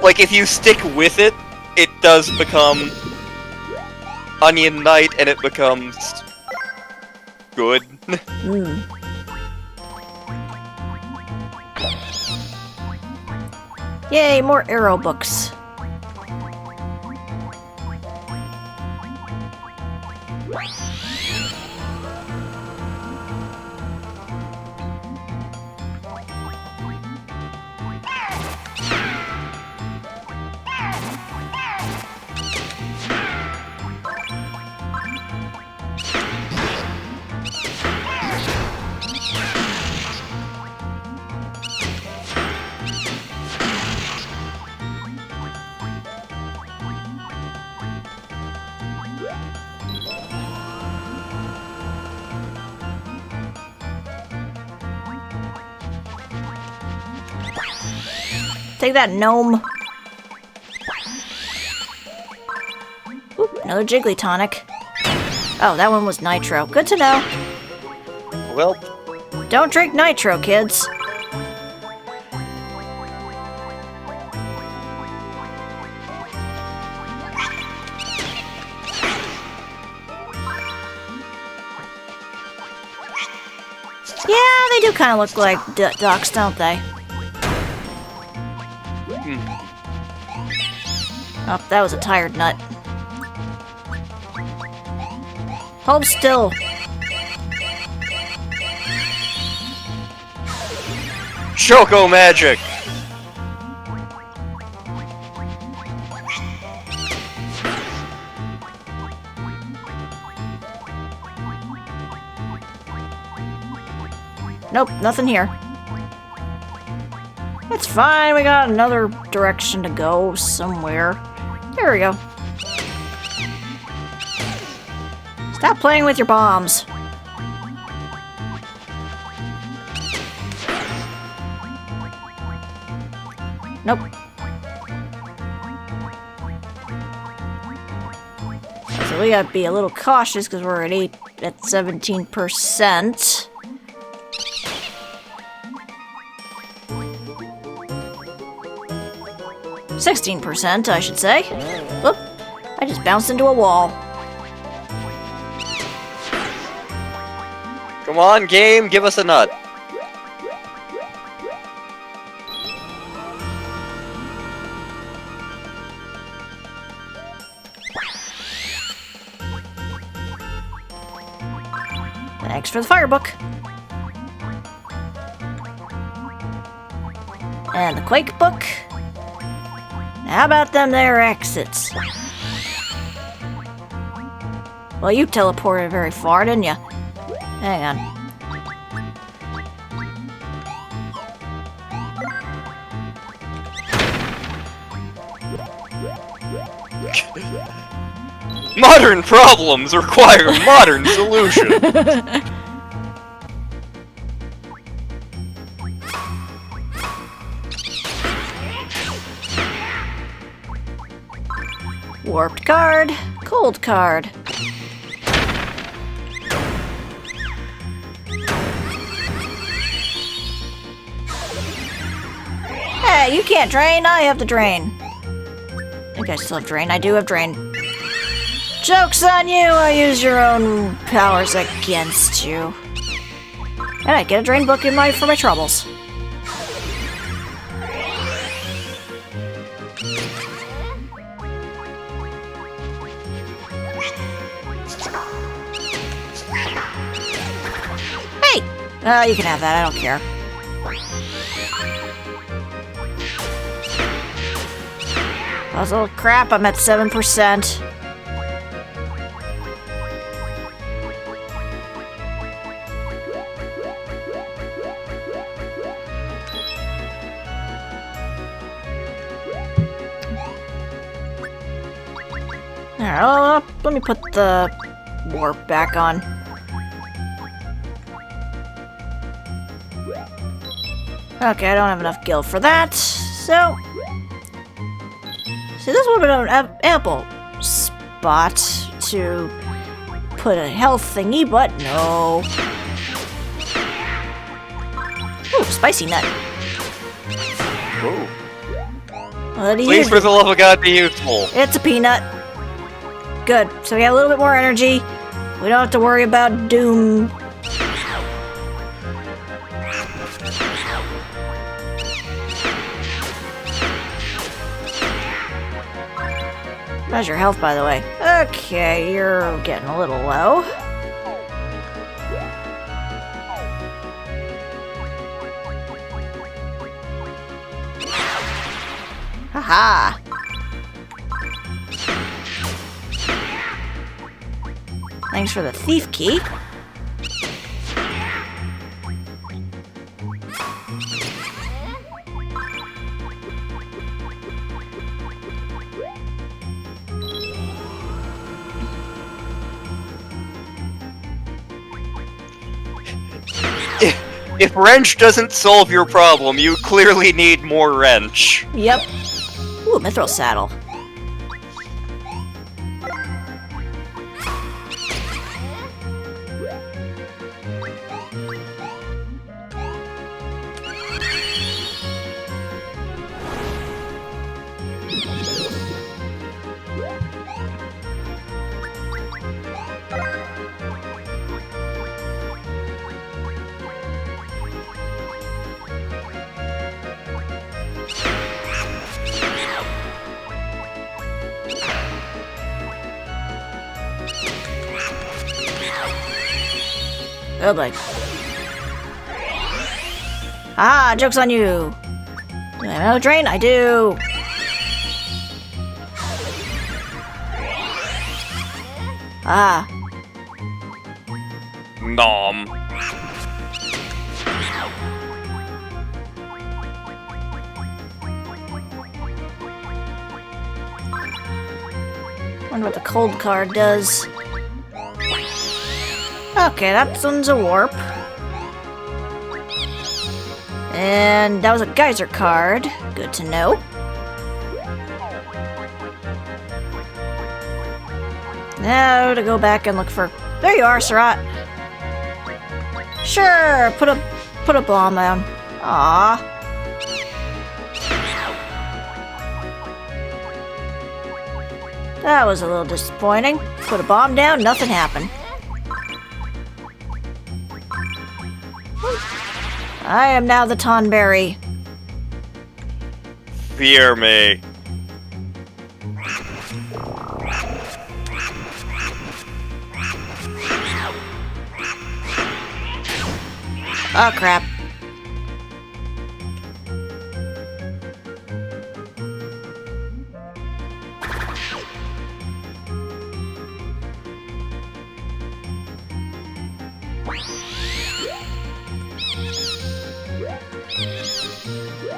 like, if you stick with it, it does become Onion Knight, and it becomes good. Yay, more arrow books. Take that, gnome. Oop, another Jiggly tonic. Oh, that one was nitro. Good to know. Well, Don't drink nitro, kids. Yeah, they do kind of look like ducks, don't they? Oh, that was a tired nut. Hold still. Choco Magic! Nope, nothing here. It's fine, we got another direction to go somewhere. There we go. Stop playing with your bombs. Nope. So we gotta be a little cautious because we're at 17%. %, I should say. Whoop! I just bounced into a wall. Come on, game, give us a nut. Thanks for the fire book. And the quake book. How about them there exits? Well, you teleported very far, didn't you? Hang on. Modern problems require modern solutions. Warped card, cold card. Hey, you can't drain, I have the drain. I think I still have drain, I do have drain. Joke's on you, I use your own powers against you. And I get a drain book for my troubles. You can have that, I don't care. Puzzle crap, I'm at 7%. Alright, let me put the warp back on. Okay, I don't have enough gil for that, so... See, this would have been an ample spot to put a health thingy, but no. Ooh, spicy nut. Ooh. What do you Please, do? for the love of God, be useful. It's a peanut. Good, so we have a little bit more energy. We don't have to worry about doom. How's your health, by the way? Okay, you're getting a little low. Haha! Thanks for the thief key. If wrench doesn't solve your problem, you clearly need more wrench. Yep. Ooh, mithril saddle. Oh boy. Ah, joke's on you! Do I have no drain? I do! Ah. Nom. Wonder what the cold card does. Okay, that one's a warp. And that was a geyser card. Good to know. Now to go back and look for... There you are, Surat. Sure, put a bomb down. Aww. That was a little disappointing. Put a bomb down, nothing happened. I am now the Tonberry. Fear me. Oh, crap.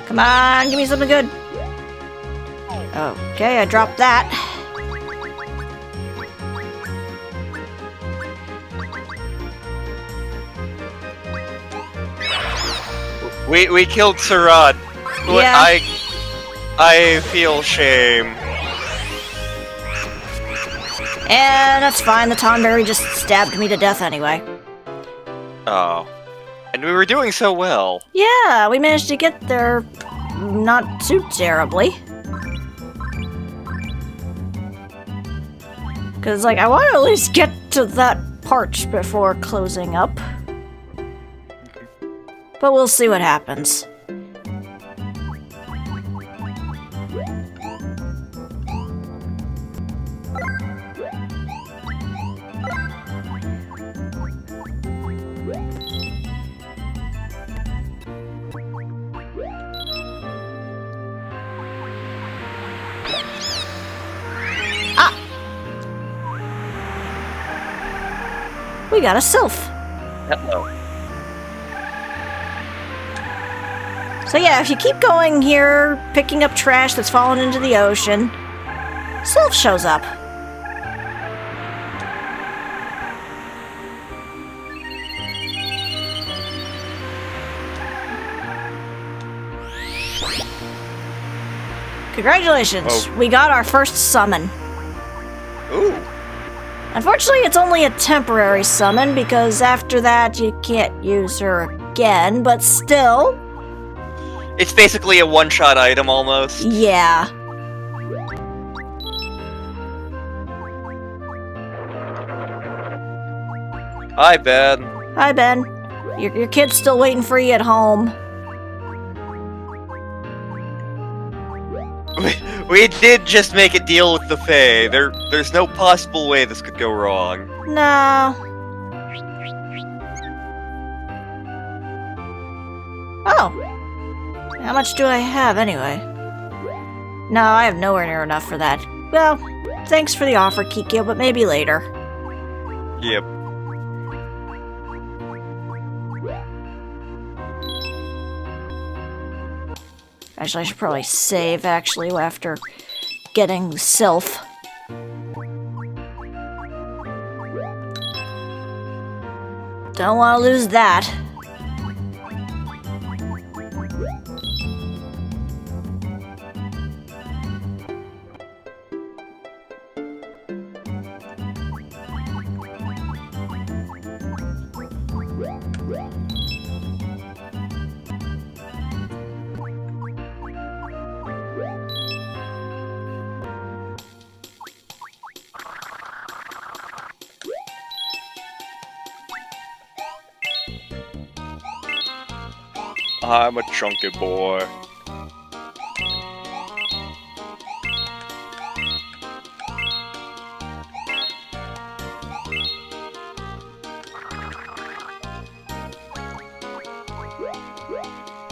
Come on, give me something good. Okay, I dropped that. We killed Surat. Yeah. I feel shame. And that's fine, the Tonberry just stabbed me to death anyway. Oh. And we were doing so well. Yeah, we managed to get there not too terribly. Because, like, I want to at least get to that part before closing up. But we'll see what happens. We got a sylph. Hello. So yeah, if you keep going here, picking up trash that's fallen into the ocean, sylph shows up. Congratulations, we got our first summon. Ooh. Unfortunately, it's only a temporary summon, because after that you can't use her again, but still... It's basically a one-shot item, almost. Yeah. Hi, Ben. Hi, Ben. Your kid's still waiting for you at home. We did just make a deal with the Fae. There's no possible way this could go wrong. No. Oh. How much do I have, anyway? No, I have nowhere near enough for that. Well, thanks for the offer, Kikyo, but maybe later. Yep. Actually, I should probably save, actually, after getting Sylph. Don't want to lose that. I'm a chunky boy.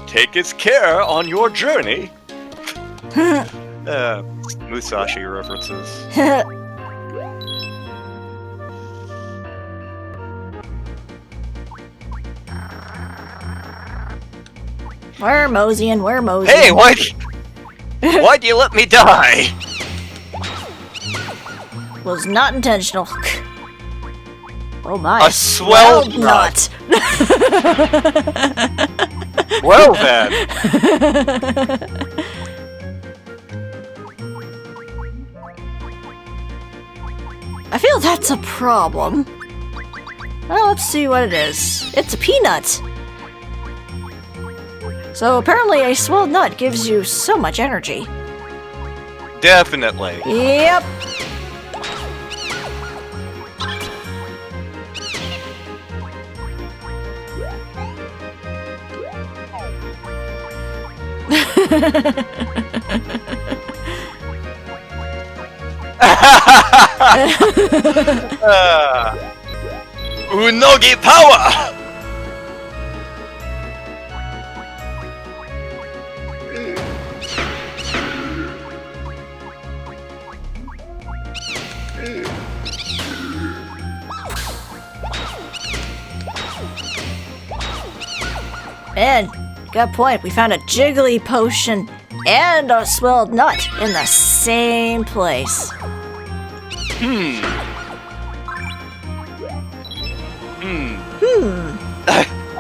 Take his care on your journey. Musashi references. We're moseying, we're moseying. Hey, why'd you let me die? Was not intentional. Oh my. A swelled nut. Well then. I feel that's a problem. Well, let's see what it is. It's a peanut. So apparently a swelled nut gives you so much energy. Definitely. Yep. Unogi power! And, good point, we found a jiggly potion and a swelled nut in the same place.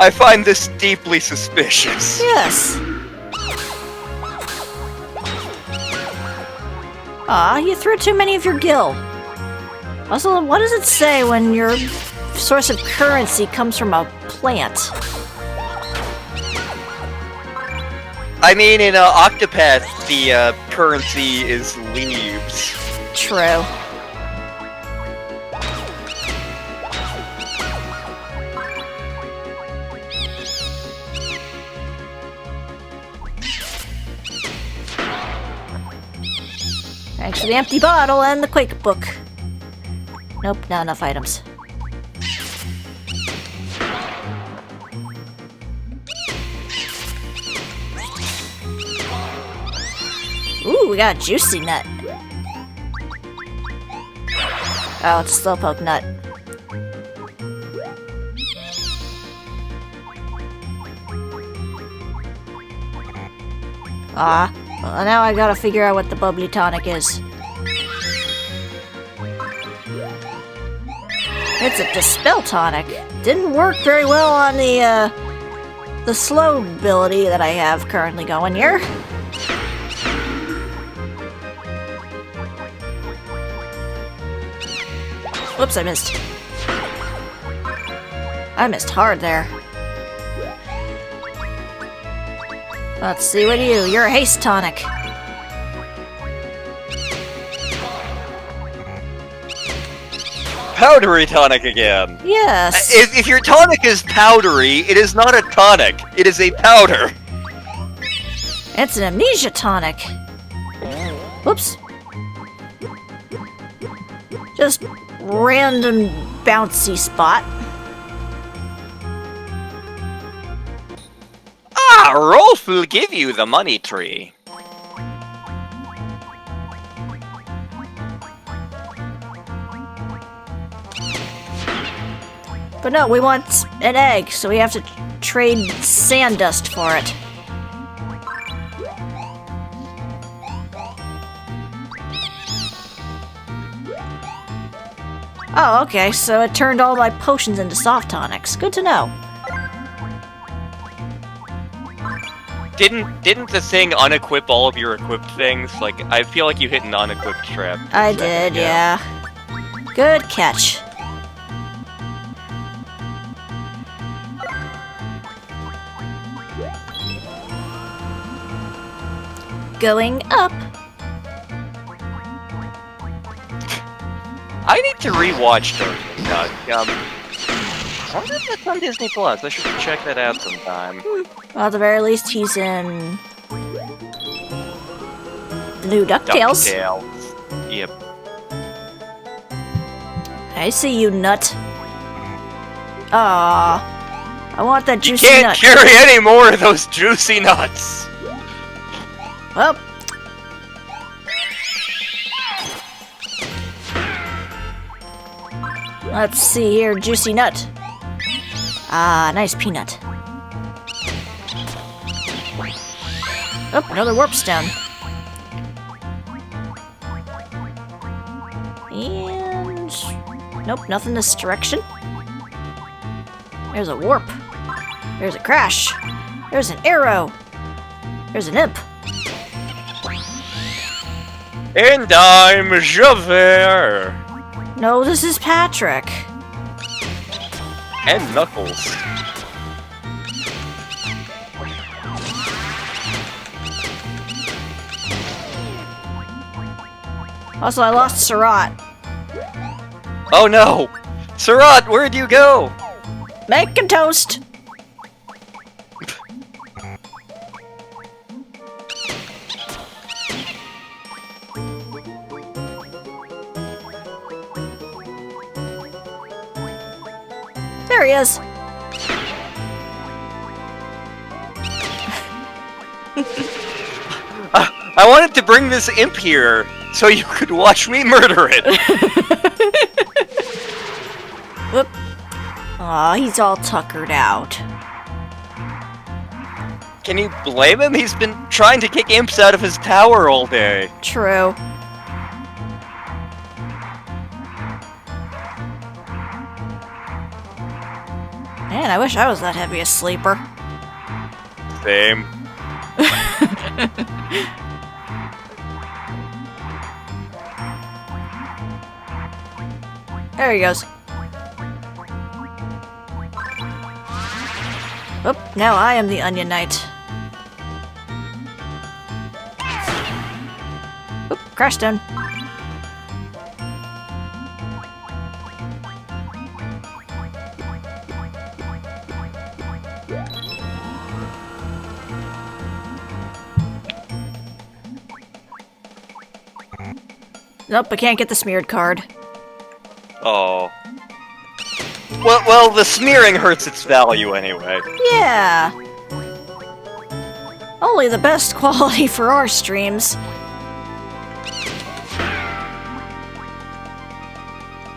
I find this deeply suspicious. Yes. Aw, you threw too many of your gil. Also, what does it say when your source of currency comes from a plant? I mean, in Octopath, the currency is leaves. True. Thanks for the empty bottle and the Quake book. Nope, not enough items. Ooh, we got a juicy nut. Oh, it's a slowpoke nut. Ah, well, now I gotta figure out what the bubbly tonic is. It's a dispel tonic. Didn't work very well on the slow ability that I have currently going here. Whoops, I missed. I missed hard there. Let's see, what are you? You're a haste tonic. Powdery tonic again. Yes. If your tonic is powdery, it is not a tonic. It is a powder. It's an amnesia tonic. Whoops. Just random bouncy spot. Ah, Rolf will give you the money tree. But no, we want an egg, so we have to trade sand dust for it. Oh, okay, so it turned all my potions into soft tonics. Good to know. Didn't the thing unequip all of your equipped things? Like, I feel like you hit an unequipped trap. I did, yeah. Good catch. Going up. I need to rewatch those. I wonder if that's on Disney Plus. I should check that out sometime. Well, at the very least, he's in the new DuckTales. DuckTales. Yep. I see you, nut. Ah, I want that You juicy can't nut. carry any more of those juicy nuts. Well, let's see here, juicy nut. Ah, nice peanut. Oh, another warp stone. And nope, nothing this direction. There's a warp. There's a crash. There's an arrow. There's an imp. And I'm Javert. No, this is Patrick. And Knuckles. Also, I lost Surat. Oh no! Surat, where'd you go? Making toast. There he is. I wanted to bring this imp here so you could watch me murder it. Whoop. Aw, he's all tuckered out. Can you blame him? He's been trying to kick imps out of his tower all day. True. Man, I wish I was that heavy a sleeper. Same. There he goes. Oop, now I am the Onion Knight. Oop, crash stone. Nope, I can't get the smeared card. Oh. Well, the smearing hurts its value anyway. Yeah. Only the best quality for our streams.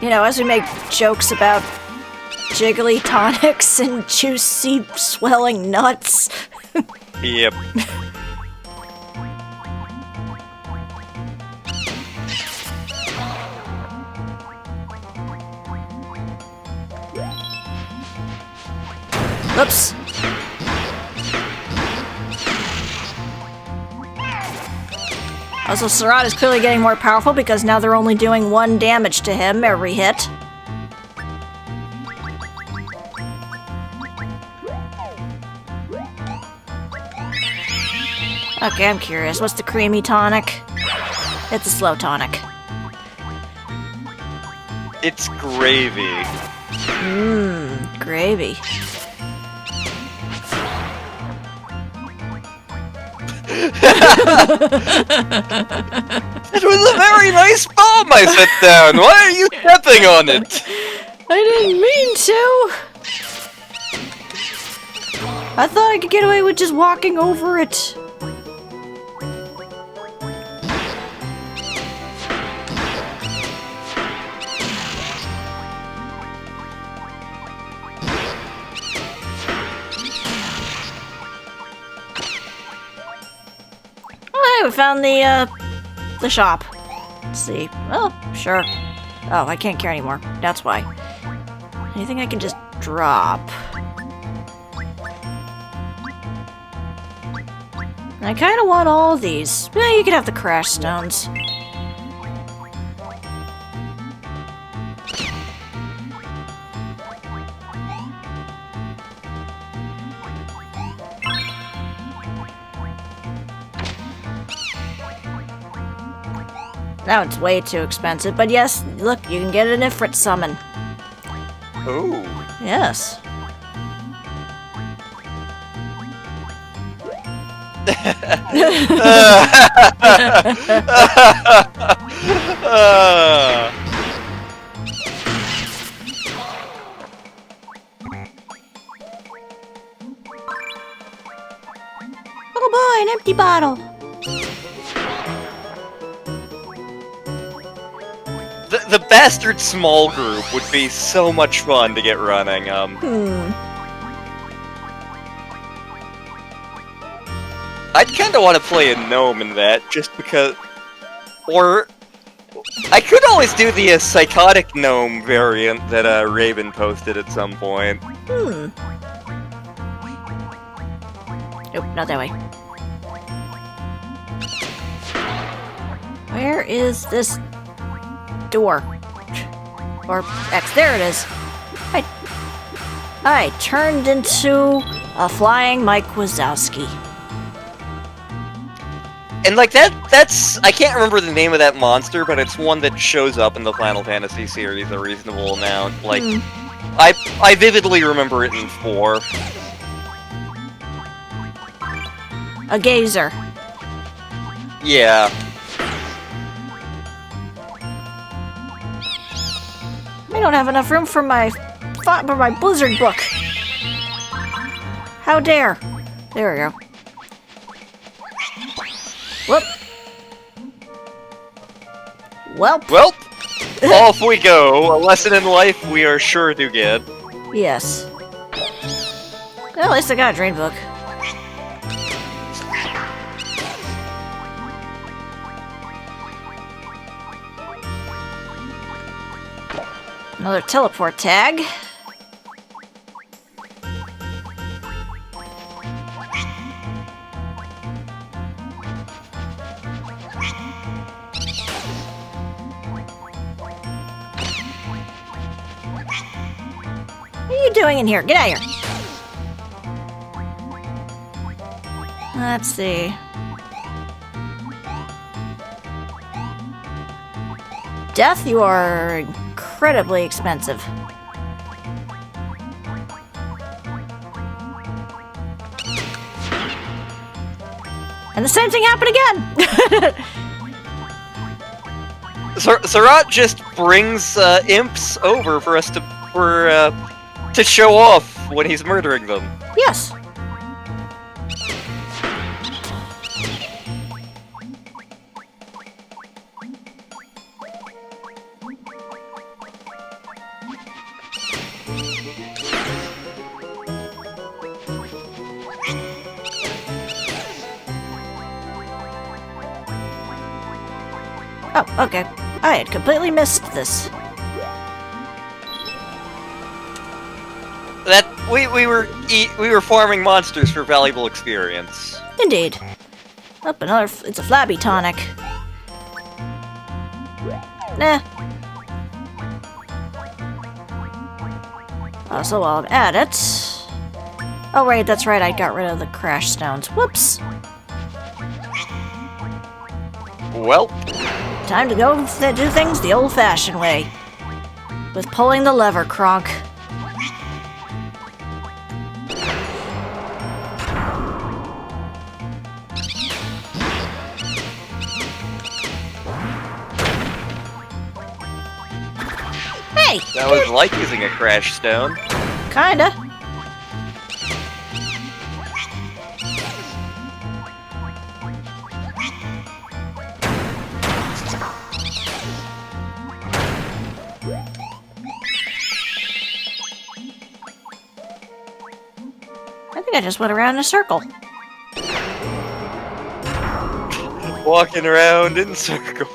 You know, as we make jokes about jiggly tonics and juicy swelling nuts. Yep. Oops. Also, Surat is clearly getting more powerful because now they're only doing 1 damage to him every hit. Okay, I'm curious. What's the creamy tonic? It's a slow tonic. It's gravy. Mmm, gravy. It was a very nice bomb I set down. Why are you stepping on it? I didn't mean to. I thought I could get away with just walking over it. We found the shop. Let's see. Oh, sure. Oh, I can't carry anymore. That's why. Anything I can just drop? I kind of want all of these. Yeah, you could have the crash stones. Now it's way too expensive, but yes, look, you can get an Ifrit summon. Oh. Yes. Oh boy, an empty bottle. The bastard small group would be so much fun to get running. I'd kind of want to play a gnome in that, just because... Or... I could always do the psychotic gnome variant that Raven posted at some point. Nope, not that way. Where is this door? Or X, there it is. I turned into a flying Mike Wazowski. And like that's I can't remember the name of that monster, but it's one that shows up in the Final Fantasy series a reasonable amount. Like I vividly remember it in 4. A gazer. Yeah. I don't have enough room for my Blizzard book. How dare? There we go. Whoop. Welp. Well, off we go. A lesson in life we are sure to get. Yes. Well, at least I got a drain book. Another teleport tag. What are you doing in here? Get out of here. Let's see. Death, you are incredibly expensive. And the same thing happened again! Sarat just brings imps over for us to show off when he's murdering them. Yes. Oh, okay. I had completely missed this. That we were farming monsters for valuable experience. Indeed. Up another. It's a flabby tonic. Nah. So while I'm at it. Oh, right, that's right. I got rid of the crash stones. Whoops. Well, Time to go do things the old-fashioned way. With pulling the lever, Kronk. Hey! that was like using a crash stone. Kinda. I think I just went around in a circle. Walking around in circles.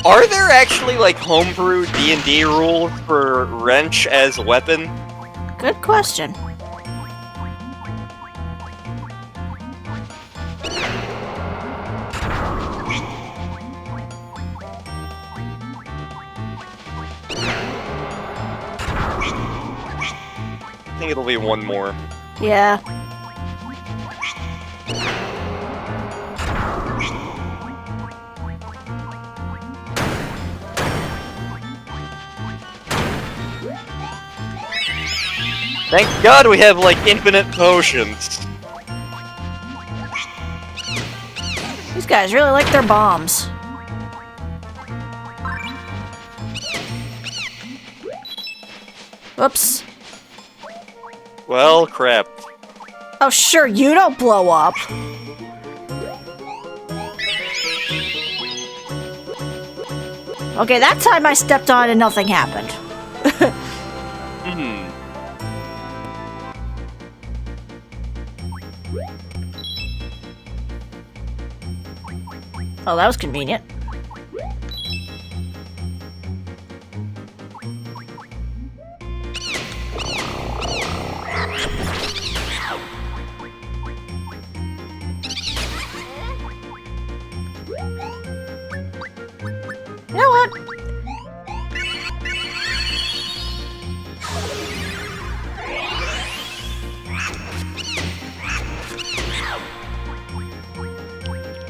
Are there actually like homebrew D&D rules for wrench as a weapon? Good question. I think it'll be one more. Yeah. Thank God we have like infinite potions. These guys really like their bombs. Whoops. Well, crap. Oh, sure, you don't blow up. Okay, that time I stepped on and nothing happened. Hmm. Oh, that was convenient. You know what?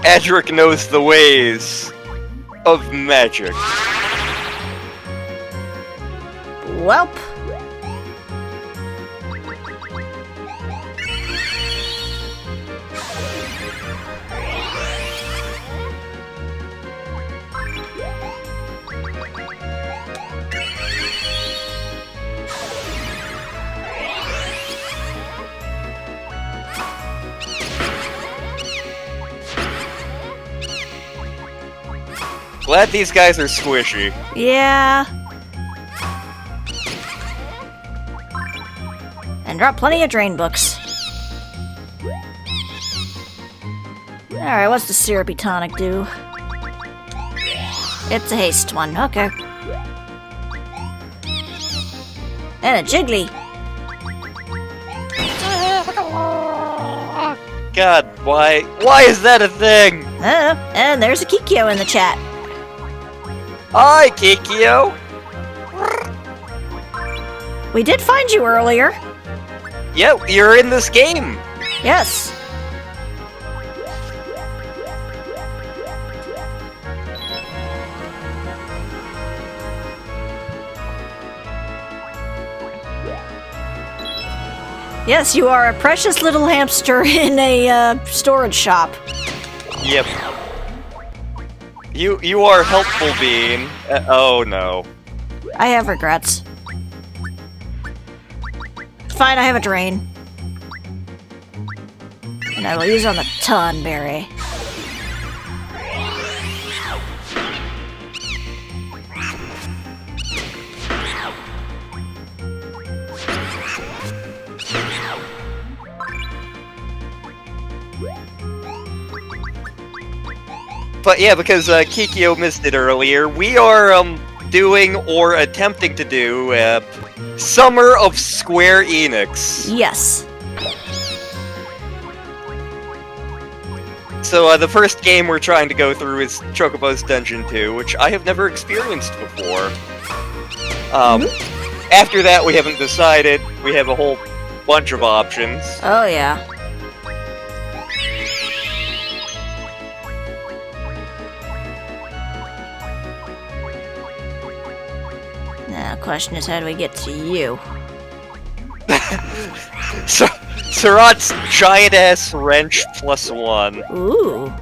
Adric knows the ways of magic. Welp. Glad these guys are squishy. Yeah. And drop plenty of drain books. Alright, what's the syrupy tonic do? It's a haste one, okay. And a jiggly. God, why is that a thing? And there's a Kikyo in the chat. Hi, Kikyo. We did find you earlier. Yeah, you're in this game. Yes. Yes, you are a precious little hamster in a storage shop. Yep. You are helpful being. Oh no. I have regrets. Fine, I have a drain. And I will use it on the Tunberry. But yeah, because Kikyo missed it earlier, we are doing or attempting to do Summer of Square Enix. Yes. So the first game we're trying to go through is Chocobo's Dungeon 2, which I have never experienced before. After that, we haven't decided. We have a whole bunch of options. Oh, yeah. Now, the question is, how do we get to you? So, Surat's giant-ass wrench +1. Ooh,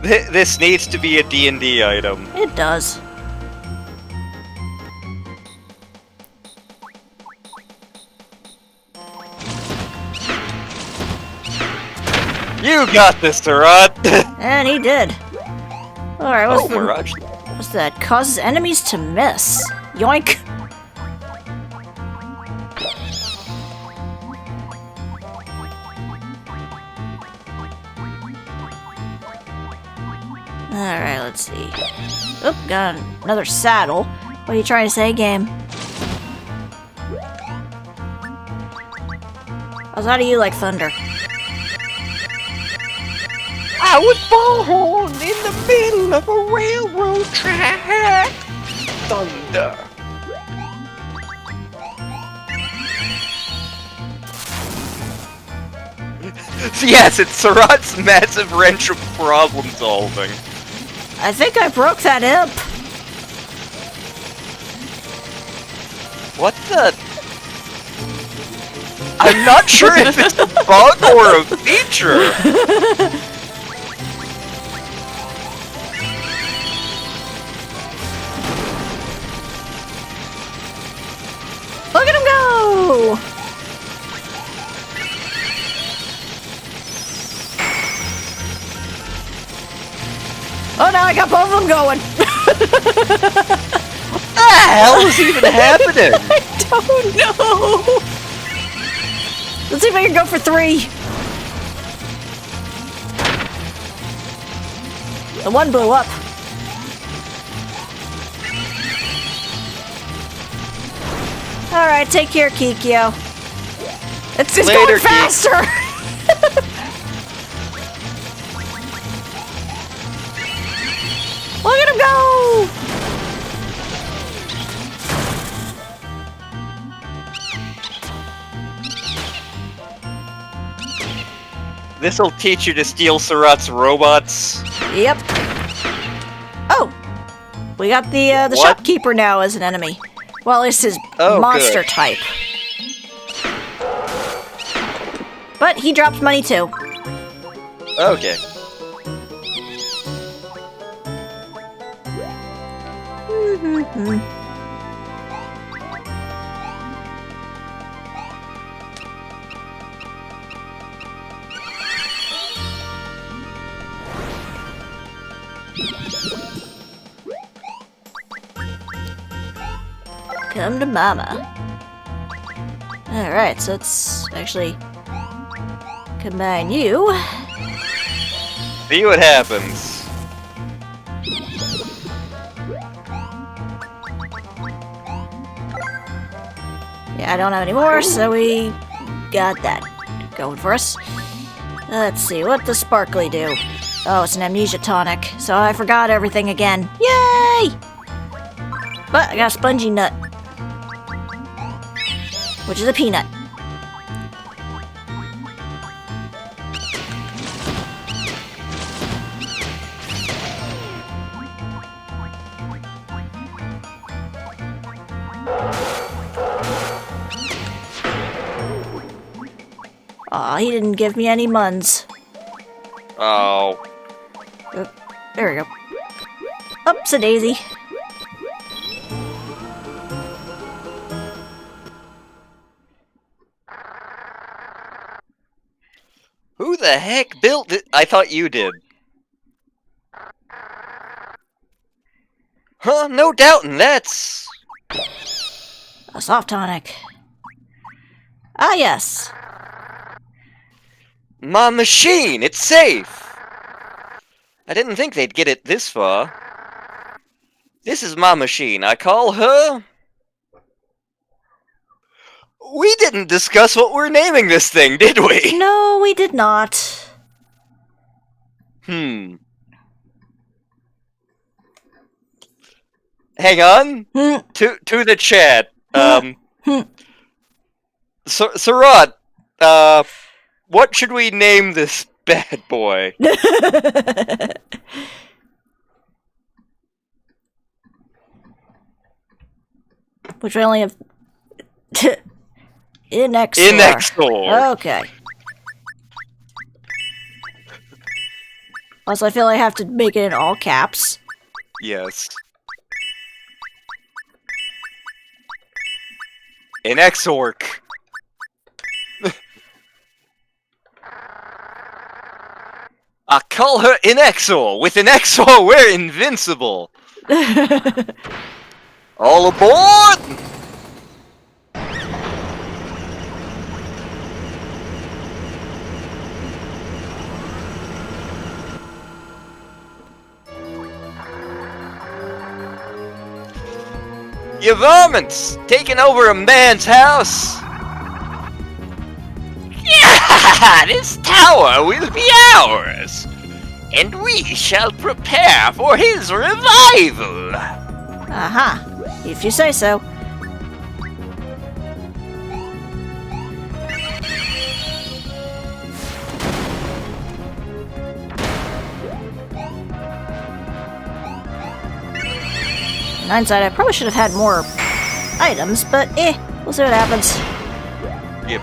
This needs to be a D&D item. it does. You got this, Surat! And he did. Alright, Oh, Mirage. what's that? Causes enemies to miss. Yoink. Alright, let's see. Oop, got another saddle. What are you trying to say, game? How do you like thunder? I was born in the middle of a railroad track. Thunder. Yes, it's Surat's massive wrench of problem solving. I think I broke that imp. What the? I'm not sure if it's a bug or a feature. Look at him go! Oh, now I got both of them going. What the hell is even happening? I don't know. Let's see if I can go for 3. The one blew up. Alright, take care, Kikyo. It's Later, going Kik. faster! Look at him go! This'll teach you to steal Surat's robots. Yep. Oh! We got the What? shopkeeper now as an enemy. Well, it's his Oh, monster good. type. But he drops money too. Okay. Come to Mama. Alright, so let's actually combine you. See what happens. Yeah, I don't have any more, so we got that going for us. Let's see, what does Sparkly do? Oh, it's an amnesia tonic, so I forgot everything again. Yay! But I got a spongy nut, which is a peanut. Aw, he didn't give me any muns. Oh. There we go. Oops a daisy. Who the heck built it? I thought you did. Huh? No doubting, that's... A soft tonic. Ah, yes. my machine! It's safe! I didn't think they'd get it this far. This is my machine. I call her... We didn't discuss what we're naming this thing, did we? No, we did not. Hang on. To the chat. Sarat, what should we name this bad boy? Which we only have... Inexor. Inexor. Okay. Also, I feel I have to make it in all caps. Yes. Inexork. I call her Inexor. With Inexor, we're invincible. All aboard! You varmints! Taking over a man's house! Yeah, this tower will be ours, and we shall prepare for his revival. Aha. If you say so. In hindsight, I probably should have had more items, but we'll see what happens. Yep.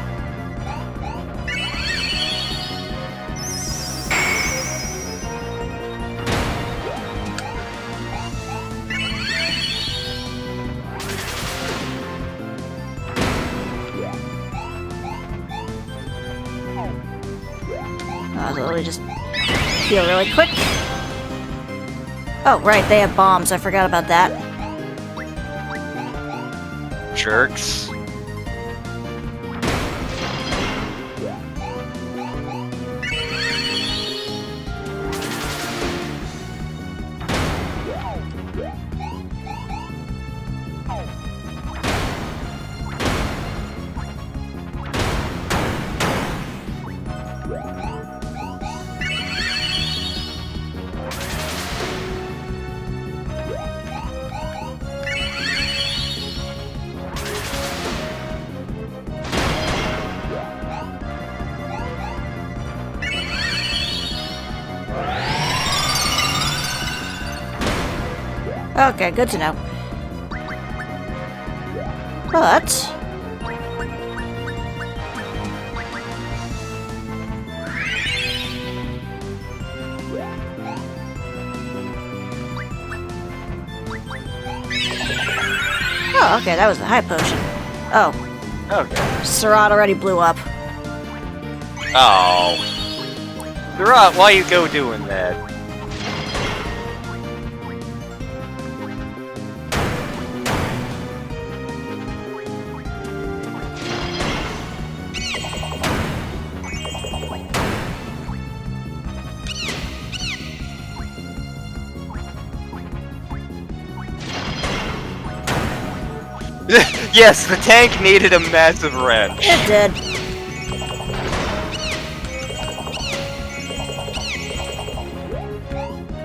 So let me just heal really quick. Oh, right, they have bombs. I forgot about that. Jerks. Okay, good to know. But... Oh, okay, that was the high potion. Oh, Okay. Sarat already blew up. Oh. Sarat, why you go doing that? Yes, the tank needed a massive wrench. It did.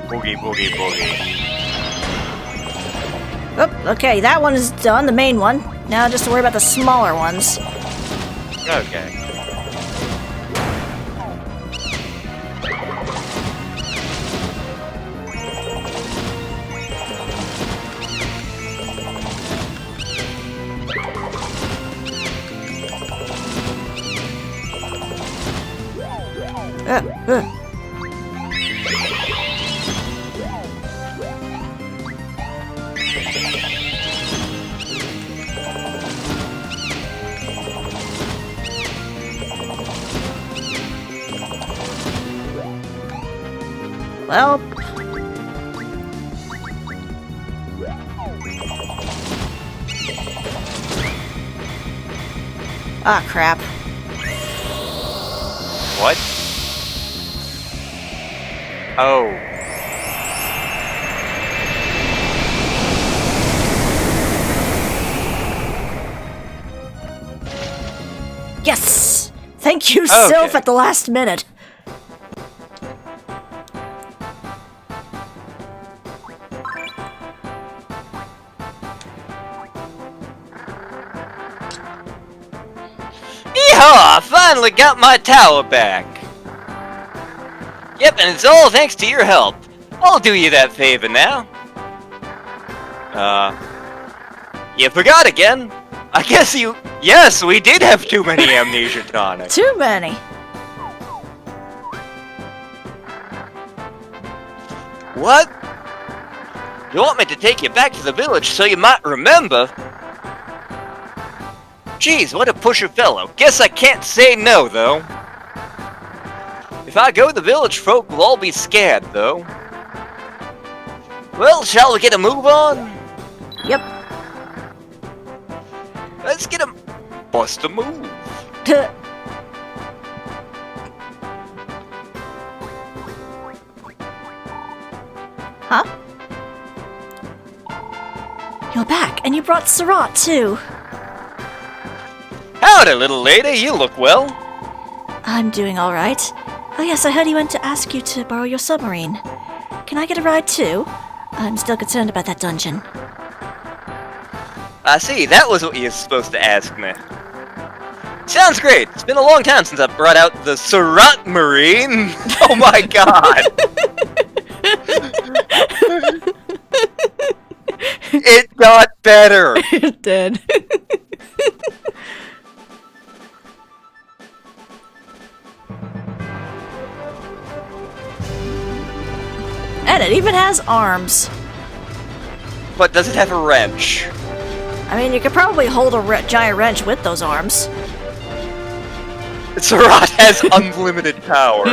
Boogie, boogie, boogie. Oh, okay, that one is done, the main one. Now just to worry about the smaller ones. Okay. Uh. Well. Ah, crap. What? Oh. Yes! Thank you, Okay. Sylph, at the last minute. Yeehaw! I finally got my tower back! Yep, and it's all thanks to your help. I'll do you that favor now. You forgot again? I guess you... Yes, we did have too many amnesia tonics. Too many. What? You want me to take you back to the village so you might remember? Geez, what a pusher fellow. Guess I can't say no, though. If I go, the village folk will all be scared, though. Well, shall we get a move on? Yep. Let's get a... Bust a move. Huh? You're back, and you brought Surat, too. Howdy, little lady. You look well. I'm doing all right. Oh yes, I heard he went to ask you to borrow your submarine. Can I get a ride, too? I'm still concerned about that dungeon. I see. That was what you were supposed to ask me. Sounds great. It's been a long time since I've brought out the Surat Marine. Oh my god. It got better. It did. And it even has arms. But does it have a wrench? I mean, you could probably hold a giant wrench with those arms. Surat has unlimited power.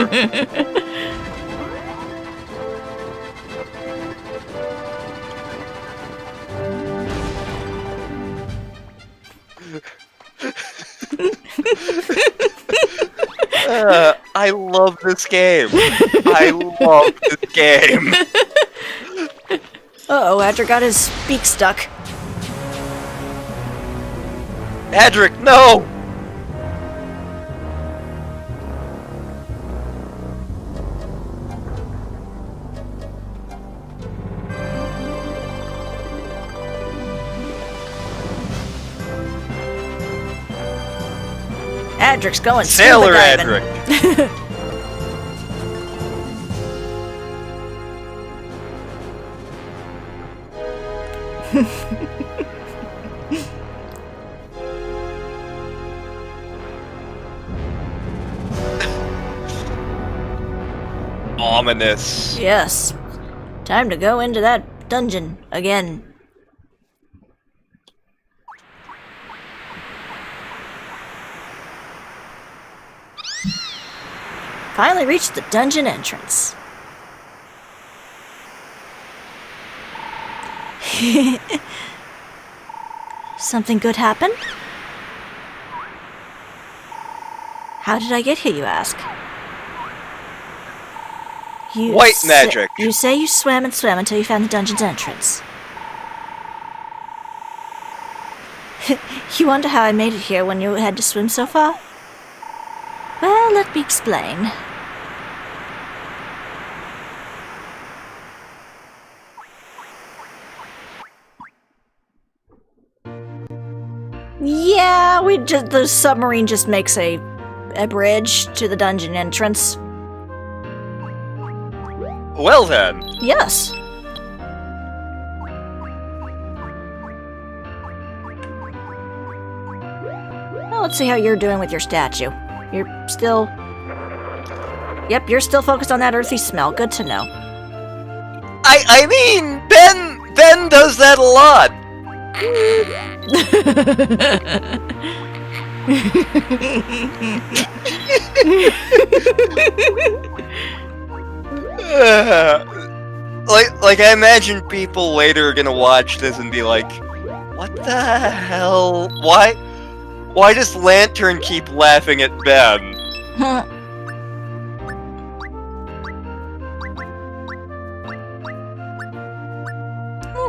I love this game. I love this game. Uh-oh, Adra got his beak stuck. Adric, no! Adric's going Sailor scuba diving. Adric. Ominous. Yes. Time to go into that dungeon again. Finally reached the dungeon entrance. Something good happen? How did I get here, you ask? You White magic. You say you swam and swam until you found the dungeon's entrance. You wonder how I made it here when you had to swim so far? Well, let me explain. Yeah, the submarine just makes a bridge to the dungeon entrance. Well then. Yes. Well, let's see how you're doing with your statue. You're still... Yep, you're still focused on that earthy smell. Good to know. I mean, Ben does that a lot. Like I imagine people later are gonna watch this and be like, what the hell? Why does Lantern keep laughing at Ben?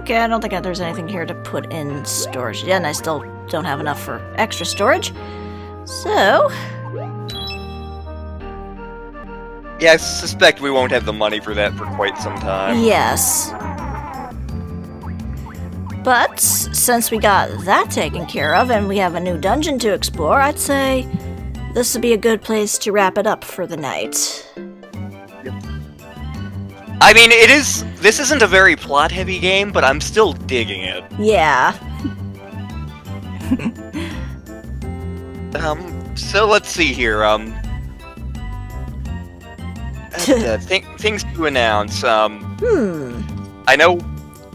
Okay, I don't think there's anything here to put in storage yet, and I still don't have enough for extra storage. So... Yeah, I suspect we won't have the money for that for quite some time. Yes. But, since we got that taken care of, and we have a new dungeon to explore, I'd say this would be a good place to wrap it up for the night. I mean, this isn't a very plot-heavy game, but I'm still digging it. Yeah. So let's see here, things to announce, I know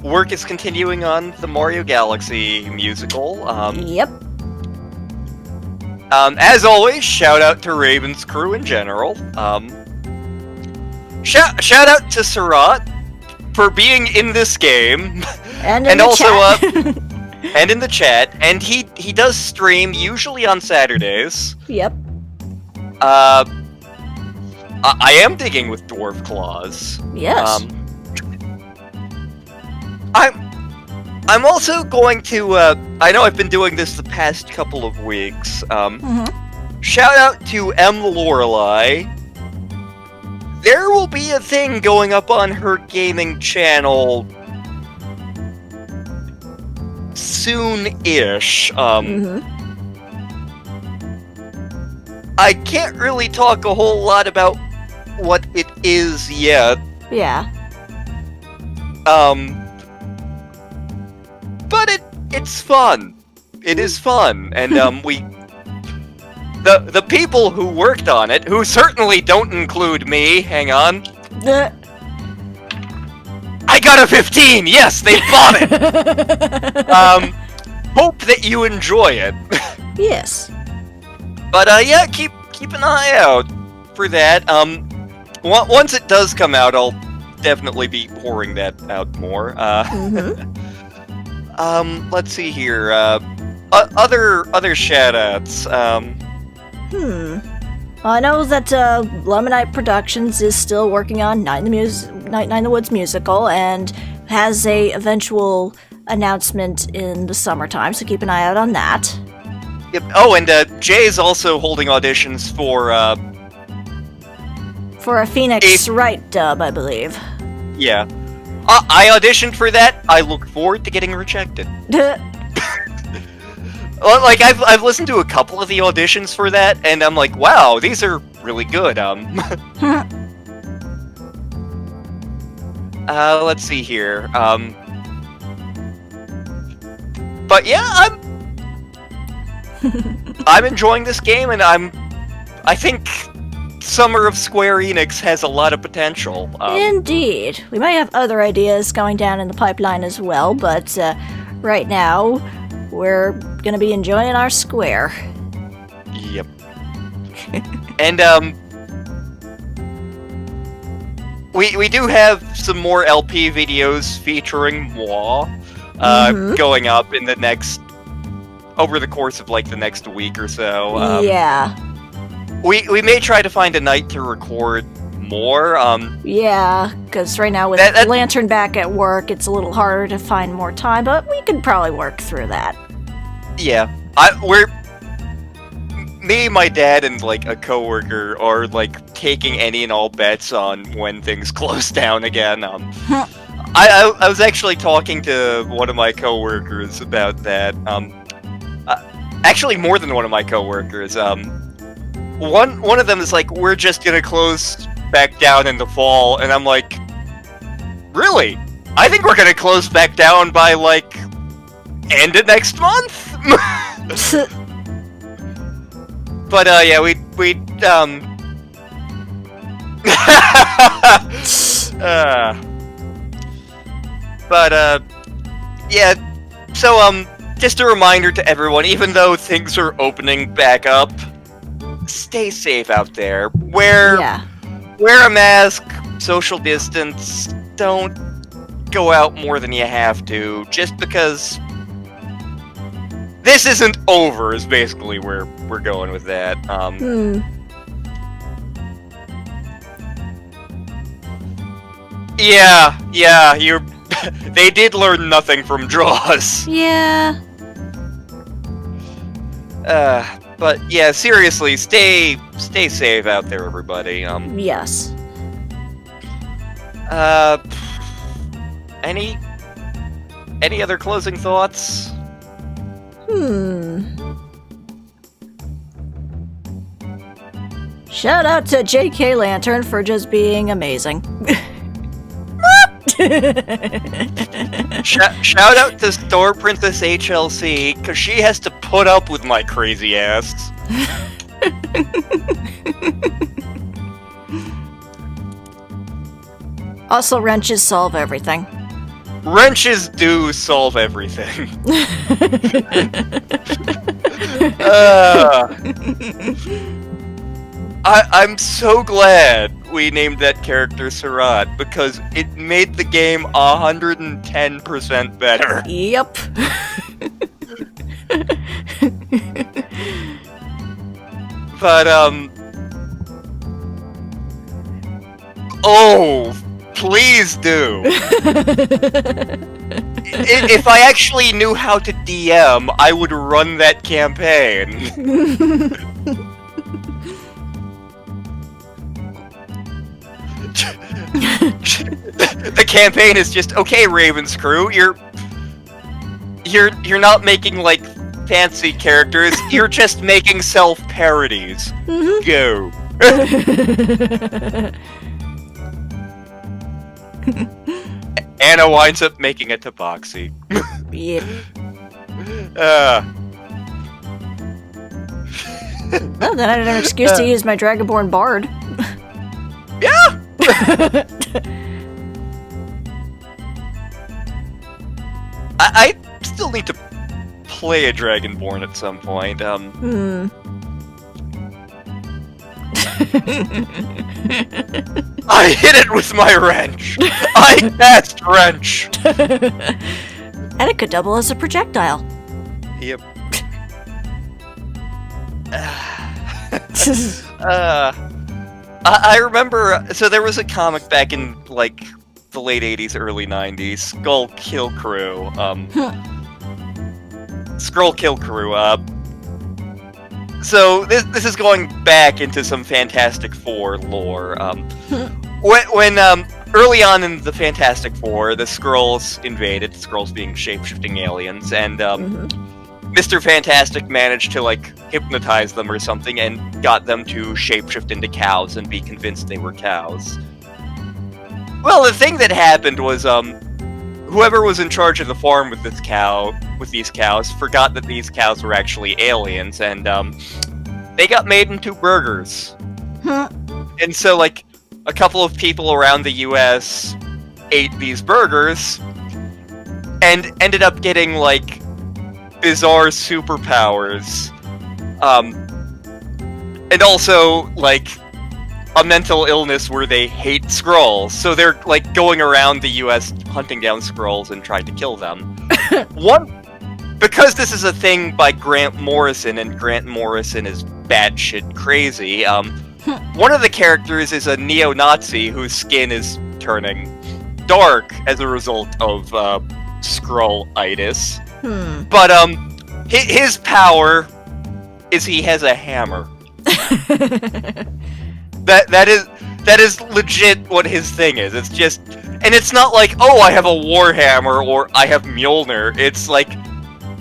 work is continuing on the Mario Galaxy musical, Yep. As always, shout out to Raven's crew in general, Shout out to Surat for being in this game, And and also chat. and in the chat. And he does stream usually on Saturdays. Yep. I am digging with Dwarf Claws. Yes. I'm also going to. I know I've been doing this the past couple of weeks. Shout out to M. Lorelei. There will be a thing going up on her gaming channel soon-ish. I can't really talk a whole lot about what it is yet. Yeah. But it's fun. It is fun, and The people who worked on it, who certainly don't include me, hang on. I got a 15! Yes, they bought it! Hope that you enjoy it. Yes. But yeah, keep an eye out for that. Once it does come out, I'll definitely be pouring that out more. Let's see here. Other shoutouts. I know that Lemonite Productions is still working on Night in the Woods musical and has a eventual announcement in the summertime, so keep an eye out on that. Yep. Oh, and Jay's also holding auditions for a Phoenix Wright dub, I believe. Yeah. I auditioned for that. I look forward to getting rejected. Well, like, I've listened to a couple of the auditions for that, and I'm like, wow, these are really good. Let's see here. But yeah, I'm enjoying this game, and I think Summer of Square Enix has a lot of potential. Indeed. We might have other ideas going down in the pipeline as well, but right now, we're gonna be enjoying our Square. Yep. And, we do have some more LP videos featuring moi, going up in over the course of, like, the next week or so. Yeah. We may try to find a night to record more, Yeah, because right now with Lantern back at work, it's a little harder to find more time, but we could probably work through that. Yeah, me, my dad, and like a coworker are like taking any and all bets on when things close down again. I was actually talking to one of my coworkers about that. Actually, more than one of my coworkers. One of them is like, we're just gonna close back down in the fall, and I'm like, really? I think we're gonna close back down by like end of next month. But yeah, we yeah. So just a reminder to everyone, even though things are opening back up, stay safe out there. Wear a mask, social distance, don't go out more than you have to, just because this isn't over is basically where we're going with that. Yeah, they did learn nothing from Jaws. Yeah. But yeah, seriously, stay safe out there, everybody. Yes. Any other closing thoughts? Shout out to JKLantern for just being amazing. Shout out to StarPrincessHLC, because she has to put up with my crazy ass. Also, wrenches solve everything. Wrenches do solve everything. I'm so glad we named that character Surat, because it made the game 110% better. Yep. But, oh, please do. If I actually knew how to DM, I would run that campaign. The campaign is just, okay, Raven's crew, you're not making like fancy characters, you're just making self-parodies. Go. Anna winds up making a tabaxi. Yep. Well, then I had an excuse to use my Dragonborn Bard. Yeah! I still need to play a Dragonborn at some point. I hit it with my wrench! I cast wrench! And it could double as a projectile. Yep. I remember, so there was a comic back in, like, the late 80s, early 90s, Skull Kill Crew. Skrull Kill Crew. So this is going back into some Fantastic Four lore. When early on in the Fantastic Four, the Skrulls invaded, Skrulls being shape-shifting aliens, and Mr. Fantastic managed to, like, hypnotize them or something and got them to shapeshift into cows and be convinced they were cows. Well, the thing that happened was, whoever was in charge of the farm with these cows, forgot that these cows were actually aliens, and, they got made into burgers. And so, like, a couple of people around the US ate these burgers, and ended up getting, like, bizarre superpowers, and also, like, a mental illness where they hate Skrulls, so they're, like, going around the US hunting down Skrulls and trying to kill them. Because this is a thing by Grant Morrison, and Grant Morrison is batshit crazy, one of the characters is a neo-Nazi whose skin is turning dark as a result of, Skrull-itis. But, his power is he has a hammer. That is legit what his thing is. It's just, and it's not like, oh, I have a warhammer or I have Mjolnir. It's like,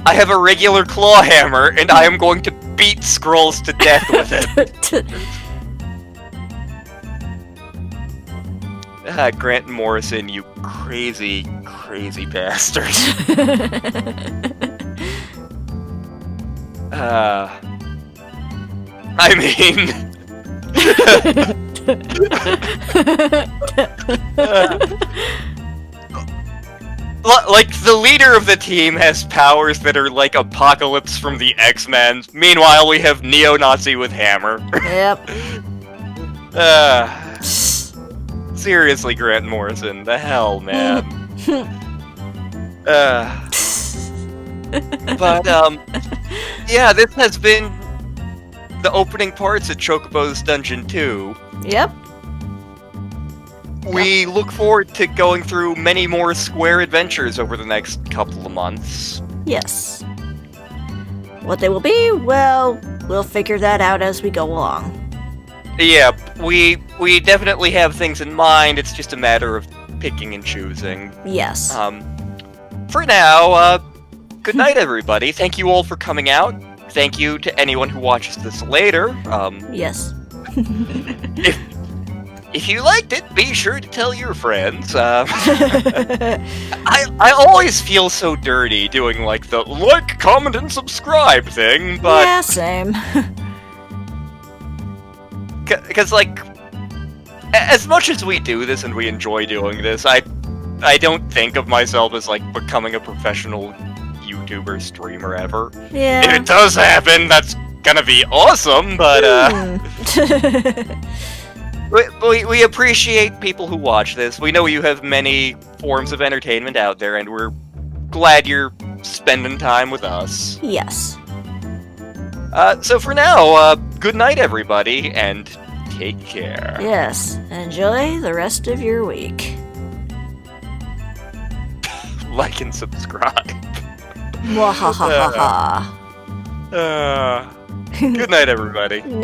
I have a regular claw hammer and I am going to beat Skrulls to death with it. Grant Morrison, you crazy, crazy bastard. I mean... like, the leader of the team has powers that are like Apocalypse from the X-Men. Meanwhile, we have Neo-Nazi with hammer. Yep. Seriously, Grant Morrison, the hell, man. But, yeah, this has been the opening parts of Chocobo's Dungeon 2. Yep. We look forward to going through many more Square adventures over the next couple of months. Yes. What they will be, well, we'll figure that out as we go along. Yeah, we definitely have things in mind, it's just a matter of picking and choosing. Yes. For now, good night, everybody. Thank you all for coming out. Thank you to anyone who watches this later. Yes. If you liked it, be sure to tell your friends. I always feel so dirty doing like the like, comment, and subscribe thing, but yeah, same. because like, as much as we do this and we enjoy doing this, I don't think of myself as like becoming a professional YouTuber streamer ever. Yeah. If it does happen, that's gonna be awesome, but we appreciate people who watch this. We know you have many forms of entertainment out there, and we're glad you're spending time with us. Yes. So for now, good night, everybody, and take care. Yes. Enjoy the rest of your week. Like and subscribe. Mwahahaha. Good night, everybody. Night.